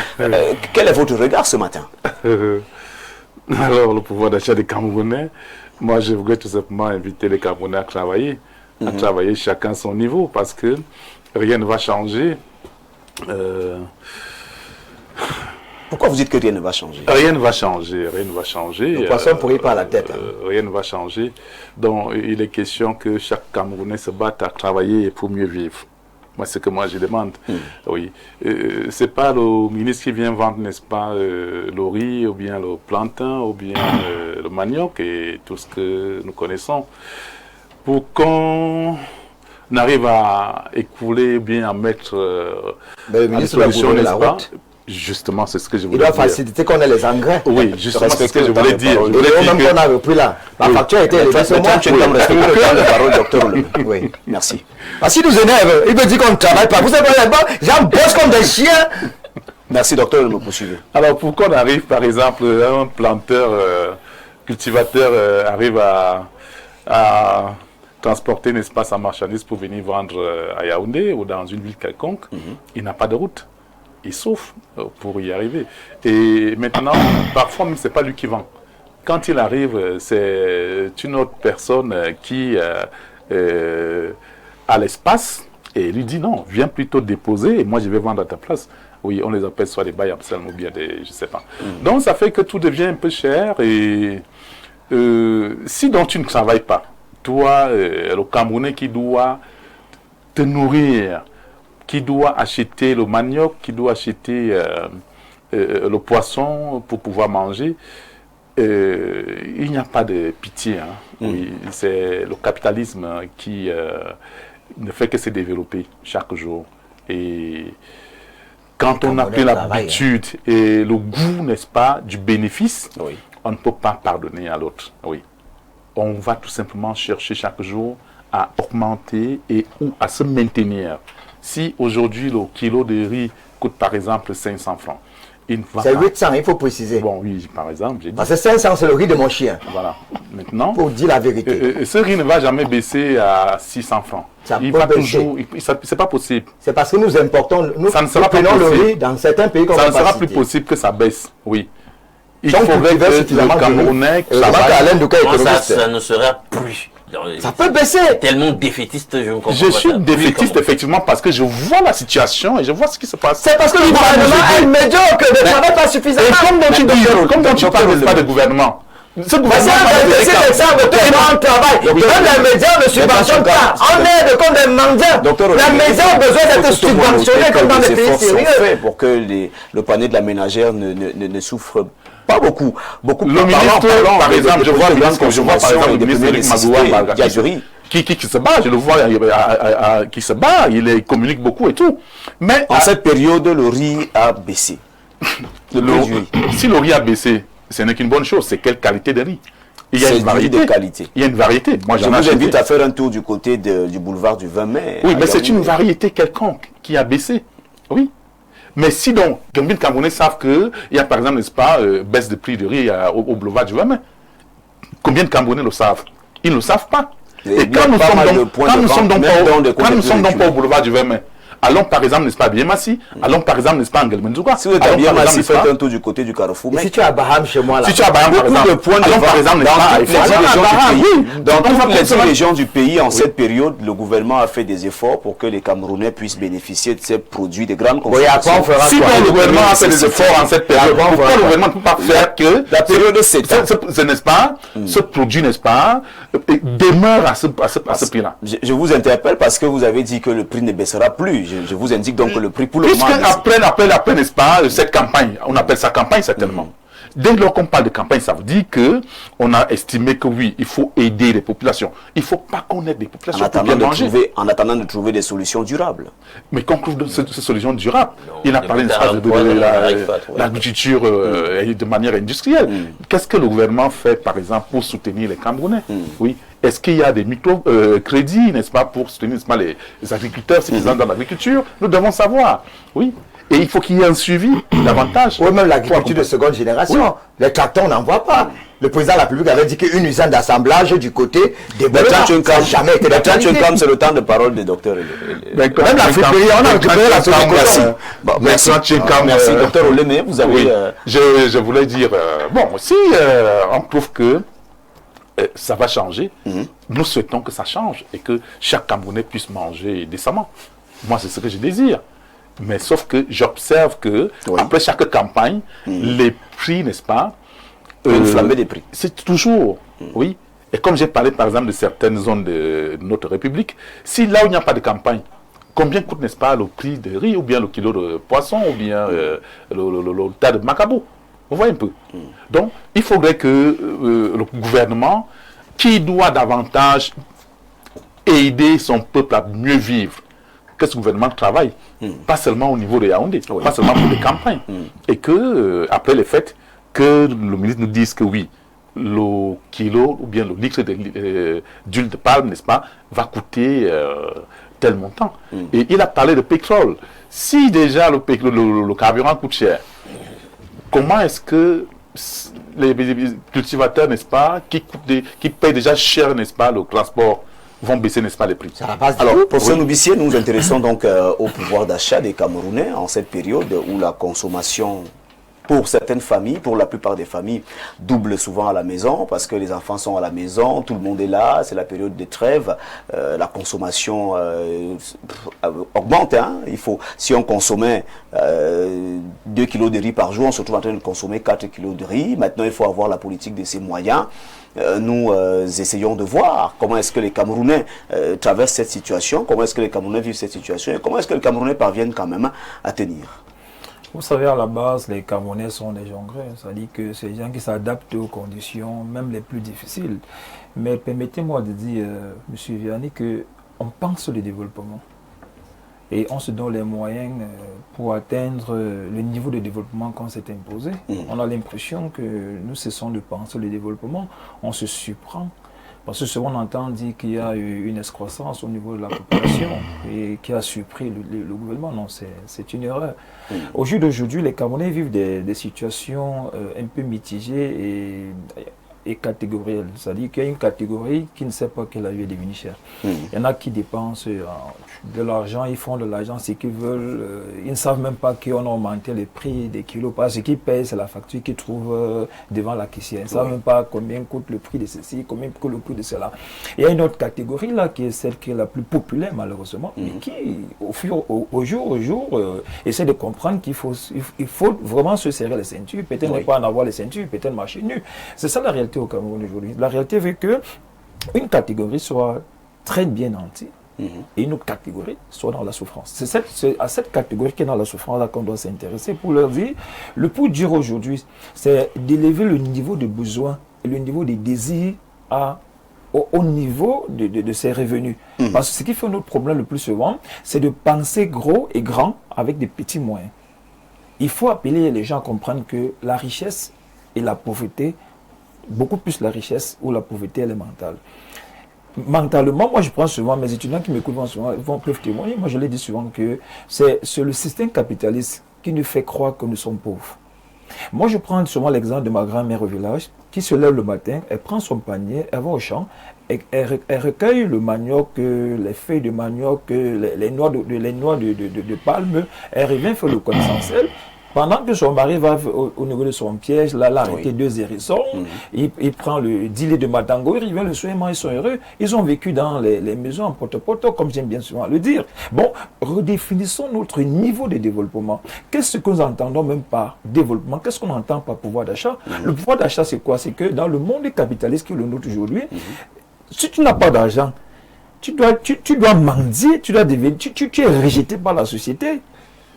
Quel est votre regard ce matin? Alors, le pouvoir d'achat des Camerounais, moi je voudrais tout simplement inviter les Camerounais à travailler chacun à son niveau, parce que rien ne va changer. Pourquoi vous dites que rien ne va changer? Rien ne va changer, rien ne va changer. Le poisson pourrit par la tête. Rien ne va changer. Donc, il est question que chaque Camerounais se batte à travailler pour mieux vivre. Moi, c'est ce que moi je demande. Oui. C'est pas le ministre qui vient vendre, n'est-ce pas, le riz, ou bien le plantain, ou bien le manioc, et tout ce que nous connaissons. Pour qu'on arrive à écouler, ou bien à mettre le ministre doit gouverner la route. Justement, c'est ce que je voulais dire. Il doit faciliter qu'on ait les engrais. Oui, justement, c'est ce que je voulais dire. Même qu'on a repris là. La facture a été élevée ce mois. Oui, merci. Parce qu'il nous énerve, il veut dire qu'on ne travaille pas. Vous savez, j'en bosse comme des chiens. Merci, docteur, de me poursuivre. Alors, pour qu'on arrive, par exemple, un planteur, cultivateur arrive à transporter, n'est-ce pas, sa marchandise pour venir vendre à Yaoundé ou dans une ville quelconque, il n'a pas de route. Il souffre pour y arriver. Et maintenant, parfois même, ce n'est pas lui qui vend. Quand il arrive, c'est une autre personne qui a l'espace et lui dit non, viens plutôt déposer et moi je vais vendre à ta place. Oui, on les appelle soit des bails absolument ou bien des, je sais pas. Donc ça fait que tout devient un peu cher et si donc tu ne travailles pas, toi, le Camerounais qui doit te nourrir, qui doit acheter le manioc, qui doit acheter le poisson pour pouvoir manger, il n'y a pas de pitié. Hein. Oui, c'est le capitalisme qui ne fait que se développer chaque jour. Et quand on n'a plus l'habitude et le goût, n'est-ce pas, du bénéfice, on ne peut pas pardonner à l'autre. Oui. On va tout simplement chercher chaque jour à augmenter et ou à se maintenir. Si aujourd'hui le kilo de riz coûte par exemple 500 francs, c'est 800, il faut préciser. Bon, oui, par exemple, j'ai dit. Parce que 500, c'est le riz de mon chien. Voilà. Maintenant, pour dire la vérité. Ce riz ne va jamais baisser à 600 francs. Il va toujours. C'est pas possible. C'est parce que nous importons. Nous prenons le riz dans certains pays. Ça ne sera plus possible que ça baisse. Oui. Il faudrait que le Camerounais. Ça ne sera plus. Ça peut baisser. Tellement défaitiste, je ne comprends pas. Je suis défaitiste effectivement parce que je vois la situation et je vois ce qui se passe. C'est parce que le gouvernement est médiocre, ne travaille pas suffisamment. Et comme donc tu parles pas de gouvernement. Ce gouvernement c'est l'exemple, tout le monde travaille. Même les médias ne subventionnent pas. On est comme des mendiants. Les médias ont besoin d'être subventionnés comme dans les pays sérieux. Pour que le panier de la ménagère ne souffre pas beaucoup. Le ministre, par exemple, je vois par exemple le ministre Eric Magoua qui se bat, je le vois qui se bat, il communique beaucoup et tout. Mais en cette période, le riz a baissé. Si le riz a baissé, ce n'est qu'une bonne chose. C'est quelle qualité de riz? Il y a une variété de qualité. Il y a une variété. Moi, je vous invite à faire un tour du côté du boulevard du 20 mai. Oui, mais c'est une variété quelconque qui a baissé. Oui. Mais si donc, combien de Camerounais savent qu'il y a par exemple, n'est-ce pas, baisse de prix de riz au boulevard du 20 mai? Combien de Camerounais le savent? Ils ne le savent pas. Et quand nous sommes donc pas au boulevard du 20 mai, allons par exemple, n'est-ce pas, à Biémassi, allons par exemple, n'est-ce pas, à Ngelmenzouga. Si vous êtes à Biémassi, faites un tour du côté du Carrefour. Si tu es à Baham chez moi là. Si tu es à Baham, par exemple, allons par exemple, dans toutes les régions du pays, en cette période, le gouvernement a fait des efforts pour que les Camerounais puissent bénéficier de ces produits de grande consommation. Si le gouvernement a fait des efforts en cette période, pourquoi le gouvernement ne peut pas faire que la période c'est n'est-ce pas, ce produit, n'est-ce pas, demeure à ce prix-là? Je vous interpelle parce que vous avez dit que le prix ne baissera plus. je vous indique donc que le prix pour le moment... Après, n'est-ce pas, cette campagne, on appelle ça campagne certainement. Dès lors qu'on parle de campagne, ça veut dire qu'on a estimé que oui, il faut aider les populations. Il ne faut pas qu'on aide les populations pour bien manger. En attendant de trouver des solutions durables. Mais qu'on trouve ces solutions durables. Il a parlé de l'agriculture de manière industrielle. Qu'est-ce que le gouvernement fait, par exemple, pour soutenir les Camerounais? Oui. Est-ce qu'il y a des micro-crédits, n'est-ce pas, pour soutenir les agriculteurs, ceux qui sont dans l'agriculture? Nous devons savoir. Oui. Et il faut qu'il y ait un suivi davantage. Oui, même l'agriculture de seconde génération. Oui. Les tracteurs, on n'en voit pas. Le président de la République avait dit qu'une usine d'assemblage du côté des Bertrand jamais été d'actualité. C'est le temps de parole du docteur. Même la friperie, on a récupéré la solution. Merci, docteur Olémé. Vous avez... Je voulais dire, bon, si on trouve que ça va changer, nous souhaitons que ça change et que chaque Camerounais puisse manger décemment. Moi, c'est ce que je désire. Mais sauf que j'observe que après chaque campagne, les prix, n'est-ce pas, une flambée des prix. C'est toujours, oui. Et comme j'ai parlé par exemple de certaines zones de notre République, si là où il n'y a pas de campagne, combien coûte, n'est-ce pas, le prix de riz ou bien le kilo de poisson ou bien le tas de macabo? Vous voyez un peu. Donc, il faudrait que le gouvernement, qui doit davantage aider son peuple à mieux vivre, que ce gouvernement travaille, pas seulement au niveau de Yaoundé, pas seulement pour les campagnes, et que, après les fêtes, que le ministre nous dise que oui, le kilo ou bien le litre d'huile de palme, n'est-ce pas, va coûter tel montant. Et il a parlé de pétrole. Si déjà le carburant coûte cher, comment est-ce que les cultivateurs, n'est-ce pas, qui payent déjà cher, n'est-ce pas, le transport, vont baisser, n'est-ce pas, les prix? Alors, professeur Noubissier, nous nous intéressons donc au pouvoir d'achat des Camerounais en cette période où la consommation, pour certaines familles, pour la plupart des familles, double souvent à la maison parce que les enfants sont à la maison, tout le monde est là, c'est la période des trêves, la consommation augmente. Si on consommait 2 kilos de riz par jour, on se retrouve en train de consommer 4 kilos de riz. Maintenant, il faut avoir la politique de ces moyens. Nous essayons de voir comment est-ce que les Camerounais traversent cette situation, comment est-ce que les Camerounais vivent cette situation et comment est-ce que les Camerounais parviennent quand même à tenir. Vous savez, à la base, les Camerounais sont des jongleurs. C'est-à-dire que c'est des gens qui s'adaptent aux conditions, même les plus difficiles. Mais permettez-moi de dire, M. Vianney, qu'on pense le développement. Et on se donne les moyens pour atteindre le niveau de développement qu'on s'est imposé. On a l'impression que nous cessons de penser le développement, on se surprend. Parce que souvent on entend dire qu'il y a une excroissance au niveau de la population et qui a surpris le gouvernement. Non, c'est une erreur. Au jour d'aujourd'hui, les Camerounais vivent des situations un peu mitigées et catégorielles. C'est-à-dire qu'il y a une catégorie qui ne sait pas qu'elle a eu devenu chère. Il y en a qui dépensent de l'argent, ils font de l'argent, ce qu'ils veulent. Ils ne savent même pas qu'on a augmenté les prix des kilos. Parce que ce qu'ils payent, c'est la facture qu'ils trouvent devant la caissière. Ils ne savent même pas combien coûte le prix de ceci, combien coûte le prix de cela. Il y a une autre catégorie là qui est celle qui est la plus populaire malheureusement, mais qui au jour essaie de comprendre qu'il faut vraiment se serrer les ceintures, peut-être ne pas en avoir les ceintures, peut-être marcher nu. C'est ça la réalité au Cameroun aujourd'hui. La réalité veut que une catégorie soit très bien nantie et une autre catégorie soit dans la souffrance. C'est à cette catégorie qui est dans la souffrance là qu'on doit s'intéresser pour leur dire, le plus dur aujourd'hui, c'est d'élever le niveau de besoin et le niveau des désirs au niveau de ses revenus. Parce que ce qui fait notre problème le plus souvent, c'est de penser gros et grand avec des petits moyens. Il faut appeler les gens à comprendre que la richesse et la pauvreté, beaucoup plus la richesse ou la pauvreté, elle est mentale. Mentalement, moi je prends souvent, mes étudiants qui m'écoutent peuvent témoigner, moi je les dis souvent que c'est le système capitaliste qui nous fait croire que nous sommes pauvres. Moi je prends souvent l'exemple de ma grand-mère au village qui se lève le matin, elle prend son panier, elle va au champ, elle recueille le manioc, les feuilles de manioc, les noix de palme, elle revient faire le connaissance. Pendant que son mari va au niveau de son piège, là, arrêté 2 hérissons, il prend le dilet de Matango, il revient le soir, ils sont heureux. Ils ont vécu dans les maisons en poto-poto, comme j'aime bien souvent le dire. Bon, redéfinissons notre niveau de développement. Qu'est-ce que nous entendons même par développement? Qu'est-ce qu'on entend par pouvoir d'achat? Le pouvoir d'achat, c'est quoi? C'est que dans le monde capitaliste qui est le nôtre aujourd'hui, si tu n'as pas d'argent, tu dois mendier, tu es rejeté par la société.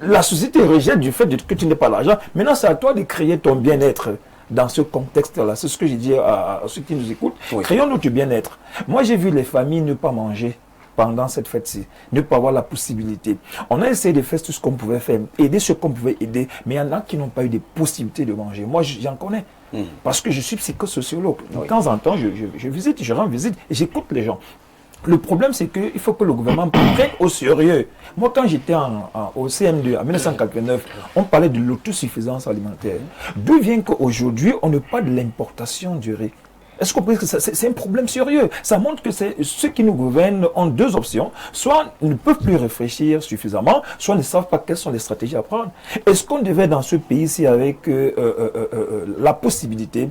La société rejette du fait que tu n'as pas l'argent. Maintenant, c'est à toi de créer ton bien-être dans ce contexte-là. C'est ce que j'ai dit à ceux qui nous écoutent. Oui. Créons notre bien-être. Moi, j'ai vu les familles ne pas manger pendant cette fête-ci, ne pas avoir la possibilité. On a essayé de faire tout ce qu'on pouvait faire, aider ceux qu'on pouvait aider, mais il y en a qui n'ont pas eu de possibilité de manger. Moi, j'en connais, parce que je suis psychosociologue. De temps en temps, je visite, je rends visite et j'écoute les gens. Le problème, c'est qu'il faut que le gouvernement prenne au sérieux. Moi, quand j'étais au CM2 en 1989, on parlait de l'autosuffisance alimentaire. D'où vient qu'aujourd'hui, on ne parle de l'importation du riz? Est-ce qu'on peut dire que c'est un problème sérieux? Ça montre que ceux qui nous gouvernent ont deux options. Soit ils ne peuvent plus réfléchir suffisamment, soit ils ne savent pas quelles sont les stratégies à prendre. Est-ce qu'on devait dans ce pays-ci avec la possibilité,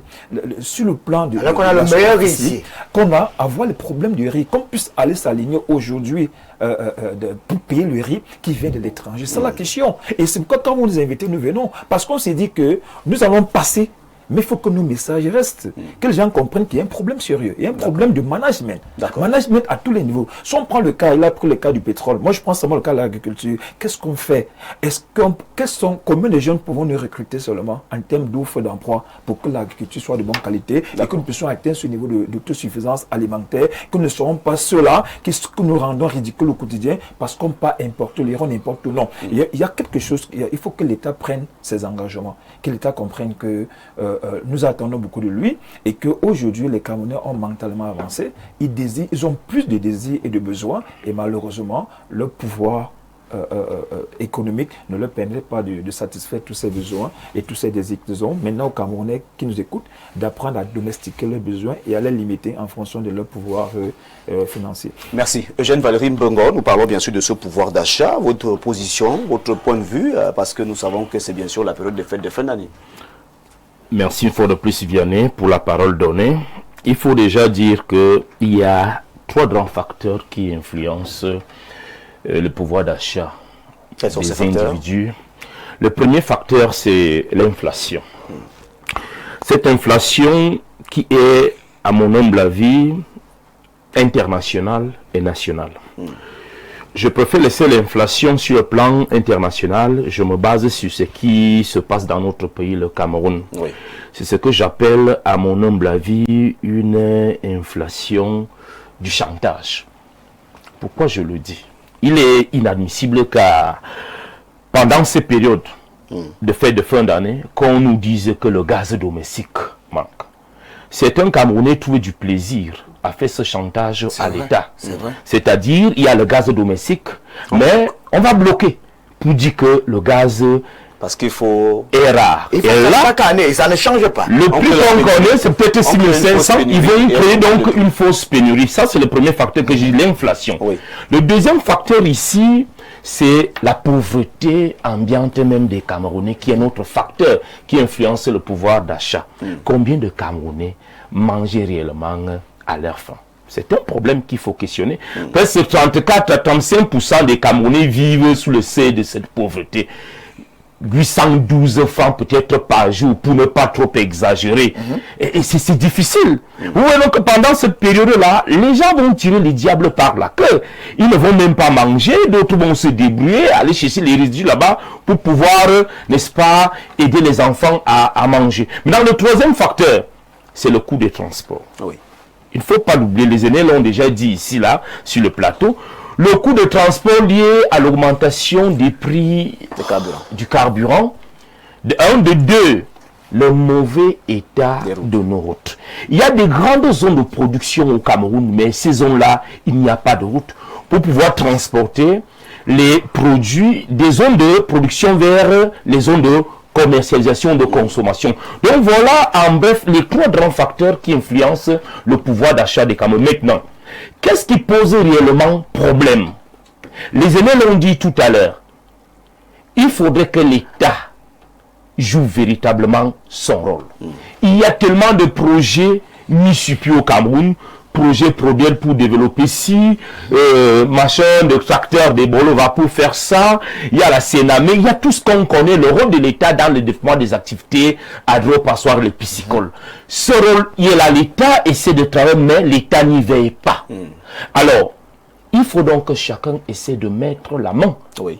sur le plan de... Alors qu'on a le meilleur riz ici. Qu'on va avoir les problèmes du riz, qu'on puisse aller s'aligner aujourd'hui pour payer le riz qui vient de l'étranger. C'est la question. Et c'est pourquoi quand vous nous invitez, nous venons. Parce qu'on s'est dit que nous allons passer. Mais il faut que nos messages restent, que les gens comprennent qu'il y a un problème sérieux, il y a un problème de management. Management à tous les niveaux. Si on prend le cas, il a pris le cas du pétrole, moi je prends seulement le cas de l'agriculture, qu'est-ce qu'on fait? Combien de jeunes pouvons nous recruter seulement en termes d'offres d'emploi pour que l'agriculture soit de bonne qualité et que nous puissions atteindre ce niveau d'autosuffisance alimentaire, que nous ne serons pas ceux-là que nous rendons ridicules au quotidien parce qu'on pas importe l'Iran, n'importe où. Non. Il y a quelque chose, il faut que l'État prenne ses engagements, que l'État comprenne que nous attendons beaucoup de lui et qu'aujourd'hui les Camerounais ont mentalement avancé, ils ont plus de désirs et de besoins et malheureusement leur pouvoir économique ne leur permet pas de satisfaire tous ces besoins et tous ces désirs qu'ils ont. Maintenant aux Camerounais qui nous écoutent d'apprendre à domestiquer leurs besoins et à les limiter en fonction de leur pouvoir financier. Merci. Eugène Valérie Mbongo, nous parlons bien sûr de ce pouvoir d'achat, votre position, votre point de vue, parce que nous savons que c'est bien sûr la période des fêtes de fin d'année. Merci une fois de plus, Vianney, pour la parole donnée. Il faut déjà dire qu'il y a trois grands facteurs qui influencent le pouvoir d'achat des individus. Le premier facteur, c'est l'inflation. Cette inflation qui est, à mon humble avis, internationale et nationale. Je préfère laisser l'inflation sur le plan international. Je me base sur ce qui se passe dans notre pays, le Cameroun. Oui. C'est ce que j'appelle, à mon humble avis, une inflation du chantage. Pourquoi je le dis? Il est inadmissible qu'à pendant ces périodes de fête de fin d'année, qu'on nous dise que le gaz domestique manque. Certains Camerounais trouvent du plaisir à faire ce chantage à l'État. C'est-à-dire, il y a le gaz domestique, mais on va bloquer pour dire que le gaz parce qu'il faut est rare. Il faut chaque année, ça ne change pas. Le prix qu'on connaît, c'est peut-être 6500. Ils vont créer donc une fausse pénurie. Ça, c'est le premier facteur que j'ai dit, l'inflation. Oui. Le deuxième facteur ici, c'est la pauvreté ambiante même des Camerounais, qui est notre facteur qui influence le pouvoir d'achat. Combien de Camerounais mangent réellement à leur faim? C'est un problème qu'il faut questionner. Parce que 34 à 35% des Camerounais vivent sous le seuil de cette pauvreté. 812 francs peut-être par jour, pour ne pas trop exagérer. Et c'est difficile. Vous voyez donc pendant cette période-là, les gens vont tirer les diables par la queue. Ils ne vont même pas manger, d'autres vont se débrouiller, aller chercher les résidus là-bas pour pouvoir, n'est-ce pas, aider les enfants à manger. Maintenant, le troisième facteur, c'est le coût des transports. Oui. Il ne faut pas l'oublier, les aînés l'ont déjà dit ici, là, sur le plateau. Le coût de transport lié à l'augmentation des prix du carburant. De deux, le mauvais état de nos routes. Il y a des grandes zones de production au Cameroun, mais ces zones-là, il n'y a pas de route pour pouvoir transporter les produits des zones de production vers les zones de commercialisation, de consommation. Donc voilà, en bref, les trois grands facteurs qui influencent le pouvoir d'achat des Camerounais. Maintenant, qu'est-ce qui pose réellement problème? Les aînés l'ont dit tout à l'heure. Il faudrait que l'État joue véritablement son rôle. Il y a tellement de projets mis sur pied au Cameroun, projets Probiel pour développer machin, de tracteurs, des bolos va pour faire ça. Il y a la Sénamé, il y a tout ce qu'on connaît, le rôle de l'État dans le développement des activités agro-passoires, les piscicoles. Ce rôle, il est là, l'État essaie de travailler, mais l'État n'y veille pas. Alors, Il faut donc que chacun essaie de mettre la main. Oui.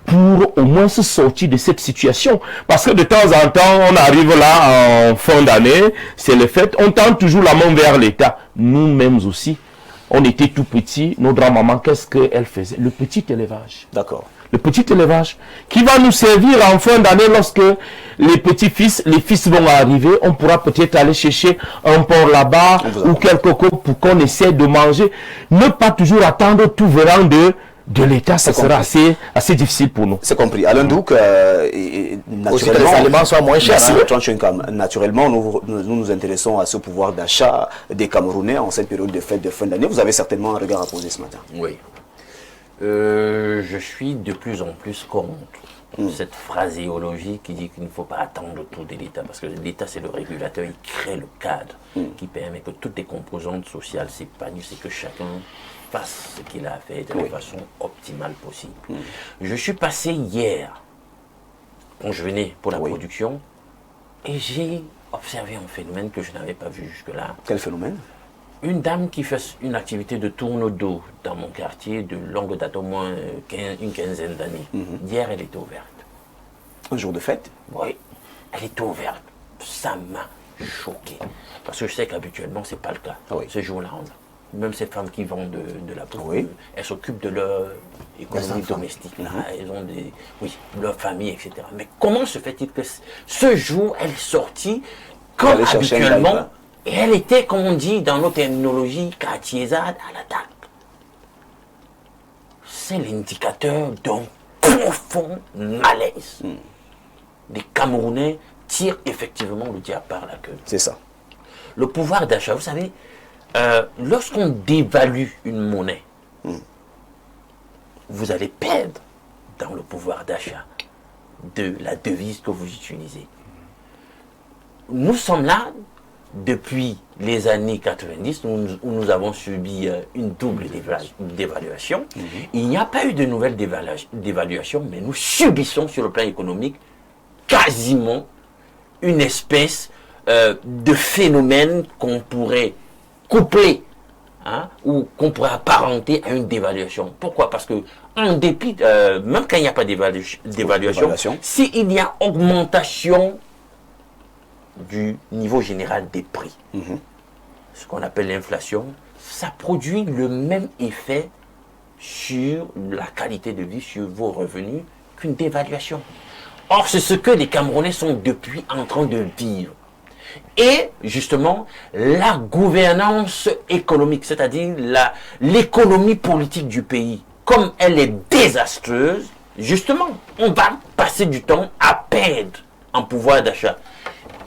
Pour au moins se sortir de cette situation. Parce que de temps en temps, on arrive là en fin d'année, c'est le fait, on tend toujours la main vers l'État. Nous-mêmes aussi, on était tout petits, nos grands-mamans, qu'est-ce qu'elles faisaient? Le petit élevage. D'accord. Le petit élevage qui va nous servir en fin d'année lorsque les petits-fils, les fils vont arriver, on pourra peut-être aller chercher un porc là-bas ou quelque chose pour qu'on essaie de manger. Ne pas toujours attendre tout venant de l'État, ça sera assez difficile pour nous. C'est compris. Alain Douk, aussi que les aliments soient moins chers. Naturellement, nous intéressons à ce pouvoir d'achat des Camerounais en cette période de fête de fin d'année. Vous avez certainement un regard à poser ce matin. Oui. Je suis de plus en plus contre cette phraséologie qui dit qu'il ne faut pas attendre tout de l'État, parce que l'État c'est le régulateur, il crée le cadre qui permet que toutes les composantes sociales s'épanouissent et que chacun fasse ce qu'il a à faire de la façon optimale possible. Je suis passé hier, quand je venais pour la production, et j'ai observé un phénomène que je n'avais pas vu jusque-là. Quel phénomène? Une dame qui fait une activité de tourne d'eau dans mon quartier de longue date, au moins une quinzaine d'années. Hier, elle était ouverte. Un jour de fête? Oui, elle était ouverte. Ça m'a choqué. Parce que je sais qu'habituellement, ce n'est pas le cas. Ce jour-là, même ces femmes qui vendent de la bouffe, elles s'occupent de leur économie domestique. Elles ont leur famille, etc. Mais comment se fait-il que ce jour, elle est sortie comme habituellement? Et elle était, comme on dit dans nos terminologies, quartiersade à l'attaque. C'est l'indicateur d'un profond malaise. Les Camerounais tirent effectivement le diable par la queue. C'est ça. Le pouvoir d'achat, vous savez, lorsqu'on dévalue une monnaie, vous allez perdre dans le pouvoir d'achat de la devise que vous utilisez. Nous sommes là depuis les années 90, où nous avons subi une double dévaluation. Il n'y a pas eu de nouvelle dévaluation, mais nous subissons sur le plan économique quasiment une espèce de phénomène qu'on pourrait coupler ou qu'on pourrait apparenter à une dévaluation. Pourquoi? Parce que en dépit, même quand il n'y a pas d'évaluation, s'il y a augmentation du niveau général des prix, ce qu'on appelle l'inflation, ça produit le même effet sur la qualité de vie, sur vos revenus, qu'une dévaluation. Or, c'est ce que les Camerounais sont depuis en train de vivre. Et justement, la gouvernance économique, c'est-à-dire l'économie politique du pays, comme elle est désastreuse, justement, on va passer du temps à perdre en pouvoir d'achat.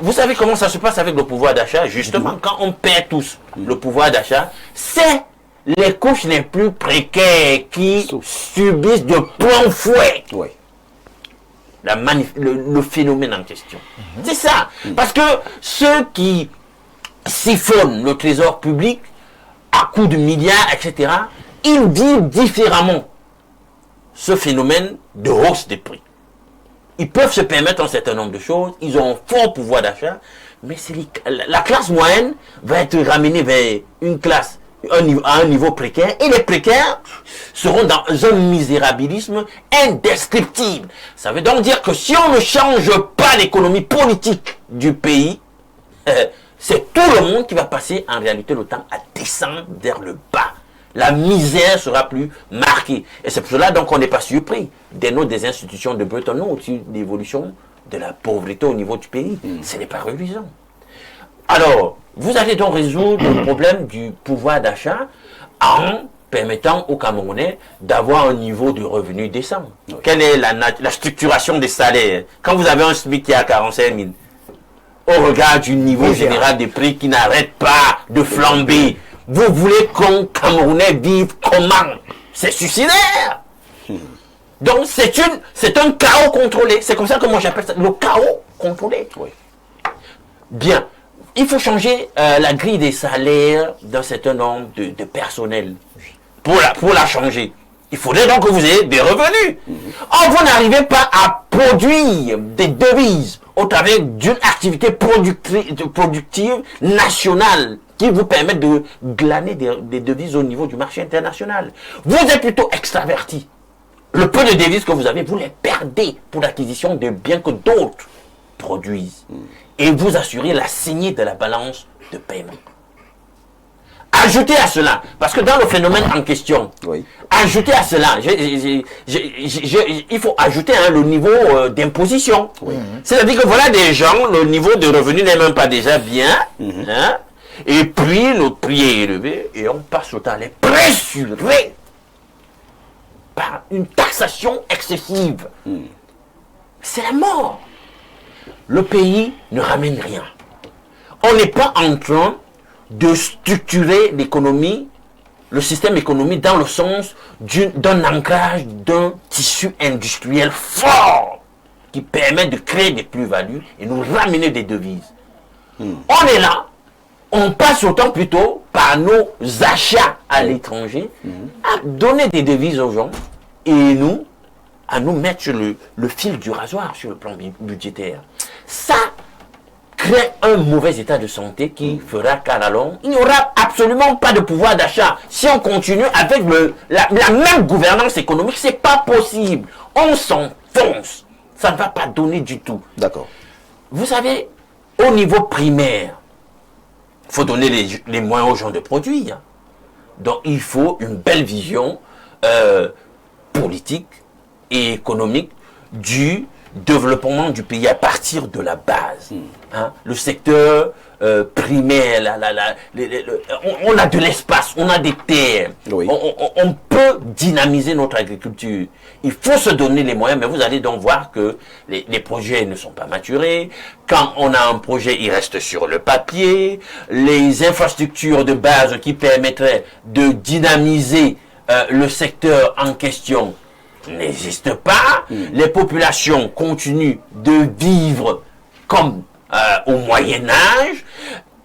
Vous savez comment ça se passe avec le pouvoir d'achat? Justement, quand on perd tous le pouvoir d'achat, c'est les couches les plus précaires qui subissent de plein fouet le phénomène en question. C'est ça. Parce que ceux qui siphonnent le trésor public à coups de milliards, etc., ils vivent différemment ce phénomène de hausse des prix. Ils peuvent se permettre un certain nombre de choses, ils ont un fort pouvoir d'achat, mais la classe moyenne va être ramenée vers une classe à un niveau précaire, et les précaires seront dans un misérabilisme indescriptible. Ça veut donc dire que si on ne change pas l'économie politique du pays, c'est tout le monde qui va passer en réalité le temps à descendre vers le bas. La misère sera plus marquée. Et c'est pour cela donc on n'est pas surpris des notes des institutions de Bretton Woods sur l'évolution de la pauvreté au niveau du pays. Ce n'est pas reluisant. Alors, vous allez donc résoudre le problème du pouvoir d'achat en permettant aux Camerounais d'avoir un niveau de revenu décent. Quelle est la structuration des salaires? Quand vous avez un SMIC qui est à 45 000, au regard du niveau général des prix qui n'arrête pas de flamber, vous voulez qu'un Camerounais vive comment? C'est suicidaire. Donc c'est un chaos contrôlé. C'est comme ça que moi j'appelle ça le chaos contrôlé. Bien. Il faut changer la grille des salaires d'un certain nombre de personnel. Pour la changer, il faudrait donc que vous ayez des revenus. Or, vous n'arrivez pas à produire des devises au travers d'une activité productive nationale qui vous permettent de glaner des devises au niveau du marché international. Vous êtes plutôt extraverti. Le peu de devises que vous avez, vous les perdez pour l'acquisition de biens que d'autres produisent. Et vous assurez la saignée de la balance de paiement. Ajoutez à cela, parce que dans le phénomène en question, ajoutez à cela, il faut ajouter le niveau d'imposition. C'est-à-dire que voilà des gens, le niveau de revenu n'est même pas déjà bien, et puis le prix est élevé, et on passe au temps à les pressurer par une taxation excessive. C'est la mort. Le pays ne ramène rien. On n'est pas en train de structurer l'économie, le système économique dans le sens d'un ancrage d'un tissu industriel fort qui permet de créer des plus-values et nous ramener des devises. On est là, on passe autant plutôt par nos achats à l'étranger à donner des devises aux gens et nous, à nous mettre sur le fil du rasoir sur le plan budgétaire. Ça crée un mauvais état de santé qui fera qu'à la longue, il n'y aura absolument pas de pouvoir d'achat. Si on continue avec la même gouvernance économique, c'est pas possible. On s'enfonce. Ça ne va pas donner du tout. D'accord. Vous savez, au niveau primaire, il faut donner les moyens aux gens de produire. Donc il faut une belle vision politique et économique du développement du pays à partir de la base. Le secteur primaire, on a de l'espace, on a des terres, on peut dynamiser notre agriculture. Il faut se donner les moyens, mais vous allez donc voir que les projets ne sont pas maturés. Quand on a un projet, il reste sur le papier. Les infrastructures de base qui permettraient de dynamiser le secteur en question n'existe pas. Les populations continuent de vivre comme au Moyen-Âge.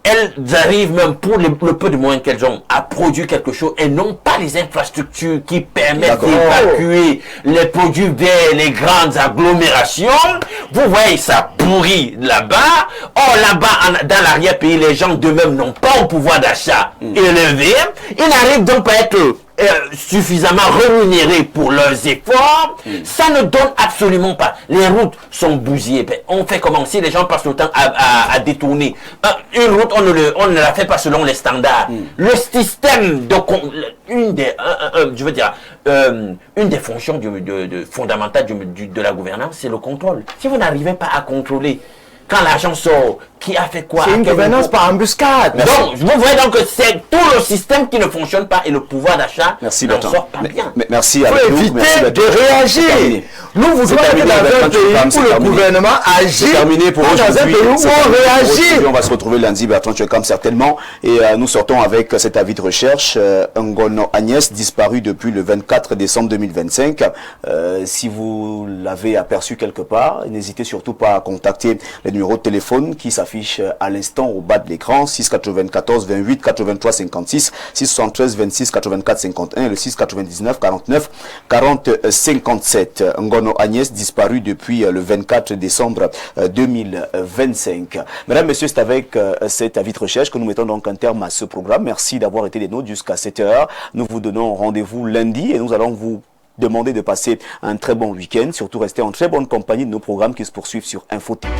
Elles arrivent même pour le peu de moyens qu'elles ont à produire quelque chose et n'ont pas les infrastructures qui permettent d'évacuer les produits vers les grandes agglomérations. Vous voyez, ça pourrit là-bas. Or, là-bas, dans l'arrière-pays, les gens d'eux-mêmes n'ont pas un pouvoir d'achat élevé. Ils n'arrivent donc pas à être suffisamment rémunérés pour leurs efforts. Ça ne donne absolument pas. Les routes sont bousillées. On fait comment? Si les gens passent le temps à détourner une route, on ne la fait pas selon les standards. Le système une des fonctions fondamentales de la gouvernance, c'est le contrôle. Si vous n'arrivez pas à contrôler quand l'argent sort, qui a fait quoi? C'est une gouvernance par embuscade. Donc, vous voyez donc que c'est tout le système qui ne fonctionne pas et le pouvoir d'achat n'en sort pas bien. Merci. Il faut éviter de réagir. Nous voudrons être dans un pays où le gouvernement agit, terminé pour dans un pays où on réagit. On va se retrouver lundi, Bertrand Tchekam certainement. Et nous sortons avec cet avis de recherche. Ngono Agnès, disparu depuis le 24 décembre 2025. Si vous l'avez aperçu quelque part, n'hésitez surtout pas à contacter les numéros de téléphone qui s'affichent à l'instant au bas de l'écran, 694 28 83 56, 673 26 84 51 et le 699 49 40 57. Ngono Agnès, disparu depuis le 24 décembre 2025. Mesdames, Messieurs, c'est avec cet avis de recherche que nous mettons donc un terme à ce programme. Merci d'avoir été des nôtres jusqu'à 7 heures. Nous vous donnons rendez-vous lundi et nous allons vous demander de passer un très bon week-end. Surtout, restez en très bonne compagnie de nos programmes qui se poursuivent sur Info TV.